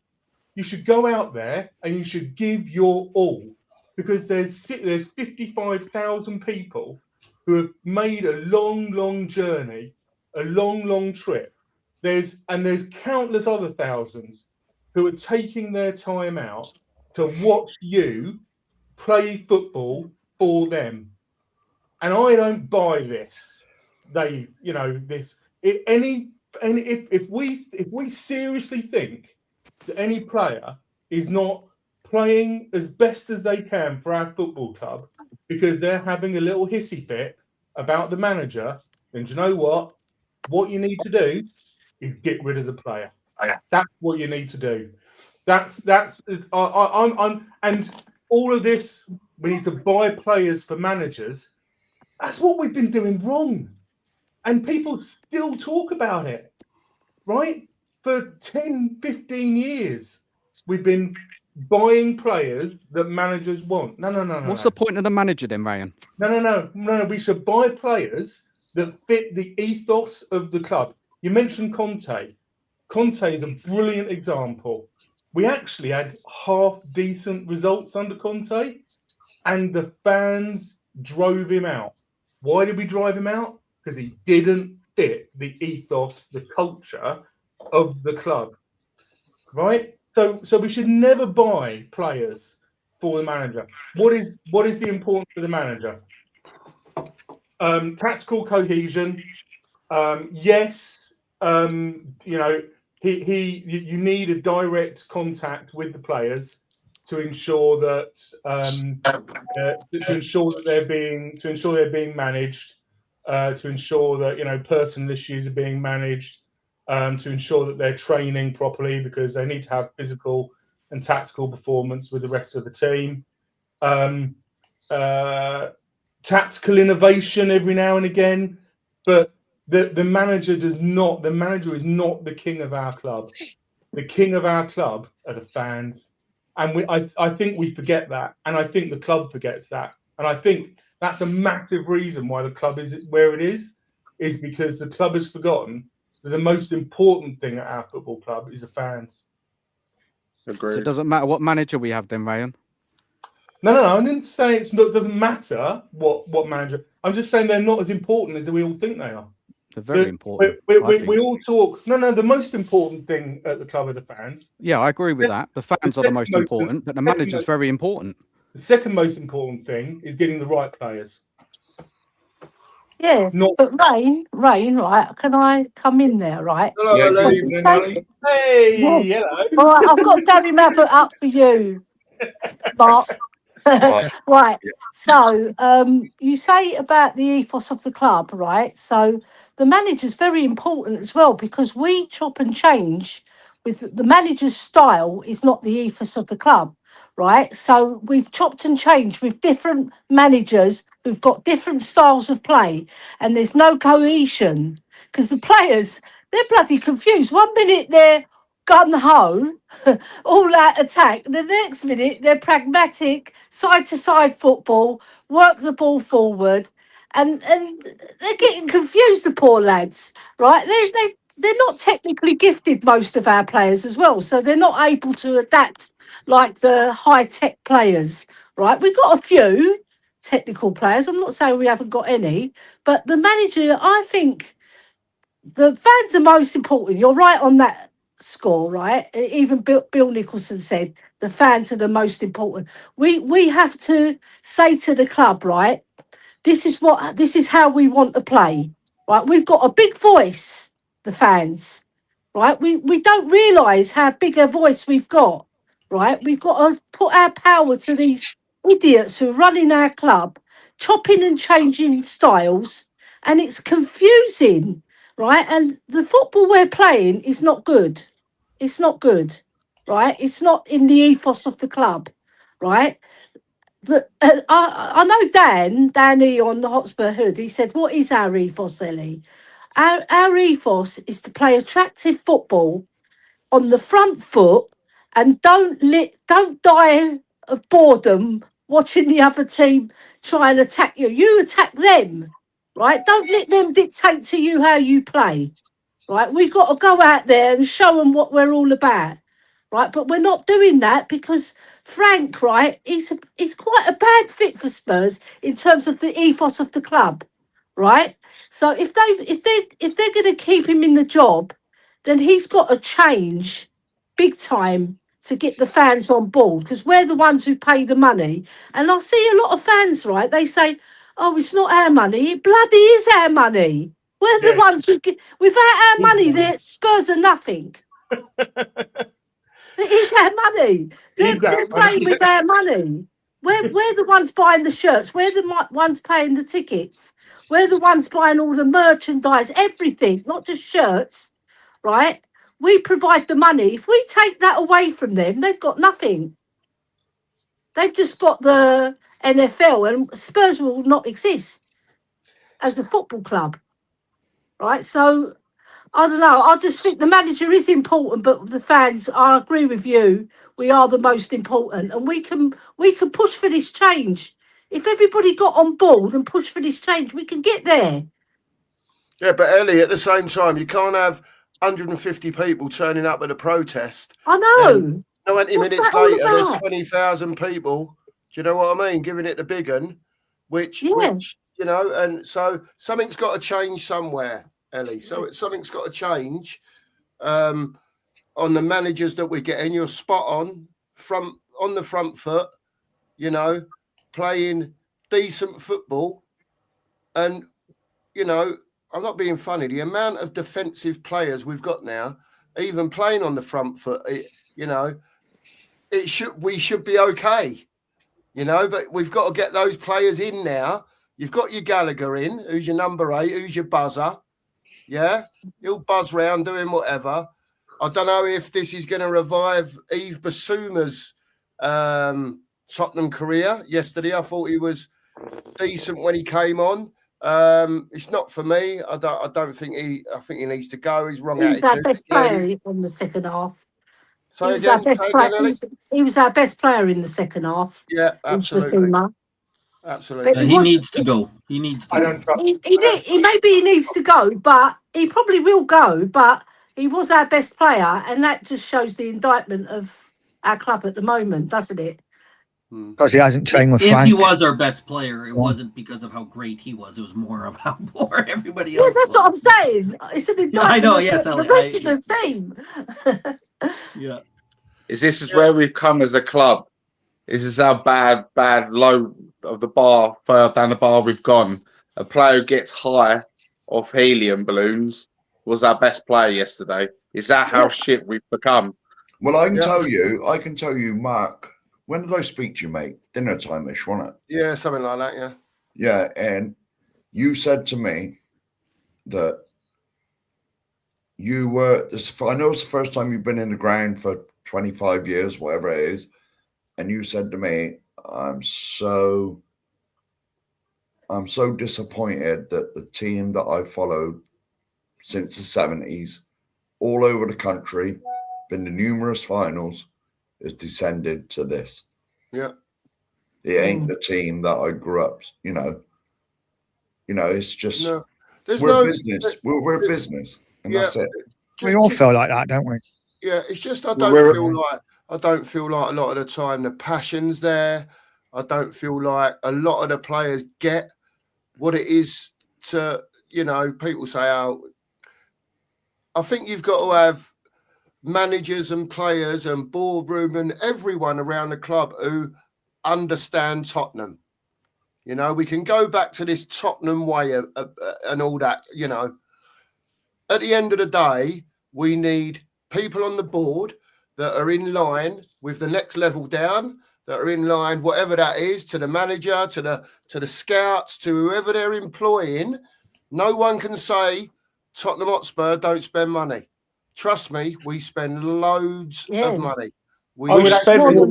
I: You should go out there and you should give your all, because there's 55,000 people who have made a long journey, a long trip. There's countless other thousands who are taking their time out to watch you play football for them. And I don't buy this. If we seriously think that any player is not playing as best as they can for our football club because they're having a little hissy fit about the manager, then do you know what? What you need to do is get rid of the player. That's what you need to do. And all of this, we need to buy players for managers. That's what we've been doing wrong. And people still talk about it, right? For 10, 15 years, we've been buying players that managers want. No.
G: What's the point of the manager then, Ryan?
I: No. We should buy players that fit the ethos of the club. You mentioned Conte. Conte is a brilliant example. We actually had half decent results under Conte, and the fans drove him out. Why did we drive him out? Because he didn't fit the ethos, the culture of the club, right? So we should never buy players for the manager. What is the importance for the manager? Tactical cohesion. Yes, you need a direct contact with the players to ensure that they're being managed, to ensure that personal issues are being managed, to ensure that they're training properly because they need to have physical and tactical performance with the rest of the team. Tactical innovation every now and again, but the manager is not the king of our club. The king of our club are the fans, and I think we forget that, and I think the club forgets that, and I think that's a massive reason why the club is where it is because the club has forgotten that the most important thing at our football club is the fans.
G: Agreed. So it doesn't matter what manager we have then, Ryan?
I: No. I didn't say it doesn't matter what manager. I'm just saying they're not as important as we all think they are.
G: They're very important.
I: We all talk. No. The most important thing at the club are the fans.
G: Yeah, I agree with that. The fans are the most important, but the manager's very important.
I: The second most important thing is getting the right players.
J: Yeah, but Rain, right? Can I come in there, right?
A: Hello,
I: Yeah,
A: Ellie.
I: Hey,
J: Yeah.
I: hello.
J: All right, I've got Gary Mabbott up for you, Mark. Right. So you say about the ethos of the club, right? So the manager's very important as well because we chop and change with the manager's style is not the ethos of the club, right? So we've chopped and changed with different managers who've got different styles of play, and there's no cohesion because the players, they're bloody confused. 1 minute they're gun ho, all out attack. The next minute they're pragmatic, side to side football, work the ball forward, and they're getting confused. The poor lads, right? They're not technically gifted, most of our players as well, so they're not able to adapt like the high tech players, right? We've got a few technical players. I'm not saying we haven't got any, but the manager, I think. The fans are most important. You're right on that score, right? Even Bill Nicholson said the fans are the most important. We have to say to the club, right, this is how we want to play. Right? We've got a big voice, the fans. Right? We don't realise how big a voice we've got. Right? We've got to put our power to these idiots who are running our club, chopping and changing styles, and it's confusing, right? And the football we're playing is not good. It's not good, right? It's not in the ethos of the club, right? I know Danny on the Hotspur Hood, he said, what is our ethos, Ellie? Our ethos is to play attractive football on the front foot and don't die of boredom watching the other team try and attack you. You attack them, right? Don't let them dictate to you how you play, right? We've got to go out there and show them what we're all about, right? But we're not doing that because Frank, right, he's quite a bad fit for Spurs in terms of the ethos of the club, right? So if they're going to keep him in the job, then he's got to change big time to get the fans on board because we're the ones who pay the money. And I see a lot of fans, right? They say, "Oh, it's not our money. It bloody is our money. We're the ones who get, without our money, the Spurs are nothing. It is our money. They're playing with our money. We're the ones buying the shirts. We're the ones paying the tickets. We're the ones buying all the merchandise, everything, not just shirts, right? We provide the money. If we take that away from them, they've got nothing. They've just got the NFL, and Spurs will not exist as a football club, right? So I don't know. I just think the manager is important, but the fans, I agree with you. We are the most important, and we can push for this change. If everybody got on board and pushed for this change, we can get there.
A: Yeah, but Ellie, at the same time, you can't have 150 people turning up at a protest.
J: I know.
A: 90
J: What's
A: minutes
J: that all
A: later, there's
J: about?
A: 20,000 people. Do you know what I mean? Giving it the big un, which you know, and so something's got to change somewhere, Ellie. So something's got to change on the managers that we're getting. You're spot on the front foot, you know, playing decent football, and you know, I'm not being funny. The amount of defensive players we've got now, even playing on the front foot, you know, we should be okay, you know, but we've got to get those players in now. You've got your Gallagher in, who's your number 8, who's your buzzer. Yeah, he'll buzz round doing whatever. I don't know if this is going to revive Yves Bissouma's Tottenham career. Yesterday, I thought he was decent when he came on. It's not for me. I don't think I think he needs to go. He's wrong.
J: He was our best player in the second half. He was our best player in the second half.
A: Yeah, absolutely. Absolutely.
J: But
F: he needs to go. He needs to go.
J: Maybe he needs to go, but he probably will go. But he was our best player, and that just shows the indictment of our club at the moment, doesn't it?
D: Because he hasn't trained with Frank.
F: If he was our best player, it wasn't because of how great he was. It was more of how poor everybody else.
J: Yeah, that's what I'm saying. It's an indictment.
F: I know.
J: Of
F: Yes,
J: the rest of the team.
F: Yeah.
H: This is where we've come as a club. This is how bad, low of the bar, further down the bar we've gone. A player who gets high off helium balloons was our best player yesterday. Is that how shit we've become?
E: Well, I can tell you, Mark, when did I speak to you, mate? Dinner time-ish, wasn't it?
A: Yeah, something like that, yeah.
E: Yeah, and you said to me that you were, I know it's the first time you've been in the ground for 25 years, whatever it is, and you said to me, I'm so disappointed that the team that I followed since the 70s, all over the country, been to numerous finals, has descended to this.
A: Yeah.
E: It ain't the team that I grew up, you know, it's just we're business. We're business. And that's it.
D: We all feel like that, don't we?
A: Yeah, it's just I don't feel like a lot of the time the passion's there. I don't feel like a lot of the players get what it is to, you know, people say, oh, I think you've got to have managers and players and boardroom and everyone around the club who understand Tottenham. You know, we can go back to this Tottenham way and all that. You know, at the end of the day, we need people on the board that are in line with the next level down, that are in line, whatever that is, to the manager, to the scouts, to whoever they're employing. No one can say Tottenham Hotspur don't spend money. Trust me, we spend loads of money. We
H: spend more than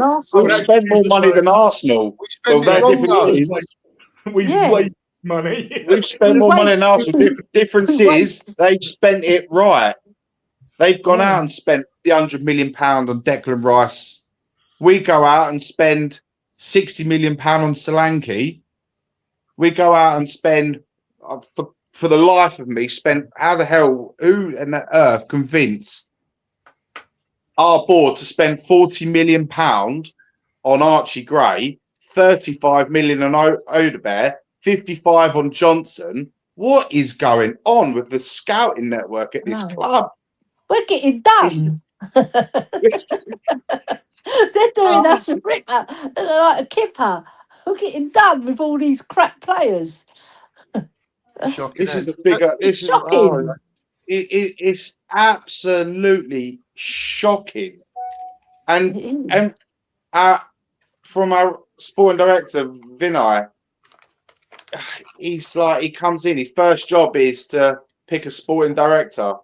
H: money than Arsenal.
A: We spend
H: well,
A: it wrong, though.
I: We waste money.
H: We've spent more money than Arsenal. Difference is they've spent it right. They've gone out and spent the £100 million on Declan Rice. We go out and spend £60 million on Solanke. We go out and spend, for the life of me, how the hell, who on the earth convinced our board to spend £40 million on Archie Gray, 35 million on Odebear, 55 on Johnson? What is going on with the scouting network at this club?
J: We're getting done. They're doing us a ripper, like a kipper. We're getting done with all these crap players.
A: Shocking.
H: This is a bigger. This is
J: shocking.
H: It's absolutely shocking. And from our sporting director Vinay, he's like, he comes in. His first job is to pick a sporting director,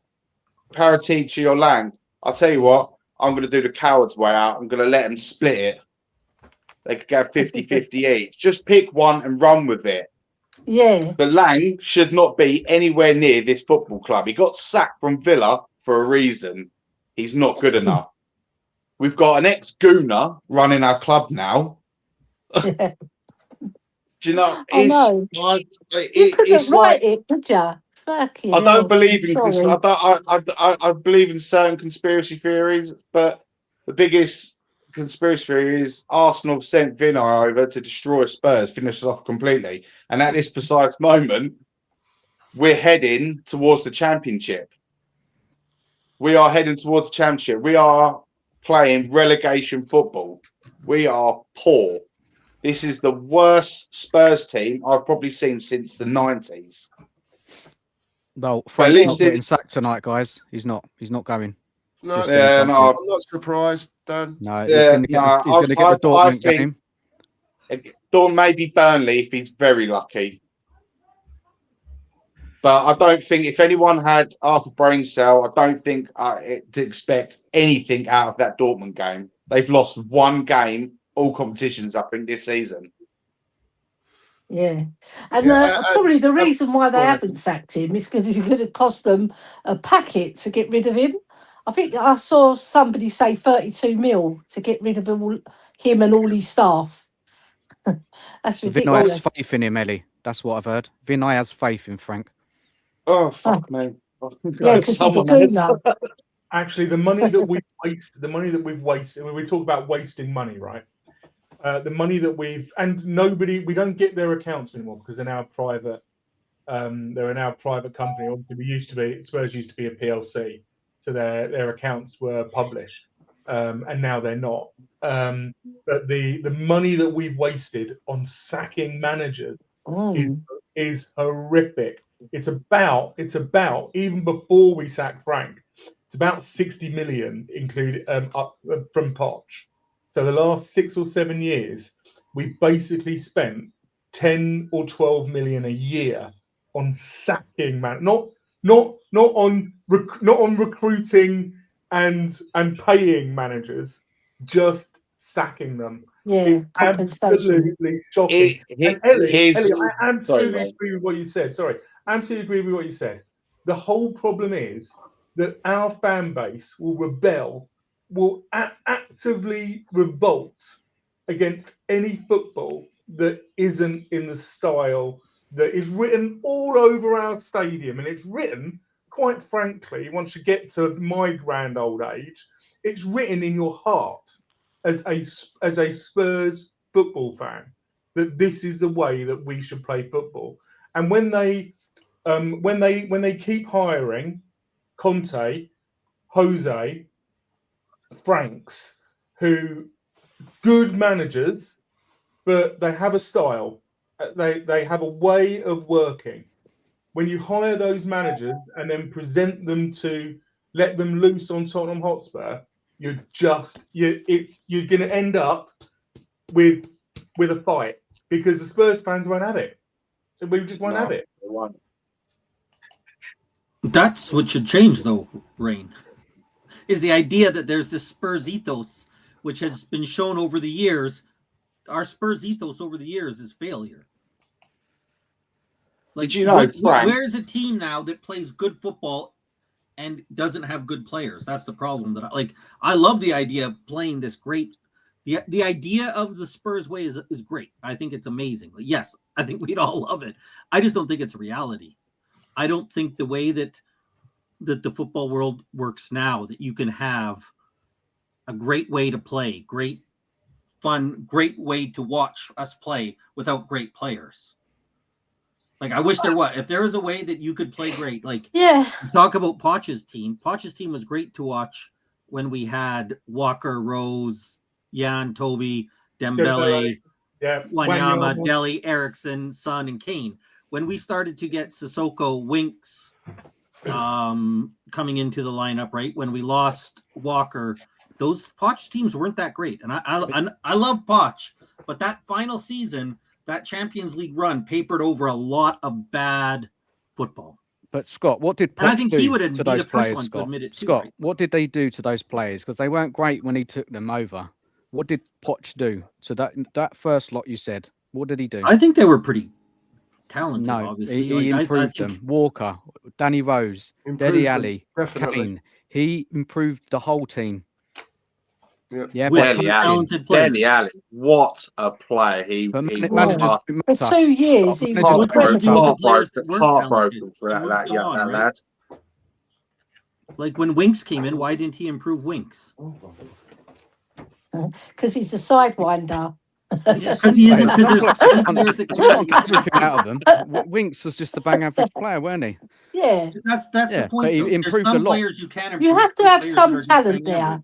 H: Paratici or Lang. I'll tell you what, I'm going to do the coward's way out. I'm going to let them split it. They could get 50-50 each. Just pick one and run with it.
J: Yeah.
H: But Lang should not be anywhere near this football club. He got sacked from Villa for a reason. He's not good enough. We've got an ex-gooner running our club now.
J: Yeah.
H: Do you know?
J: I know. You couldn't write it, could you? Fucking
H: I don't believe in.
J: sorry.
H: I believe in certain conspiracy theories, but the biggest conspiracy theory is Arsenal sent Vinay over to destroy Spurs, finish us off completely, and at this precise moment, we're heading towards the Championship. We are heading towards the Championship. We are playing relegation football. We are poor. This is the worst Spurs team I've probably seen since the 90s.
G: Well, Frank's not getting sacked tonight, guys. He's not going.
A: No,
H: yeah, no,
A: I'm not surprised, Dan.
G: No, he's going to get the Dortmund game.
H: Dortmund maybe Burnley if he's very lucky. But I don't think if anyone had half a brain cell, I don't think to expect anything out of that Dortmund game. They've lost one game, all competitions, I think, this season.
J: Yeah, and probably the reason why they haven't sacked him is because it's going to cost them a packet to get rid of him. I think I saw somebody say 32 mil to get rid of him and all his staff. That's ridiculous.
G: Vinay has faith in him, Ellie. That's what I've heard. Vinay has faith in Frank.
H: Oh, fuck me.
J: Yeah, because he's a gooner.
I: Actually, the money that we've wasted, we talk about wasting money, right? The money that we don't get their accounts anymore because they're now private. They're now a private company. Obviously, Spurs used to be a PLC, so their accounts were published, and now they're not. But the money that we've wasted on sacking managers is horrific. It's about even before we sacked Frank, it's about 60 million included from Poch. So the last 6 or 7 years, we basically spent 10 or 12 million a year on sacking not on recruiting and paying managers, just sacking them.
J: Yeah,
I: it's
J: compensation.
I: Absolutely shocking. Ellie, I absolutely agree with what you said. Sorry, absolutely agree with what you said. The whole problem is that our fan base will actively revolt against any football that isn't in the style that is written all over our stadium. And it's written, quite frankly, once you get to my grand old age, it's written in your heart as a Spurs football fan that this is the way that we should play football. And when they keep hiring Conte, Jose, Franks, who good managers, but they have a style they have a way of working. When you hire those managers and then present them to let them loose on Tottenham Hotspur, you're going to end up with a fight because the Spurs fans won't have it. So we just won't have it.
F: That's what should change, though, Rain, is the idea that there's this Spurs ethos, which has been shown over the years. Our Spurs ethos over the years is failure. Like,
H: Frank,
F: where's a team now that plays good football and doesn't have good players? That's the problem. I love the idea of playing this great. The idea of the Spurs way is great. I think it's amazing. Yes, I think we'd all love it. I just don't think it's reality. I don't think the way that the football world works now, that you can have a great way to play, great fun, great way to watch us play without great players. Like, I wish there was. If there was a way that you could play great, talk about Poch's team. Poch's team was great to watch when we had Walker, Rose, Jan, Toby, Dembele, Wanyama, Dele, Eriksson, Son, and Kane. When we started to get Sissoko, Winks coming into the lineup, right? When we lost Walker, those Poch teams weren't that great. And I love Poch, but that final season, that Champions League run papered over a lot of bad football.
G: But Scott, what did
F: Poch do
G: to those players, Scott? What did they do to those players? Because they weren't great when he took them over. What did Poch do to that first lot you said? What did he do?
F: I think they were pretty talented,
G: no,
F: obviously.
G: He improved them. Walker, Danny Rose, Dele Alli, Kane. He improved the whole team. Yeah,
H: Dele Alli, what a player he
J: for 2 years. He was
H: heartbroken for that young lad.
F: Like, when Winks came in, why didn't he improve Winks?
J: Because he's the sidewinder.
F: Because he isn't. Because there's
G: everything out of him. Winks was just a bang average player, weren't he?
J: Yeah,
F: that's the point.
G: But he improved a lot.
F: Players you can improve.
J: You have to have some talent there.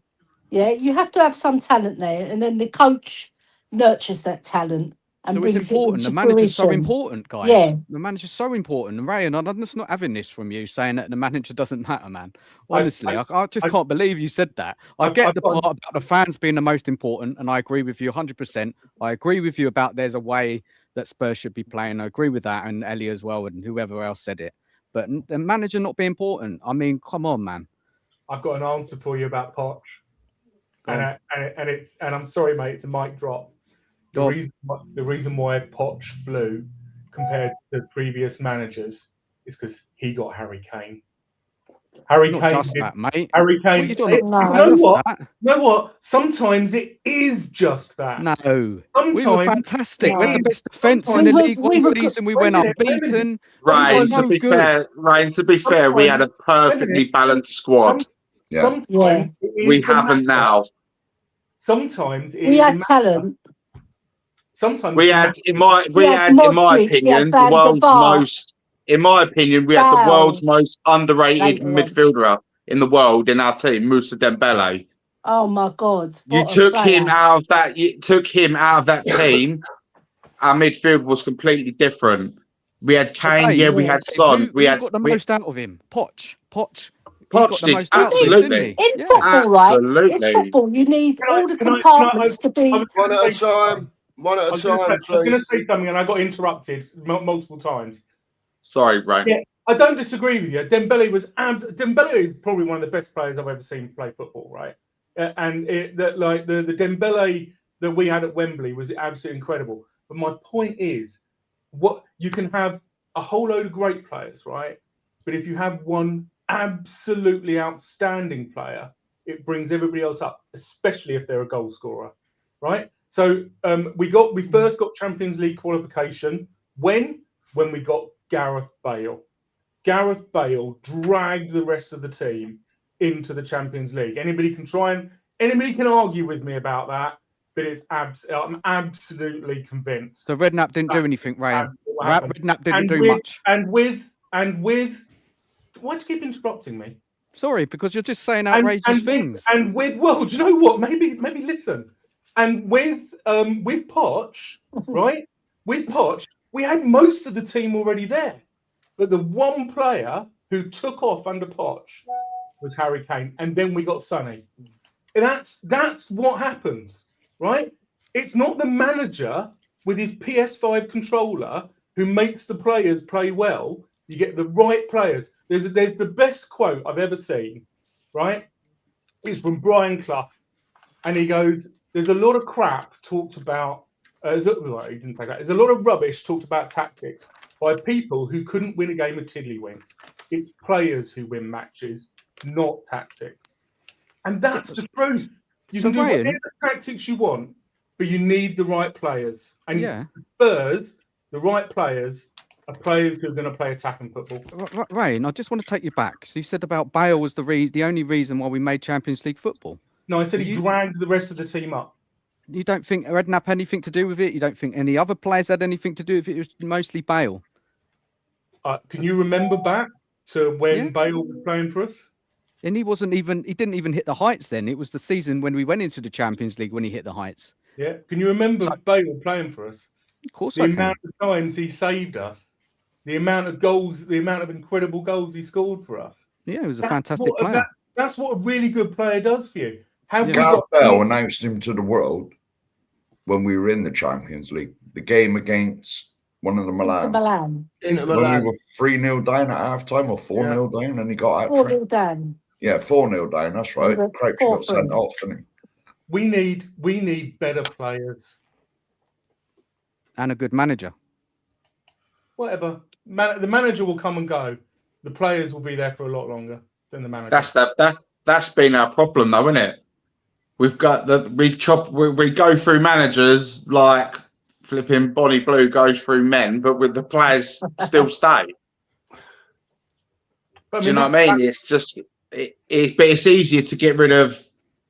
J: Yeah, you have to have some talent there, and then the coach nurtures that talent and
G: so
J: brings
G: it's important.
J: it into
G: the manager's so
J: fruition.
G: important, guys.
J: Yeah,
G: the manager's so important. And Ray, and I'm just not having this from you saying that the manager doesn't matter, man. Honestly, I just can't believe you said that. I get the part about the fans being the most important, and I agree with you 100%. I agree with you about there's a way that Spurs should be playing. I agree with that, and Ellie as well, and whoever else said it. But the manager not being important. I mean, come on, man.
I: I've got an answer for you about Poch. And I'm sorry, mate, it's a mic drop. The reason why Poch flew compared to previous managers is because he got Harry Kane. Harry Kane did that,
G: mate.
I: Harry Kane. You know what? Sometimes it is just that.
G: No, we were fantastic. We had the best defence in the league one season. We went unbeaten.
H: Ryan, to be fair, we had a perfectly balanced squad. We haven't now.
I: Sometimes
J: we had talent.
I: Sometimes
H: we had, in my opinion, the world's most. In my opinion, we had the world's most underrated midfielder in the world in our team, Moussa Dembele.
J: Oh my God!
H: You took him out of that. You took him out of that team. Our midfield was completely different. We had Kane. We had Son. We got
G: the most out of him. Poch.
H: Poch did, absolutely.
J: In football, right? In football, you need all the compartments to be
A: one at a time. One at a time,
I: I was going to say something, and I got interrupted multiple times.
H: Sorry, Ray.
I: Yeah, I don't disagree with you. Dembele is probably one of the best players I've ever seen play football, right? And the Dembele that we had at Wembley was absolutely incredible. But my point is, what you can have a whole load of great players, right? But if you have one absolutely outstanding player, it brings everybody else up, especially if they're a goal scorer, right? So we first got Champions League qualification when we got Gareth Bale. Gareth Bale dragged the rest of the team into the Champions League. Anybody can argue with me about that, but I'm absolutely convinced.
G: So Redknapp didn't do anything, Ray. Redknapp didn't do much.
I: And with why do you keep interrupting me?
G: Sorry, because you're just saying outrageous things.
I: Do you know what? Maybe listen. And with Poch, right? With Poch, We had most of the team already there. But the one player who took off under Poch was Harry Kane. And then we got Sonny. And that's what happens, right? It's not the manager with his PS5 controller who makes the players play well. You get the right players. There's the best quote I've ever seen, right? It's from Brian Clough. And he goes, there's a lot of crap talked about, he didn't say that. There's a lot of rubbish talked about tactics by people who couldn't win a game of tiddlywinks. It's players who win matches, not tactics. And that's the truth. You can do whatever tactics you want, but you need the right players. And Spurs, the right players, are players who are going to play attacking football.
G: Ryan, I just want to take you back. So you said about Bale was the only reason why we made Champions League football.
I: No, I said he dragged the rest of the team up.
G: You don't think Redknapp had anything to do with it? You don't think any other players had anything to do with it? It was mostly Bale.
I: Can you remember back to when Bale was playing for us?
G: And he didn't even hit the heights then. It was the season when we went into the Champions League when he hit the heights.
I: Yeah. Can you remember Bale playing for us?
G: Of course
I: the amount of times he saved us, the amount of goals, the amount of incredible goals he scored for us.
G: Yeah, he was a fantastic player.
I: That's what a really good player does for you.
E: Gareth Bale announced him to the world when we were in the Champions League. The game against one of the Milan. When we were 3-0 down at half-time or 4-0 down, and he got out.
J: 4-0 down.
E: Yeah, 4-0 down, that's right. Crouch got sent off, didn't he?
I: We need better players.
G: And a good manager.
I: Whatever. The manager will come and go. The players will be there for a lot longer than the manager.
H: That's been our problem, though, isn't it? We've got we go through managers like flipping Bonnie Blue goes through men, but with the players still stay. Do you know what I mean? It's just but it's easier to get rid of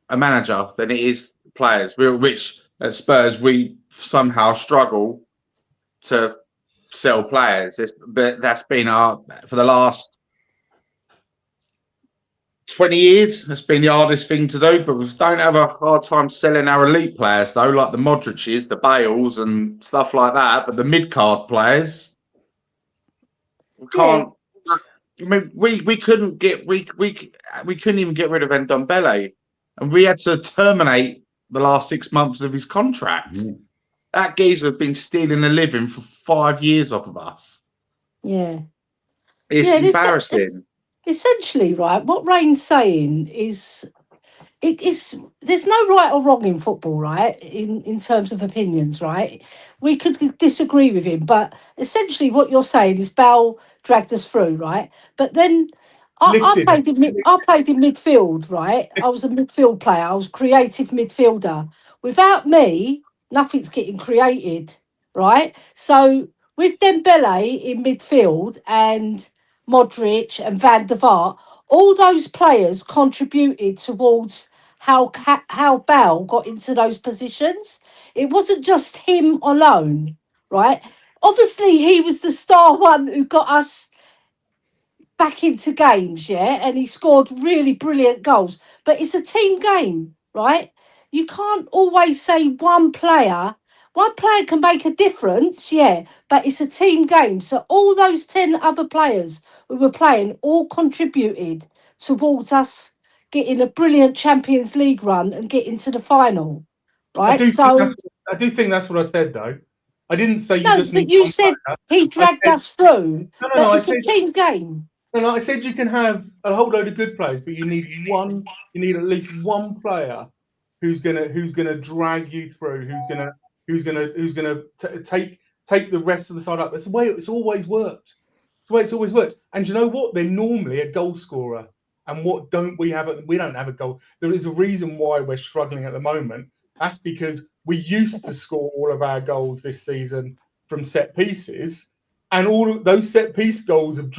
H: a manager than it is players. Which at Spurs we somehow struggle to sell players. But that's been for the last 20 years, it's been the hardest thing to do, but we don't have a hard time selling our elite players, though, like the Modric's, the Bales, and stuff like that. But the mid-card players, we can't. I mean, we couldn't even get rid of Ndombele, and we had to terminate the last 6 months of his contract. That geezer had been stealing a living for 5 years off of us.
J: Yeah,
H: it's embarrassing.
J: Essentially, right, what Rain's saying is there's no right or wrong in football, right, in terms of opinions, right? We could disagree with him, but essentially what you're saying is Bale dragged us through, right? But then I played in midfield, right? I was a midfield player. I was a creative midfielder. Without me, nothing's getting created, right? So with Dembele in midfield and Modric and Van der Vaart, all those players contributed towards how Bale got into those positions. It wasn't just him alone, right? Obviously, he was the star one who got us back into games, yeah, and he scored really brilliant goals. But it's a team game, right? You can't always say one player can make a difference, yeah, but it's a team game. So all those 10 other players who were playing all contributed towards us getting a brilliant Champions League run and getting to the final, right?
I: I do think that's what I said, though. I didn't say
J: you said he dragged us through. No, it's a team game.
I: No, I said you can have a whole load of good players, but you need at least one player who's gonna drag you through, who's gonna take the rest of the side up. That's the way it's always worked. It's the way it's always worked. And you know what? They're normally a goal scorer. And what don't we have? We don't have a goal. There is a reason why we're struggling at the moment. That's because we used to score all of our goals this season from set pieces, and all of those set piece goals have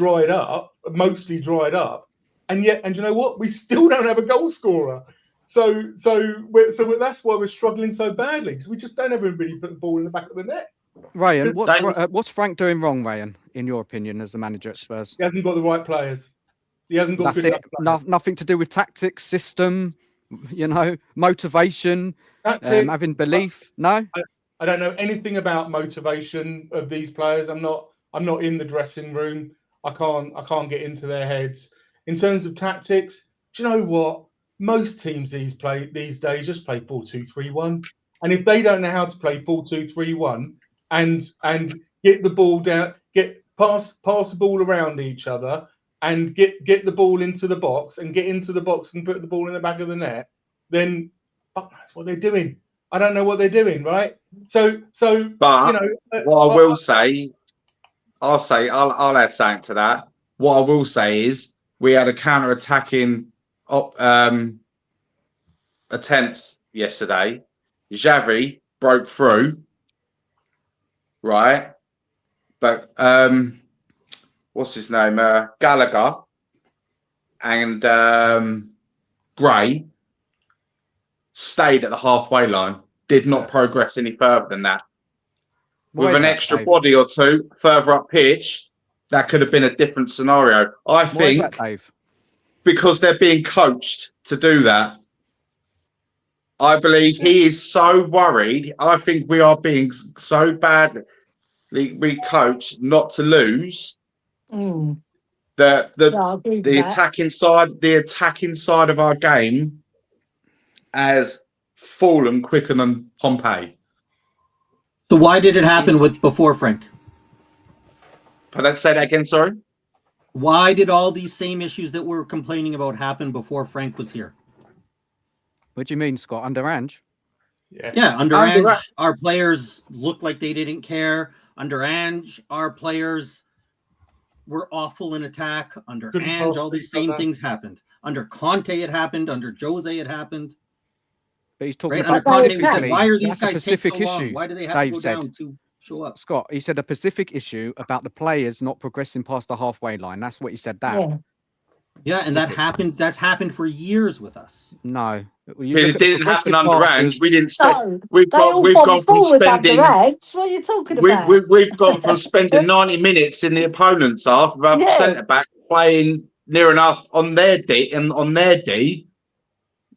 I: mostly dried up. And you know what? We still don't have a goal scorer. So that's why we're struggling so badly, because we just don't ever really put the ball in the back of the net.
G: Ryan, what's Frank doing wrong, Ryan, in your opinion, as the manager at Spurs?
I: He hasn't got the right players. He hasn't got
G: nothing to do with tactics, system, motivation, having belief. No,
I: I don't know anything about motivation of these players. I'm not in the dressing room. I can't get into their heads. In terms of tactics, do you know what? Most teams these days just play 4-2-3-1. And if they don't know how to play 4-2-3-1 and get the ball down, get pass the ball around each other and get the ball into the box and get into the box and put the ball in the back of the net, then that's what they're doing. I don't know what they're doing, right? So
H: But
I: you know,
H: what I will say, I'll add something to that. What I will say is we had a counter-attacking attempts yesterday. Xavi broke through, right? But what's his name? Gallagher and Gray stayed at the halfway line. Did not progress any further than that.
G: Why
H: With
G: is
H: an
G: that,
H: extra
G: Dave?
H: body or two further up pitch, that could have been a different scenario. I
G: Why is
H: think
G: that, Dave?
H: because they're being coached to do that. I believe he is so worried. I think we are being so badly coached not to lose
J: Mm.
H: that
J: Yeah, I agree with
H: the
J: that.
H: attacking side of our game has fallen quicker than Pompey.
F: So why did it happen before Frank?
H: But let's say that again. Sorry.
F: Why did all these same issues that we're complaining about happen before Frank was here?
G: What do you mean, Scott? Under Ange?
F: Yeah, under Ange, our players looked like they didn't care. Under Ange, our players were awful in attack. Under Ange, all these same things happened. Under Conte, it happened. Under Jose, it happened.
G: But he's talking
F: Under
G: about
F: Conte, we said, why are these
G: that's a
F: guys take so
G: Pacific
F: long?
G: issue.
F: Why do they have to
G: Dave
F: go
G: said.
F: down to show up?
G: Scott, he said a Pacific issue about the players not progressing past the halfway line. That's what he said. That.
F: Yeah, and that happened. That's happened for years with us.
G: No,
H: It didn't happen under Ange. We didn't.
J: No,
H: We've
J: they all
H: gone from
J: forward under
H: spending.
J: Ange. What are you talking about?
H: We've gone from spending 90 minutes in the opponent's half of our centre back playing near enough on their D and on their D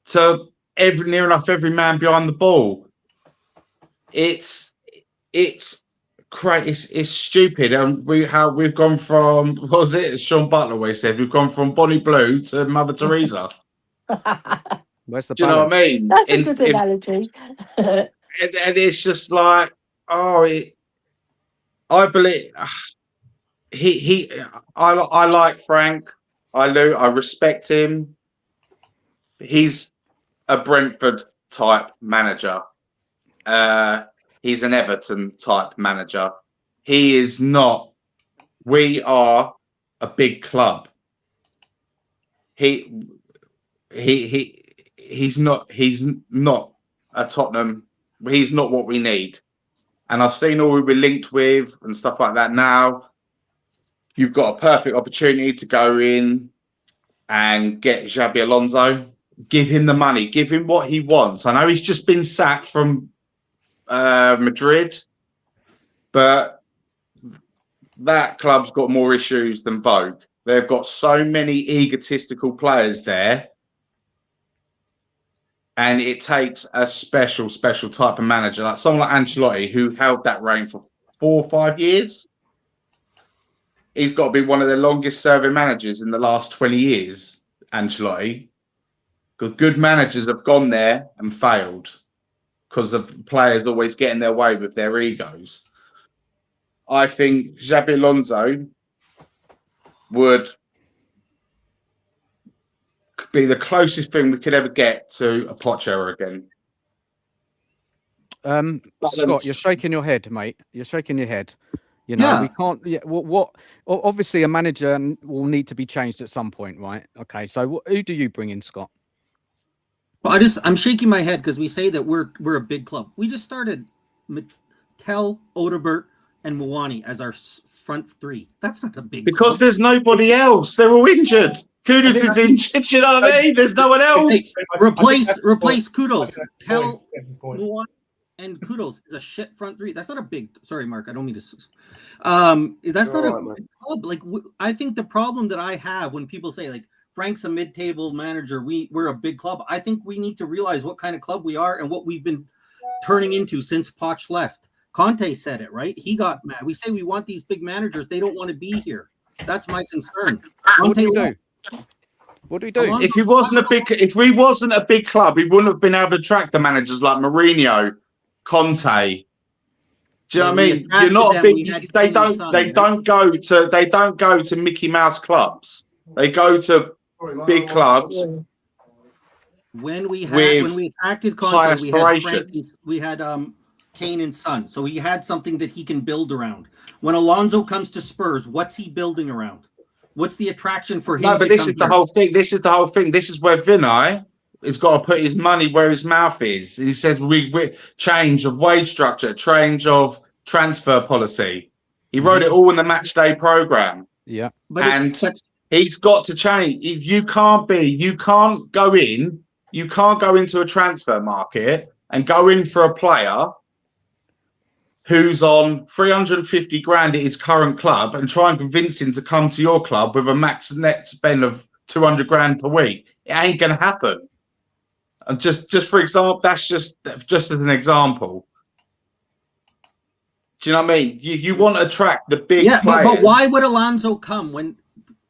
H: to near enough every man behind the ball. It's crazy. It's stupid. And we've gone from, what was it? Sean Butler always said we've gone from Bonnie Blue to Mother Teresa.
G: Where's the
H: Do you know what I mean?
J: That's a good analogy.
H: And it's just like, I believe I like Frank. I respect him. He's a Brentford type manager. He's an Everton type manager. He is not. We are a big club. He's not a Tottenham. He's not what we need. And I've seen all we were linked with and stuff like that. Now you've got a perfect opportunity to go in and get Xabi Alonso. Give him the money. Give him what he wants. I know he's just been sacked from Madrid, but that club's got more issues than Vogue. They've got so many egotistical players there. And it takes a special type of manager, like someone like Ancelotti, who held that reign for 4 or 5 years. He's got to be one of the longest serving managers in the last 20 years, Ancelotti. Because good managers have gone there and failed because of players always getting their way with their egos. I think Xabi Alonso would be the closest thing we could ever get to a Poch again.
G: Scott, you're shaking your head, mate. You're shaking your head. You know, we can't. Yeah, what? Obviously, a manager will need to be changed at some point, right? Okay, so who do you bring in, Scott?
F: Well, I'm shaking my head because we say that we're a big club. We just started Tel, Odebert, and Mwani as our front three. That's not a big
H: because
F: club.
H: There's nobody else. They're all injured. Kudus is injured. You know what I mean? There's no one else.
F: Hey, replace Kudus. Tel, Mwani, and Kudus is a shit front three. That's not a big. Sorry, Mark. I don't mean to. That's not a big club. Like I think the problem that I have when people say like Frank's a mid-table manager, we're a big club. I think we need to realize what kind of club we are and what we've been turning into since Poch left. Conte said it, right? He got mad. We say we want these big managers. They don't want to be here. That's my concern.
G: What do
F: Conte
G: we do?
F: left.
G: What do we do?
F: Alonso-
H: If we wasn't a big club, we wouldn't have been able to attract the managers like Mourinho, Conte. Do you know what I mean? You're not a big. They don't go to Mickey Mouse clubs. They go to big clubs.
F: When we
H: with
F: attracted
H: high
F: Conte, we had
H: aspirations.
F: we had Kane and Son, so he had something that he can build around. When Alonso comes to Spurs, what's he building around? What's the attraction for him?
H: No, but this is the whole thing. This is the whole thing. This is where Vinay has got to put his money where his mouth is. He says we change of wage structure, change of transfer policy. He wrote it all in the match day program.
G: Yeah,
F: but
H: he's got to change. You can't go into a transfer market and go in for a player who's on 350 grand at his current club and try and convince him to come to your club with a max net spend of 200 grand per week. It ain't going to happen. And just for example, that's just as an example. Do you know what I mean? You want to attract the big players.
F: But why would Alonso come when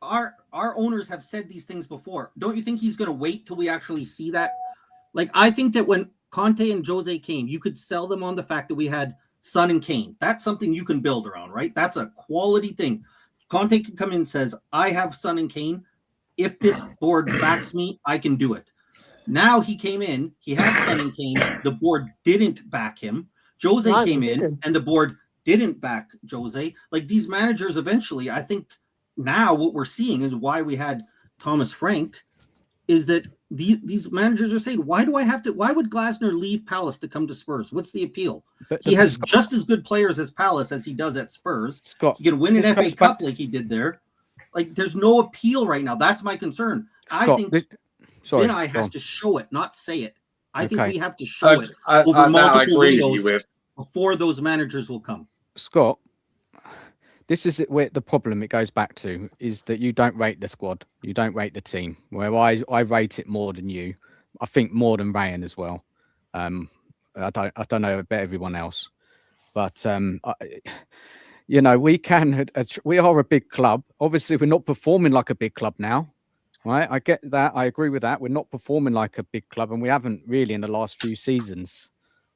F: our owners have said these things before? Don't you think he's going to wait till we actually see that? Like, I think that when Conte and Jose came, you could sell them on the fact that we had Son and Kane. That's something you can build around, right? That's a quality thing. Conte can come in and says, I have Son and Kane. If this board backs me, I can do it. Now he came in, he had Son and Kane. The board didn't back him. Jose came in and the board didn't back Jose. Like, these managers eventually, I think now what we're seeing is why we had Thomas Frank, is that these managers are saying, why would Glasner leave Palace to come to Spurs? What's the appeal? He has just as good players as Palace as he does at Spurs. He can win an FA Cup like he did there. Like, there's no appeal right now. That's my concern. I think Vinay has to show it, not say it. I think we have to show it over multiple windows before those managers will come.
G: Scott, this is where the problem it goes back to is that you don't rate the squad, you don't rate the team. Where I rate it more than you, I think more than Ryan as well. I don't know about everyone else, but you know, we are a big club. Obviously, we're not performing like a big club now, right? I get that. I agree with that. We're not performing like a big club, and we haven't really in the last few seasons.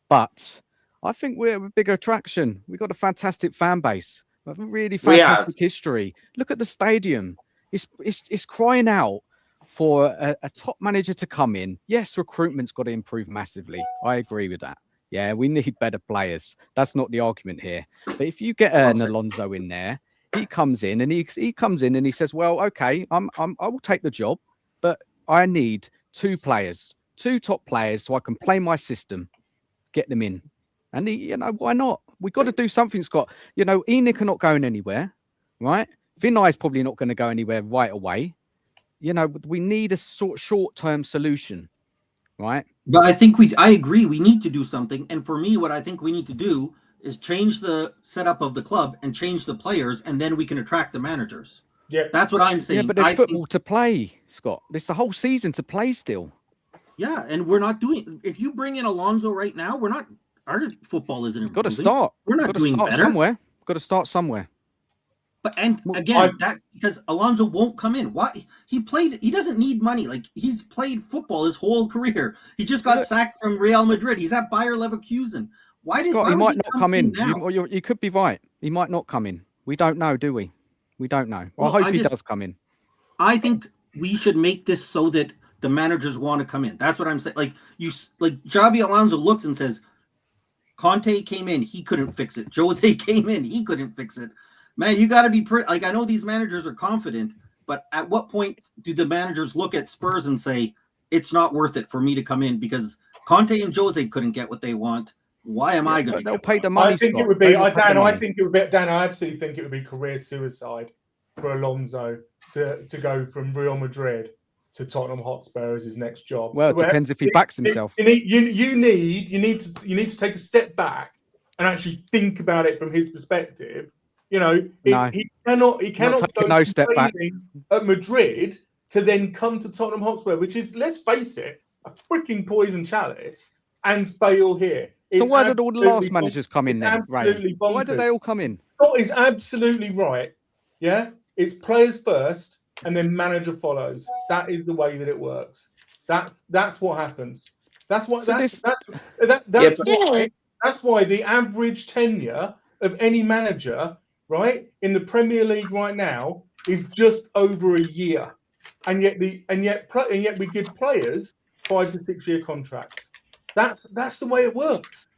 G: But I think we're a big attraction. We've got a fantastic fan base. We have a really fantastic history. Look at the stadium. It's crying out for a top manager to come in. Yes, recruitment's got to improve massively. I agree with that. Yeah, we need better players. That's not the argument here. But if you get an Alonso in there, he comes in and he comes in and he says, "Well, okay, I will take the job, but I need two top players, so I can play my system, get them in." And you know, why not? We've got to do something, Scott. You know, Enic are not going anywhere, right? Vinay is probably not going to go anywhere right away. You know, we need a short-term solution, right?
F: But I agree. We need to do something. And for me, what I think we need to do is change the setup of the club and change the players, and then we can attract the managers.
I: Yeah,
F: that's what I'm saying.
G: Yeah, but there's football to play, Scott. There's the whole season to play still.
F: Yeah, and we're not doing. If you bring in Alonso right now, we're not. Our football isn't improving.
G: Got to start.
F: We're not doing better.
G: Somewhere. Got to start somewhere.
F: But again, that's because Alonso won't come in. Why? He doesn't need money. Like, he's played football his whole career. He just got sacked from Real Madrid. He's at Bayer Leverkusen.
G: He might not come in. You could be right. He might not come in. We don't know, do we? We don't know. Well, I hope he does come in.
F: I think we should make this so that the managers want to come in. That's what I'm saying. Like Xabi Alonso looks and says, Conte came in, he couldn't fix it. Jose came in, he couldn't fix it. Man, you got to be I know these managers are confident, but at what point do the managers look at Spurs and say, it's not worth it for me to come in because Conte and Jose couldn't get what they want? Why am I going to?
G: They'll pay the money.
I: I think it would be. I absolutely think it would be career suicide for Alonso to go from Real Madrid to Tottenham Hotspur as his next job.
G: Well, it depends if he backs himself.
I: You need to take a step back and actually think about it from his perspective. You know, he cannot go
G: no step back
I: at Madrid to then come to Tottenham Hotspur, which is, let's face it, a freaking poison chalice, and fail here.
G: So
I: It's
G: why did all the last
I: absolutely
G: managers come in
I: it's
G: then, Ryan?
I: absolutely
G: Why did
I: bonkers.
G: they all come in?
I: Scott is absolutely right. Yeah, it's players first, and then manager follows. That is the way that it works. That's what happens. That's what
G: So
I: that's
G: this-
I: that's
J: Yeah.
I: why that's why the average tenure of any manager, right, in the Premier League right now is just over a year, and yet we give players 5 to 6 year contracts. That's the way it works.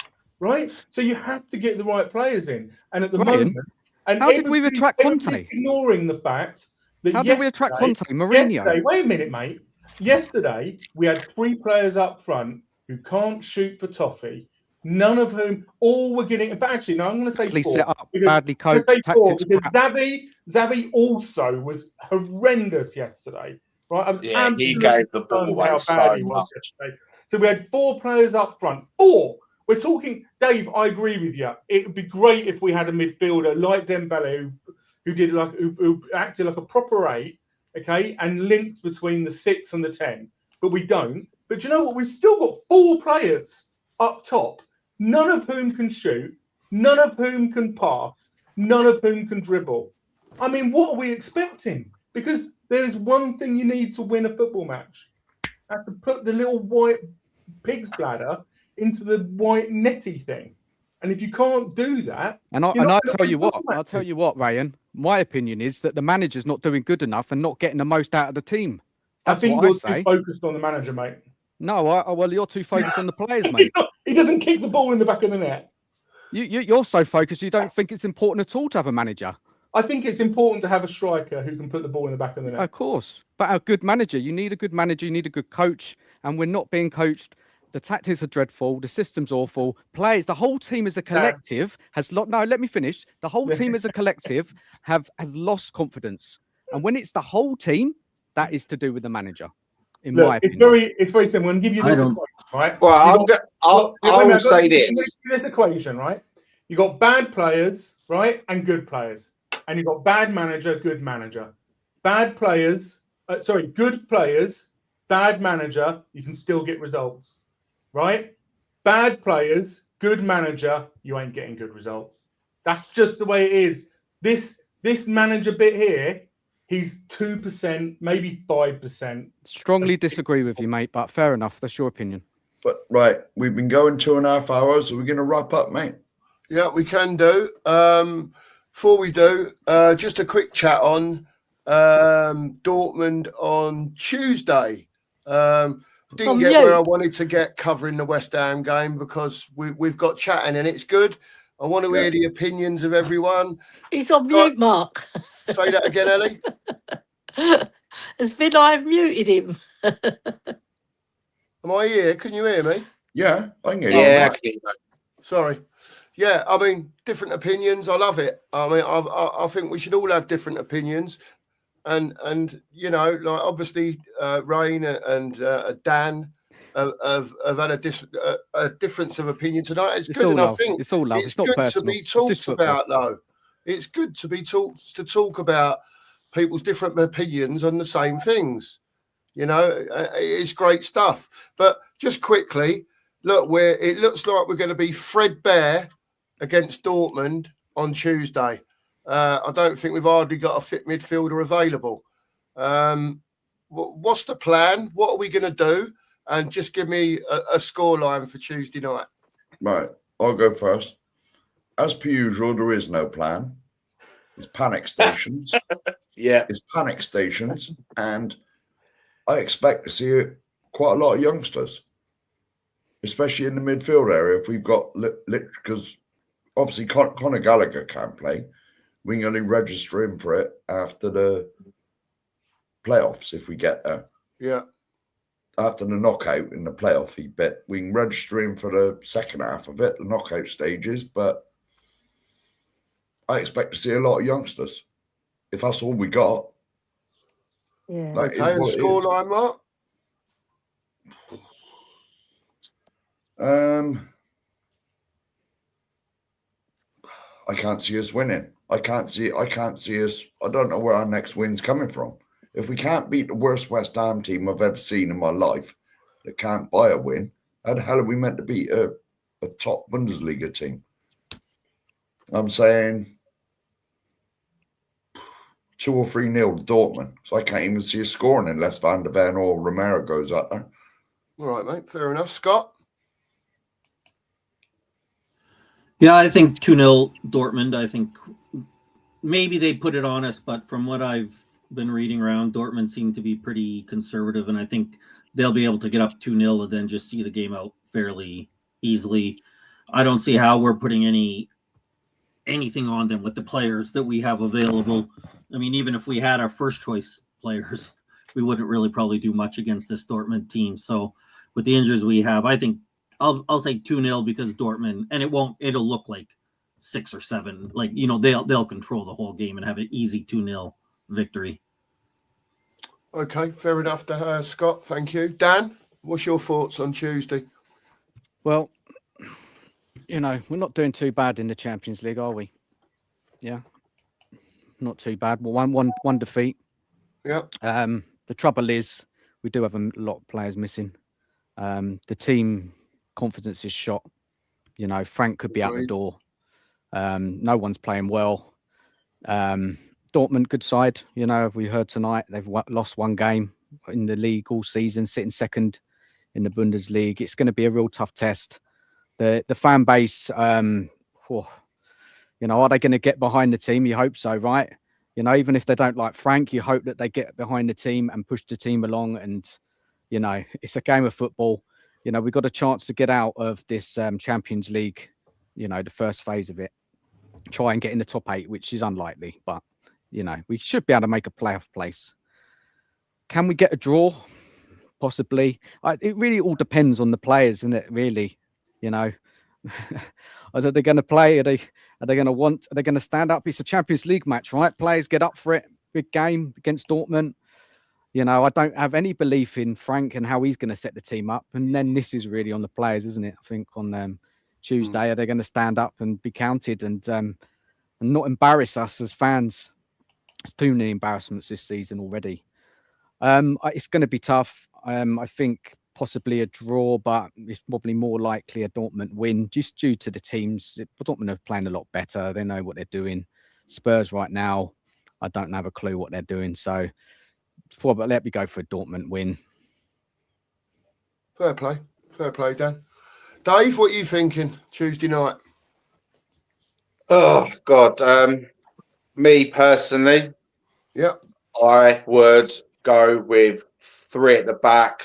I: Right, so you have to get the right players in, and at the
G: Ryan,
I: moment, and
G: how did we attract Conte?
I: everybody's ignoring the fact that
G: How did we attract Conte? Mourinho.
I: Wait a minute, mate. Yesterday we had 3 players up front who can't shoot for toffee. None of whom, all were getting. But actually, no, I'm going to say
G: Badly
I: 4.
G: set up,
I: because-
G: badly
I: I'm gonna
G: coached,
I: say 4
G: tactics
I: because
G: crap.
I: Xavi also was horrendous yesterday. Right, I was
H: Yeah, he
I: absolutely
H: gave the ball
I: stunned
H: away
I: how
H: so
I: bad he was
H: much.
I: yesterday. So we had 4 players up front. 4. We're talking, Dave. I agree with you. It would be great if we had a midfielder like Dembele, who acted like a proper 8, okay, and linked between the 6 and the 10. But we don't. But you know what? We've still got 4 players up top, none of whom can shoot, none of whom can pass, none of whom can dribble. I mean, what are we expecting? Because there's one thing you need to win a football match. You have to put the little white pig's bladder into the white netty thing. And if you can't do that,
G: And I'll tell you what, Ryan, my opinion is that the manager's not doing good enough and not getting the most out of the team. That's
I: I think
G: what
I: you're
G: I say.
I: too focused on the manager, mate.
G: No, well, you're too focused on the players, mate.
I: He doesn't kick the ball in the back of the net.
G: You're so focused, you don't think it's important at all to have a manager.
I: I think it's important to have a striker who can put the ball in the back of the net.
G: Of course. But a good manager, you need a good manager, you need a good coach. And we're not being coached. The tactics are dreadful. The system's awful. Players, the whole team as a collective no, let me finish. The whole team as a collective has lost confidence. And when it's the whole team, that is to do with the manager. In my opinion.
I: It's very simple. I'm going to give you this equation, right?
H: Well, I'll say this.
I: This equation, right? You got bad players, right, and good players, and you got bad manager, good manager. Good players, bad manager. You can still get results, right? Bad players, good manager. You ain't getting good results. That's just the way it is. This manager bit here. He's 2%, maybe 5%.
G: Strongly disagree with you, mate, but fair enough. That's your opinion.
E: But right, we've been going 2.5 hours. Are we going to wrap up, mate?
A: Yeah, we can do. Before we do, just a quick chat on Dortmund on Tuesday. Didn't get where I wanted to get covering the West Ham game because we've got chatting and it's good. I want to hear the opinions of everyone.
J: He's on mute, Mark.
A: Say that again, Ellie.
J: Has been I've muted him.
A: Am I here? Can you hear me?
E: Yeah, I can hear you.
H: Yeah.
A: Sorry. Yeah, I mean, different opinions. I love it. I mean, I think we should all have different opinions. And you know, like obviously, Rain and Dan have had a difference of opinion tonight. It's good, and I think
G: it's all love.
A: It's
G: not
A: good
G: personal.
A: to be talked about, though. It's good to be talk about people's different opinions on the same things. You know, it's great stuff. But just quickly, look, it looks like we're going to be threadbare against Dortmund on Tuesday. I don't think we've hardly got a fit midfielder available. What's the plan? What are we going to do? And just give me a scoreline for Tuesday night.
E: Right, I'll go first. As per usual, there is no plan. It's panic stations. It's panic stations. And I expect to see quite a lot of youngsters, especially in the midfield area. If we've got, because obviously Conor Gallagher can't play. We can only register him for it after the playoffs if we get there.
A: Yeah.
E: After the knockout in the playoff, we can register him for the second half of it, the knockout stages. But I expect to see a lot of youngsters. If that's all we got,
J: yeah.
A: Okay, and scoreline, Mark?
E: I can't see us winning. I can't see us. I don't know where our next win's coming from. If we can't beat the worst West Ham team I've ever seen in my life that can't buy a win, how the hell are we meant to beat a a top Bundesliga team. I'm saying 2 or 3-0 Dortmund. So I can't even see a scoring unless Van der Ven or Romero goes up there.
A: All right, mate. Fair enough. Scott?
F: Yeah, I think 2-0 Dortmund. I think maybe they put it on us, but from what I've been reading around, Dortmund seem to be pretty conservative, and I think they'll be able to get up 2-0 and then just see the game out fairly easily. I don't see how we're putting anything on them with the players that we have available. I mean, even if we had our first choice players, we wouldn't really probably do much against this Dortmund team. So with the injuries we have, I think I'll say 2-0 because Dortmund, and it'll look like 6 or 7. Like, you know, they'll control the whole game and have an easy 2-0 victory.
A: Okay, fair enough, Scott. Thank you. Dan, what's your thoughts on Tuesday?
G: Well, you know, we're not doing too bad in the Champions League, are we? Yeah, not too bad. Well, one defeat.
A: Yeah.
G: The trouble is, we do have a lot of players missing. The team confidence is shot. You know, Frank could be out the door. No one's playing well. Dortmund, good side. You know, we heard tonight they've lost 1 game in the league all season, sitting second in the Bundesliga. It's going to be a real tough test. The fan base, you know, are they going to get behind the team? You hope so, right? You know, even if they don't like Frank, you hope that they get behind the team and push the team along. And, you know, it's a game of football. You know, we've got a chance to get out of this Champions League, you know, the first phase of it. Try and get in the top 8, which is unlikely. But, you know, we should be able to make a playoff place. Can we get a draw? Possibly. It really all depends on the players, isn't it, really? You know, are they going to play? Are they going to stand up? It's a Champions League match, right? Players get up for it. Big game against Dortmund. You know, I don't have any belief in Frank and how he's going to set the team up. And then this is really on the players, isn't it? I think on Tuesday, are they going to stand up and be counted and not embarrass us as fans? There's too many embarrassments this season already. It's going to be tough. I think possibly a draw, but it's probably more likely a Dortmund win just due to the teams. Dortmund are playing a lot better. They know what they're doing. Spurs right now, I don't have a clue what they're doing. So, but let me go for a Dortmund win.
A: Fair play, Dan. Dave, what are you thinking Tuesday night?
H: Oh God, me personally,
A: Yeah,
H: I would go with 3 at the back,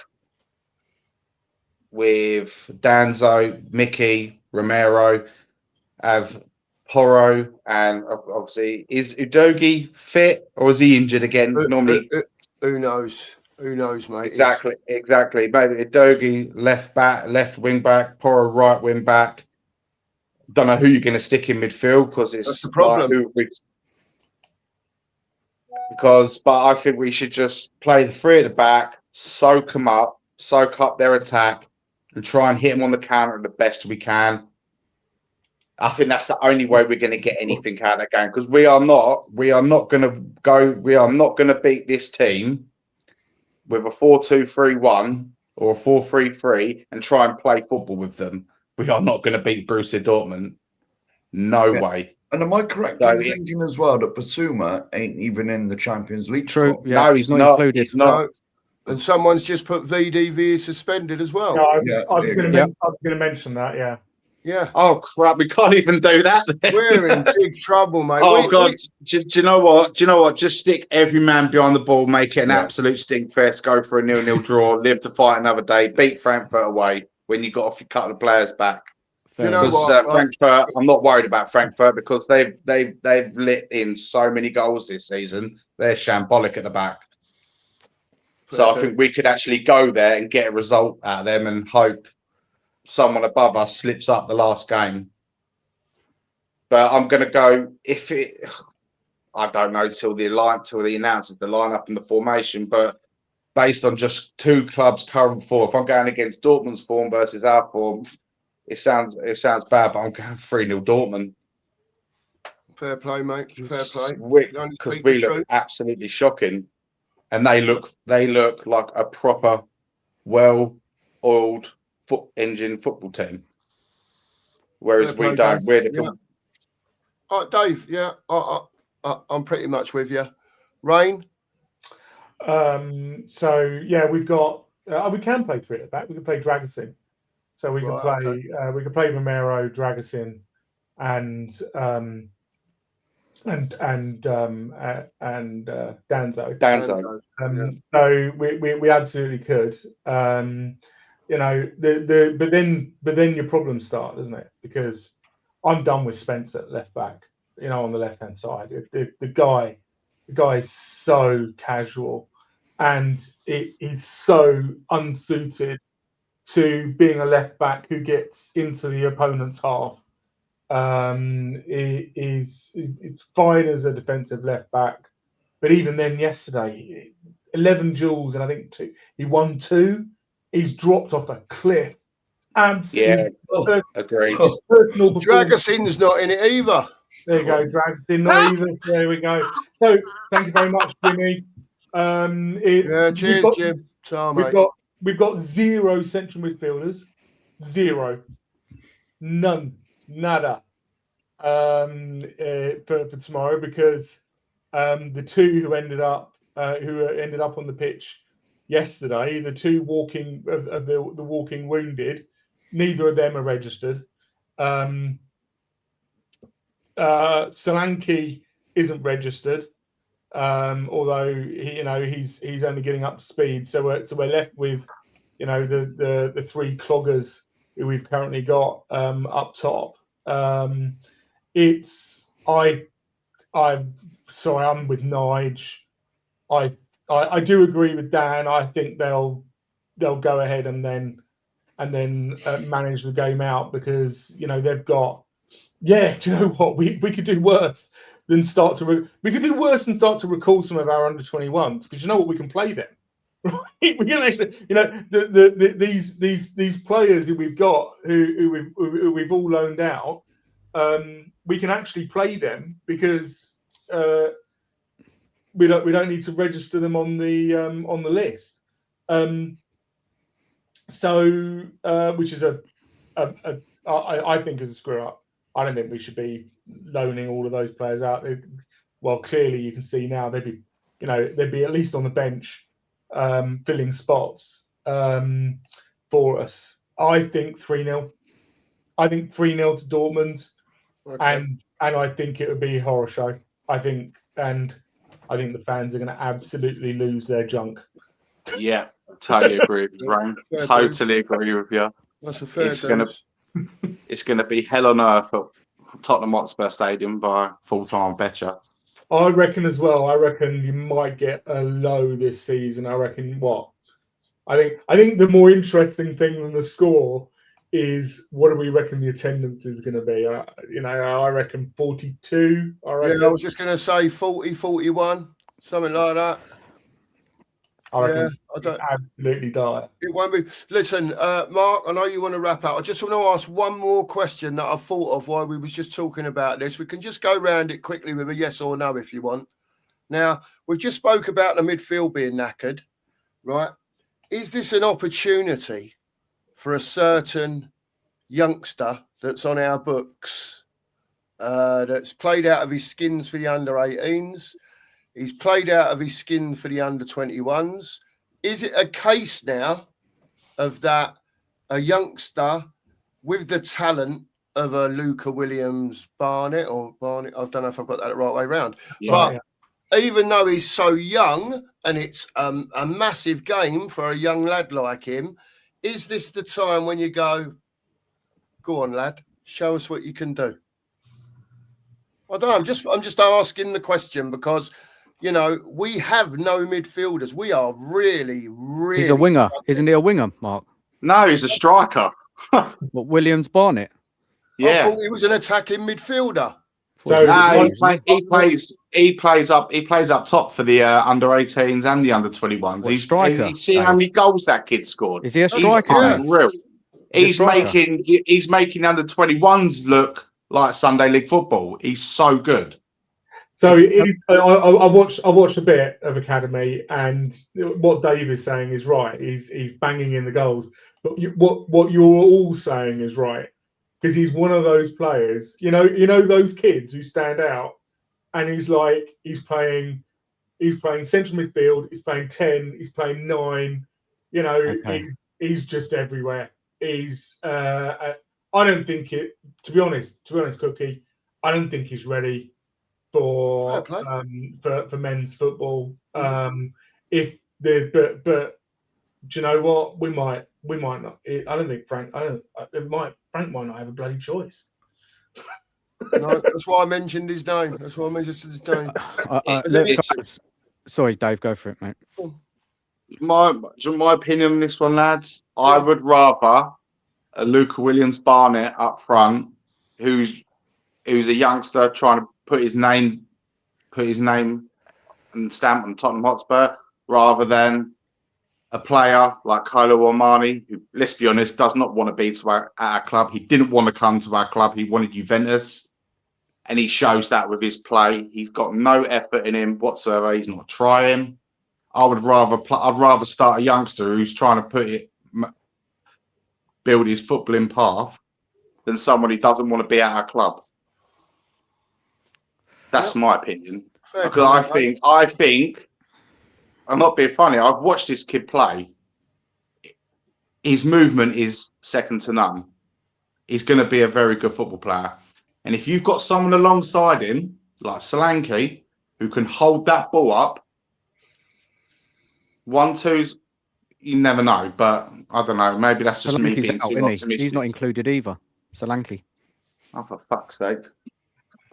H: with Danzo, Mickey, Romero, have Porro, and obviously, is Udogi fit or is he injured again? Normally,
A: who knows? Who knows, mate?
H: exactly. Maybe Udogi left wing back, Porro right wing back. Don't know who you're going to stick in midfield because it's
A: that's the problem.
H: But I think we should just play the 3 at the back, soak up their attack, and try and hit them on the counter the best we can. I think that's the only way we're going to get anything out of that game because we are not going to beat this team with a 4-2-3-1 or a 4-3-3 and try and play football with them. We are not going to beat Borussia Dortmund. No way.
E: And am I correct in thinking as well that Basuma ain't even in the Champions League?
G: True.
E: squad?
G: Yeah,
H: No, he's not included.
G: He's
H: not.
A: No. And someone's just put VDV is suspended as well.
I: No, I was going to mention that. Yeah.
A: Yeah.
H: Oh crap! We can't even do that. Then.
A: We're in big trouble, mate.
H: Oh God! Do you know what? Just stick every man behind the ball, make it an absolute stink fest. Go for a 0-0 draw. Live to fight another day. Beat Frankfurt away when you got off your couple of players back.
A: You know what?
H: Frankfurt, I'm not worried about Frankfurt because they've lit in so many goals this season. They're shambolic at the back. So I think we could actually go there and get a result out of them and hope someone above us slips up the last game. But I'm going to go I don't know till he announces the lineup and the formation. But based on just 2 clubs' current form, if I'm going against Dortmund's form versus our form, it sounds bad. But I'm going 3-0 Dortmund.
A: Fair play, mate. Fair play.
H: Because we look absolutely shocking, and they look like a proper, well-oiled engine football team. whereas
A: Fair play,
H: we don't.
A: Dave.
H: We're different.
A: All right, Dave. Yeah, I'm pretty much with you. Rain.
I: So yeah, we've got. We can play three at the back. We can play Dragusin. So we can
A: Right,
I: play. We can play Romero, Dragusin, and Danzo.
H: Danzo.
I: So we absolutely could. You know, but then your problems start, doesn't it? Because I'm done with Spencer at left back. You know, on the left hand side, the guy is so casual, and it is so unsuited to being a left back who gets into the opponent's half. It's fine as a defensive left back, but even then, yesterday, 11 duels, and I think he won 2. He's dropped off a cliff. Absolutely.
H: Yeah, agreed.
I: Personal performance.
A: Dragasin's not in it either.
I: There you go, Dragusin, not either. There we go. So, thank you very much, Jimmy.
A: Cheers, Jim.
I: We've got 0 central midfielders, 0, none, nada, for tomorrow, because the 2 who ended up on the pitch yesterday, the 2 walking of the walking wounded, neither of them are registered. Solanke isn't registered, although he's only getting up to speed. So we're left with the 3 cloggers who we've currently got up top. I'm with Nige. I do agree with Dan. I think they'll go ahead and then manage the game out, because they've got. Yeah, do you know what? We could do worse than start to recall some of our under-21s, because you know what, we can play them. Right? We can actually, these players who we've got who we've all loaned out, we can actually play them, because we don't need to register them on the list. Which is I think is a screw up. I don't think we should be loaning all of those players out. Well, clearly you can see now they'd be at least on the bench, filling spots for us. I think 3-0. I think 3-0 to Dortmund, and I think it would be a horror show. I think the fans are going to absolutely lose their junk.
H: Yeah, totally agree with you, Ryan. Totally agree with you.
A: That's a fair dose.
H: It's going to be hell on earth at Tottenham Hotspur Stadium by full-time betcha.
I: I reckon as well. I reckon you might get a low this season. I reckon I think the more interesting thing than the score is what do we reckon the attendance is going to be. I reckon 42. I
A: was just going to say 40, 41, something like that.
I: I reckon absolutely die.
A: It won't be. Listen, Mark, I know you want to wrap up. I just want to ask one more question that I thought of while we was just talking about this. We can just go round it quickly with a yes or no if you want. Now, we've just spoke about the midfield being knackered, right? Is this an opportunity for a certain youngster that's on our books, that's played out of his skins for the under-18s? He's played out of his skin for the under-21s. Is it a case now of that a youngster with the talent of a Luca Williams Barnett, I don't know if I've got that the right way around. Yeah, but even though he's so young and it's a massive game for a young lad like him, is this the time when you go on, lad, show us what you can do? I don't know. I'm just asking the question because we have no midfielders. We are really, really.
G: He's a winger, isn't he? A winger, Mark?
H: No, he's a striker.
G: What, Williams Barnett?
H: Yeah,
A: I thought he was an attacking midfielder.
H: So he plays up top for the under-18s and the under-21s. He's striker. He's seen how many goals that kid scored.
G: Is he a striker?
H: He's making under-21s look like Sunday League football. He's so good.
I: So I watched a bit of Academy, and what Dave is saying is right. He's banging in the goals, but what you're all saying is right. because he's one of those players. You know those kids who stand out, and he's playing central midfield. He's playing 10. He's playing 9. You know,
G: Okay.
I: he's just everywhere. He's. I don't think it. To be honest, Cookie, I don't think he's ready for men's football. But do you know what? We might not. I don't think Frank. Frank might not have a bloody choice.
A: No, that's why I mentioned his name. That's why I mentioned his name.
G: Sorry, Dave, go for it, mate.
H: My opinion on this one, lads. I would rather a Luca Williams Barnett up front, who's a youngster trying to put his name and stamp on Tottenham Hotspur, rather than a player like Kylo Armani, who, let's be honest, does not want to be at our club. He didn't want to come to our club. He wanted Juventus, and he shows that with his play. He's got no effort in him whatsoever. He's not trying. I'd rather start a youngster who's trying to build his footballing path than someone who doesn't want to be at our club. That's my opinion. Because I think, I'm not being funny, I've watched this kid play. His movement is second to none. He's going to be a very good football player. And if you've got someone alongside him, like Solanke, who can hold that ball up, 1-2s, you never know. But I don't know. Maybe that's just me being too optimistic.
G: He's not included either. Solanke.
H: Oh, for fuck's sake.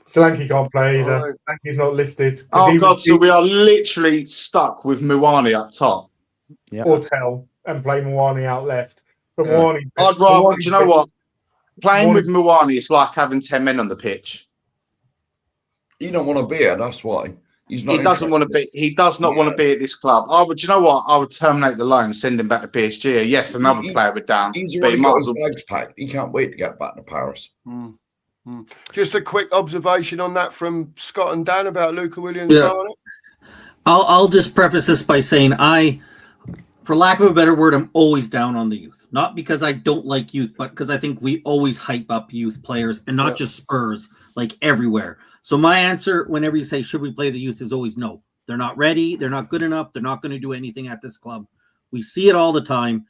I: Solanke can't play either. Solanke's not listed.
H: Oh, God. So we are literally stuck with Muani up top.
G: Yeah.
I: Or Tell and play Muani out left. But
H: I'd rather, do you know what? Playing with Muani is like having 10 men on the pitch.
E: You don't want to be here, that's why. He's not.
H: He doesn't want to be. He does not want to be at this club. Do you know what? I would terminate the loan, send him back to PSG. Yes, another player would down.
E: He's already got his bags packed. He can't wait to get back to Paris.
A: Just a quick observation on that from Scott and Dan about Luca Williams.
F: Yeah. I'll just preface this by saying for lack of a better word, I'm always down on the youth. Not because I don't like youth, but because I think we always hype up youth players, and not just Spurs, like everywhere. So my answer, whenever you say, should we play the youth, is always no. They're not ready. They're not good enough. They're not going to do anything at this club. We see it all the time.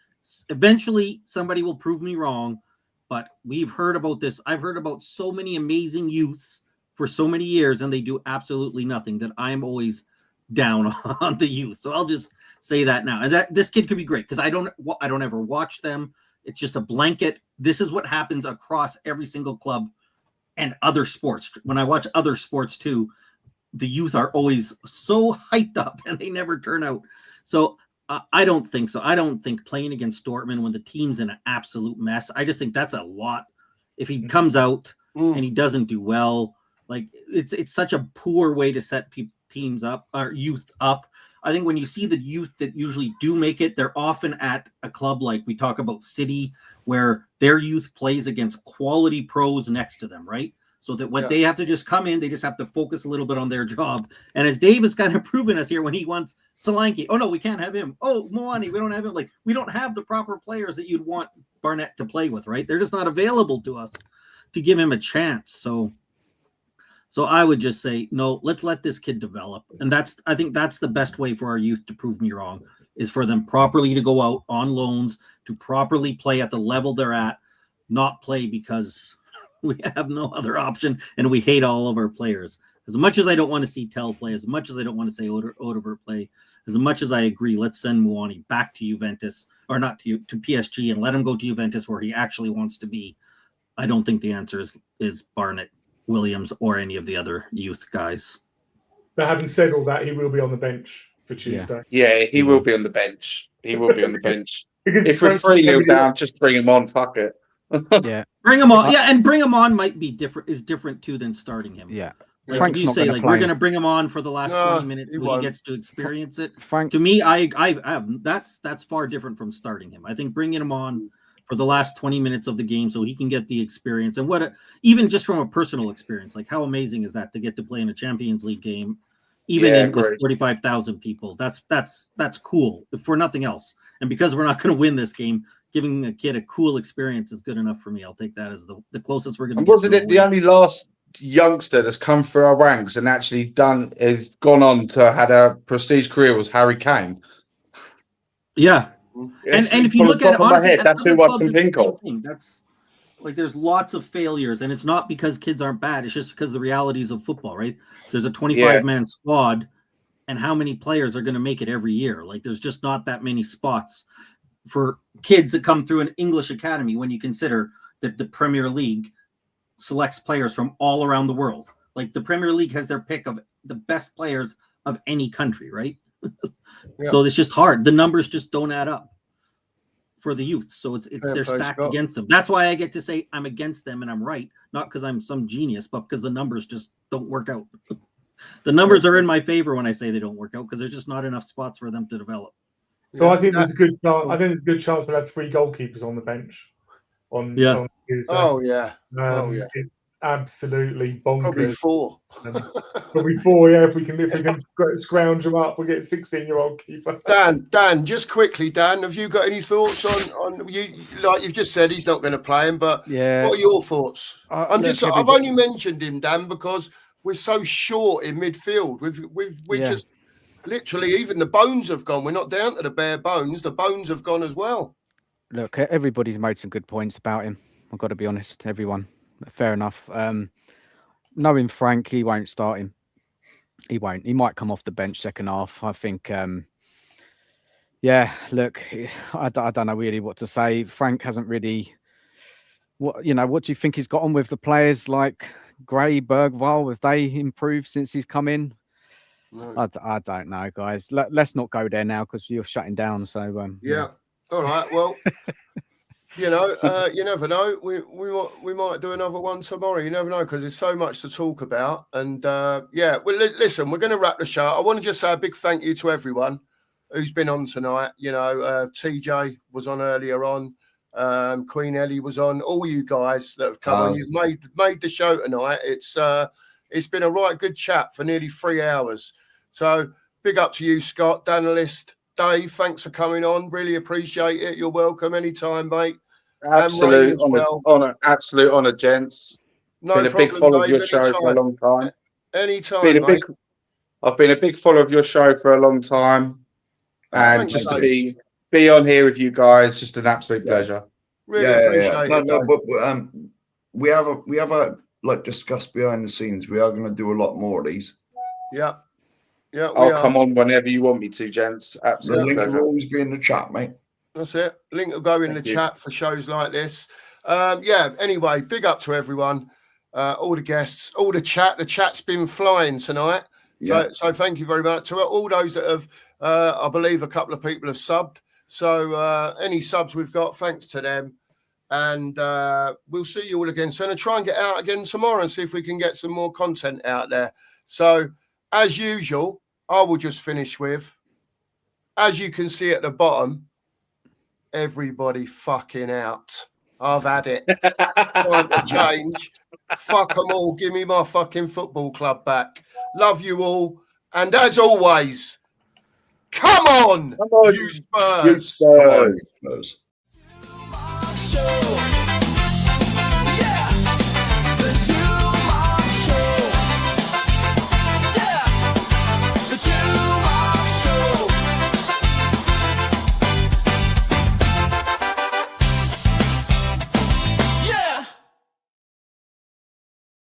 F: Eventually, somebody will prove me wrong, but we've heard about this. I've heard about so many amazing youths for so many years, and they do absolutely nothing, that I'm always down on the youth. So I'll just say that now. And that this kid could be great, because I don't ever watch them. It's just a blanket. This is what happens across every single club and other sports. When I watch other sports too, the youth are always so hyped up and they never turn out. So I don't think so. I don't think playing against Dortmund when the team's in an absolute mess, I just think that's a lot. If he comes out and he doesn't do well, like it's such a poor way to set teams up or youth up. I think when you see the youth that usually do make it, they're often at a club like we talk about City, where their youth plays against quality pros next to them, right? So that when they have to just come in, they just have to focus a little bit on their job. And as Dave has kind of proven us here when he wants Solanke, oh no, we can't have him. Oh, Moani, we don't have him. Like, we don't have the proper players that you'd want Barnett to play with, right? They're just not available to us to give him a chance. So I would just say, no, let's let this kid develop. And I think that's the best way for our youth to prove me wrong, is for them properly to go out on loans, to properly play at the level they're at, not play because we have no other option and we hate all of our players. As much as I don't want to see Tell play, as much as I don't want to see Odegaard play, as much as I agree, let's send Muani back to Juventus, or not to PSG, and let him go to Juventus where he actually wants to be. I don't think the answer is Barnett, Williams, or any of the other youth guys.
I: But having said all that, he will be on the bench for Tuesday.
H: Yeah, he will be on the bench. He will be on the bench. If we're 3-0 down, just bring him on. Fuck it.
G: Yeah,
F: bring him on. Yeah, and bring him on might be different. Is different too than starting him.
G: Yeah,
F: like
G: Frank's
F: you say, like
G: play.
F: We're going to bring him on for the last 20 minutes when he gets to experience it. To me, that's far different from starting him. I think bringing him on for the last 20 minutes of the game so he can get the experience, and even just from a personal experience, like how amazing is that to get to play in a Champions League game, even with 45,000 people. That's cool, if for nothing else. And because we're not going to win this game, giving a kid a cool experience is good enough for me. I'll take that as the closest we're going to
H: And
F: get.
H: wasn't it the only last youngster that's come through our ranks and actually has gone on to had a prestige career was Harry Kane?
F: Yeah. And if you look at it, honestly,
H: that's who I can think of.
F: That's like there's lots of failures, and it's not because kids aren't bad. It's just because the realities of football, right? There's a 25-man squad, and how many players are going to make it every year? Like there's just not that many spots for kids that come through an English academy when you consider that the Premier League selects players from all around the world. Like the Premier League has their pick of the best players of any country, right?
A: Yeah.
F: So it's just hard. The numbers just don't add up for the youth. So they're stacked against them. That's why I get to say I'm against them and I'm right, not because I'm some genius, but because the numbers just don't work out. The numbers are in my favor when I say they don't work out because there's just not enough spots for them to develop.
I: So I think there's a good chance. I think there's a good chance we'll have 3 goalkeepers on the bench. On Tuesday. It's absolutely bonkers.
A: Probably 4.
I: Probably 4. Yeah, if we can scrounge them up, we'll get a 16-year-old keeper.
A: Dan, just quickly, Dan, have you got any thoughts on you? Like you've just said, he's not going to play him, but what are your thoughts? I've only mentioned him, Dan, because we're so short in midfield. We're just literally, even the bones have gone. We're not down to the bare bones. The bones have gone as well.
G: Look, everybody's made some good points about him. I've got to be honest, everyone. Fair enough. Knowing Frank, he won't start him. He won't. He might come off the bench second half. I think, look, I don't know really what to say. Frank hasn't really... What do you think he's got on with the players like Gray, Bergvall? Have they improved since he's come in? No. I don't know, guys. Let's not go there now because you're shutting down. So,
A: yeah. All right. Well... you never know. We might do another one tomorrow. You never know because there's so much to talk about. And listen, we're going to wrap the show. I want to just say a big thank you to everyone who's been on tonight. TJ was on earlier on. Queen Ellie was on. All you guys that have come on, you've made the show tonight. It's been a right good chat for nearly 3 hours. So big up to you, Scott, Danalist. Dave, thanks for coming on. Really appreciate it. You're welcome anytime, mate.
H: Absolute honor, gents.
A: No
H: been a
A: problem,
H: big follower of your
A: Dave,
H: show for a long time.
A: Anytime,
H: mate. I've been a big follower of your show for a long time, and just to be on here with you guys, just an absolute pleasure.
A: Really appreciate it.
E: No, but we have a like discussed behind the scenes. We are going to do a lot more of these.
A: Yeah. Yeah,
H: I'll come on whenever you want me to, gents. Absolutely.
E: The link will always be in the chat, mate.
A: That's it. Link will go in the chat for shows like this. Anyway, big up to everyone, all the guests, all the chat. The chat's been flying tonight. Yeah. So thank you very much to all those that have, I believe a couple of people have subbed. So any subs we've got, thanks to them. And we'll see you all again soon and try and get out again tomorrow and see if we can get some more content out there. So as usual, I will just finish with, as you can see at the bottom, everybody fucking out. I've had it. Time to change. Fuck them all. Give me my fucking football club back. Love you all. And as always, come on, you Spurs.
E: You Spurs.